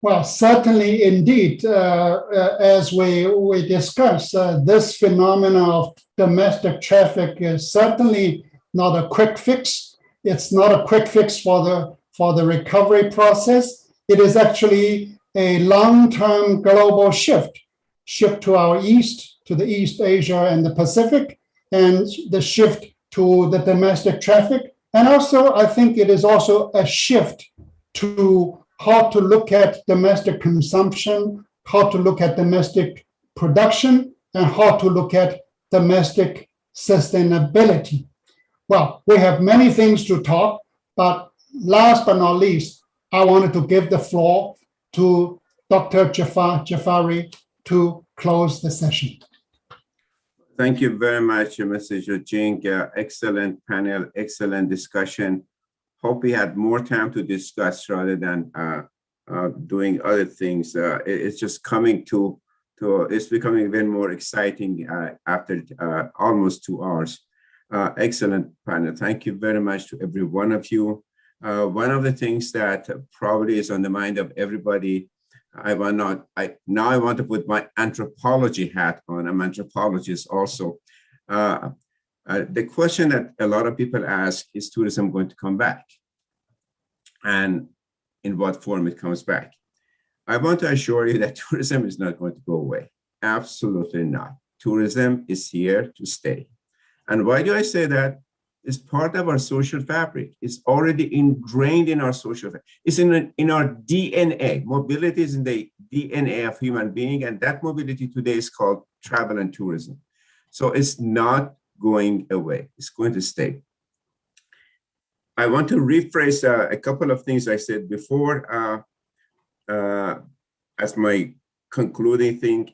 Well, certainly, indeed, as we discussed, this phenomenon of domestic traffic is certainly not a quick fix. It's not a quick fix for the recovery process. It is actually a long-term global shift to our east, to the East Asia and the Pacific, and the shift to the domestic traffic. And also, I think it is also a shift to how to look at domestic consumption, how to look at domestic production, and how to look at domestic sustainability. Well, we have many things to talk, but last but not least, I wanted to give the floor to Dr. Jafari to close the session. Thank you very much, Mr. Jing. Excellent panel, excellent discussion. Hope we had more time to discuss rather than doing other things. It's just coming it's becoming even more exciting after almost 2 hours. Excellent panel. Thank you very much to every one of you. One of the things that probably is on the mind of everybody, I want to put my anthropology hat on. I'm an anthropologist also. The question that a lot of people ask is tourism going to come back? And in what form it comes back? I want to assure you that tourism is not going to go away. Absolutely not. Tourism is here to stay. And why do I say that? It's part of our social fabric. It's already ingrained in our social fabric. It's in our DNA. Mobility is in the DNA of human being, and that mobility today is called travel and tourism. So it's not going away. It's going to stay. I want to rephrase a couple of things I said before as my concluding thing.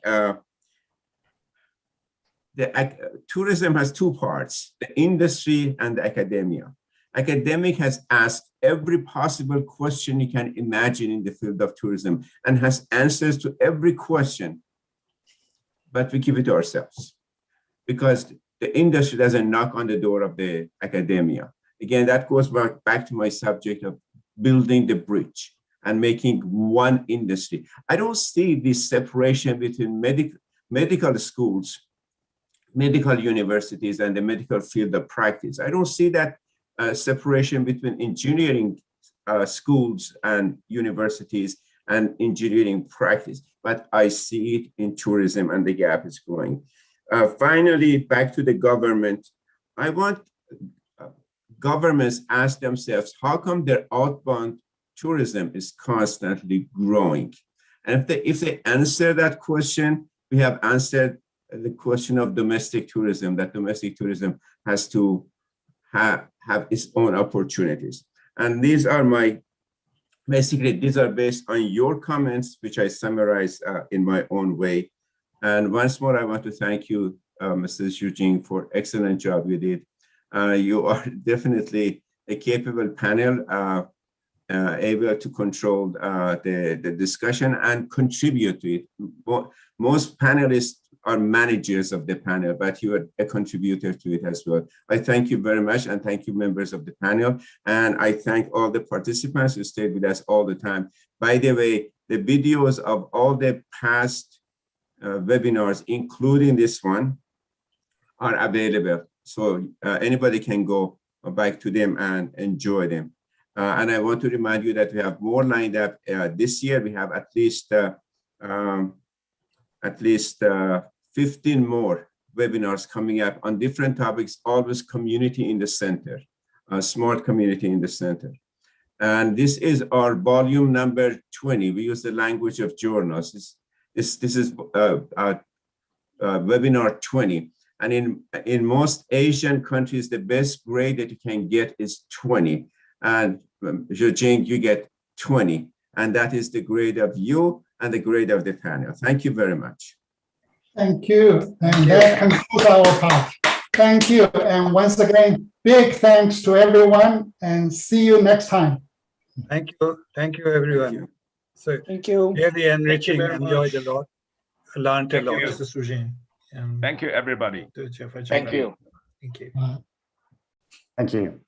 Tourism has 2 parts, the industry and the academia. Academic has asked every possible question you can imagine in the field of tourism and has answers to every question, but we keep it to ourselves because the industry doesn't knock on the door of the academia. Again, that goes back to my subject of building the bridge and making one industry. I don't see this separation between medical schools, medical universities, and the medical field of practice. I don't see that separation between engineering schools and universities and engineering practice, but I see it in tourism and the gap is growing. Finally, back to the government. I want governments ask themselves, how come their outbound tourism is constantly growing? And if they answer that question, we have answered the question of domestic tourism, that domestic tourism has to have its own opportunities. And these are these are based on your comments, which I summarize in my own way. And once more, I want to thank you, Mrs. Xu Jing, for excellent job you did. You are definitely a capable panel, able to control the discussion and contribute to it. Most panelists are managers of the panel, but you are a contributor to it as well. I thank you very much, and thank you, members of the panel. And I thank all the participants who stayed with us all the time. By the way, the videos of all the past webinars, including this one, are available. So anybody can go back to them and enjoy them. And I want to remind you that we have more lined up this year. We have at least 15 more webinars coming up on different topics, always community in the center, smart community in the center. And this is our volume number 20. We use the language of journals. This is webinar 20. And in most Asian countries, the best grade that you can get is 20. And Zhijing, you get 20. And that is the grade of you and the grade of the panel. Thank you very much. Thank you. And that concludes our part. Thank you. And once again, big thanks to everyone and see you next time. Thank you. Thank you, everyone. Thank you. So Thank you. really enriching, very enjoyed a much. lot, learned a Thank lot. you. Mr. Sujin. Thank you, everybody. Thank you. Thank you. Thank you. Thank you.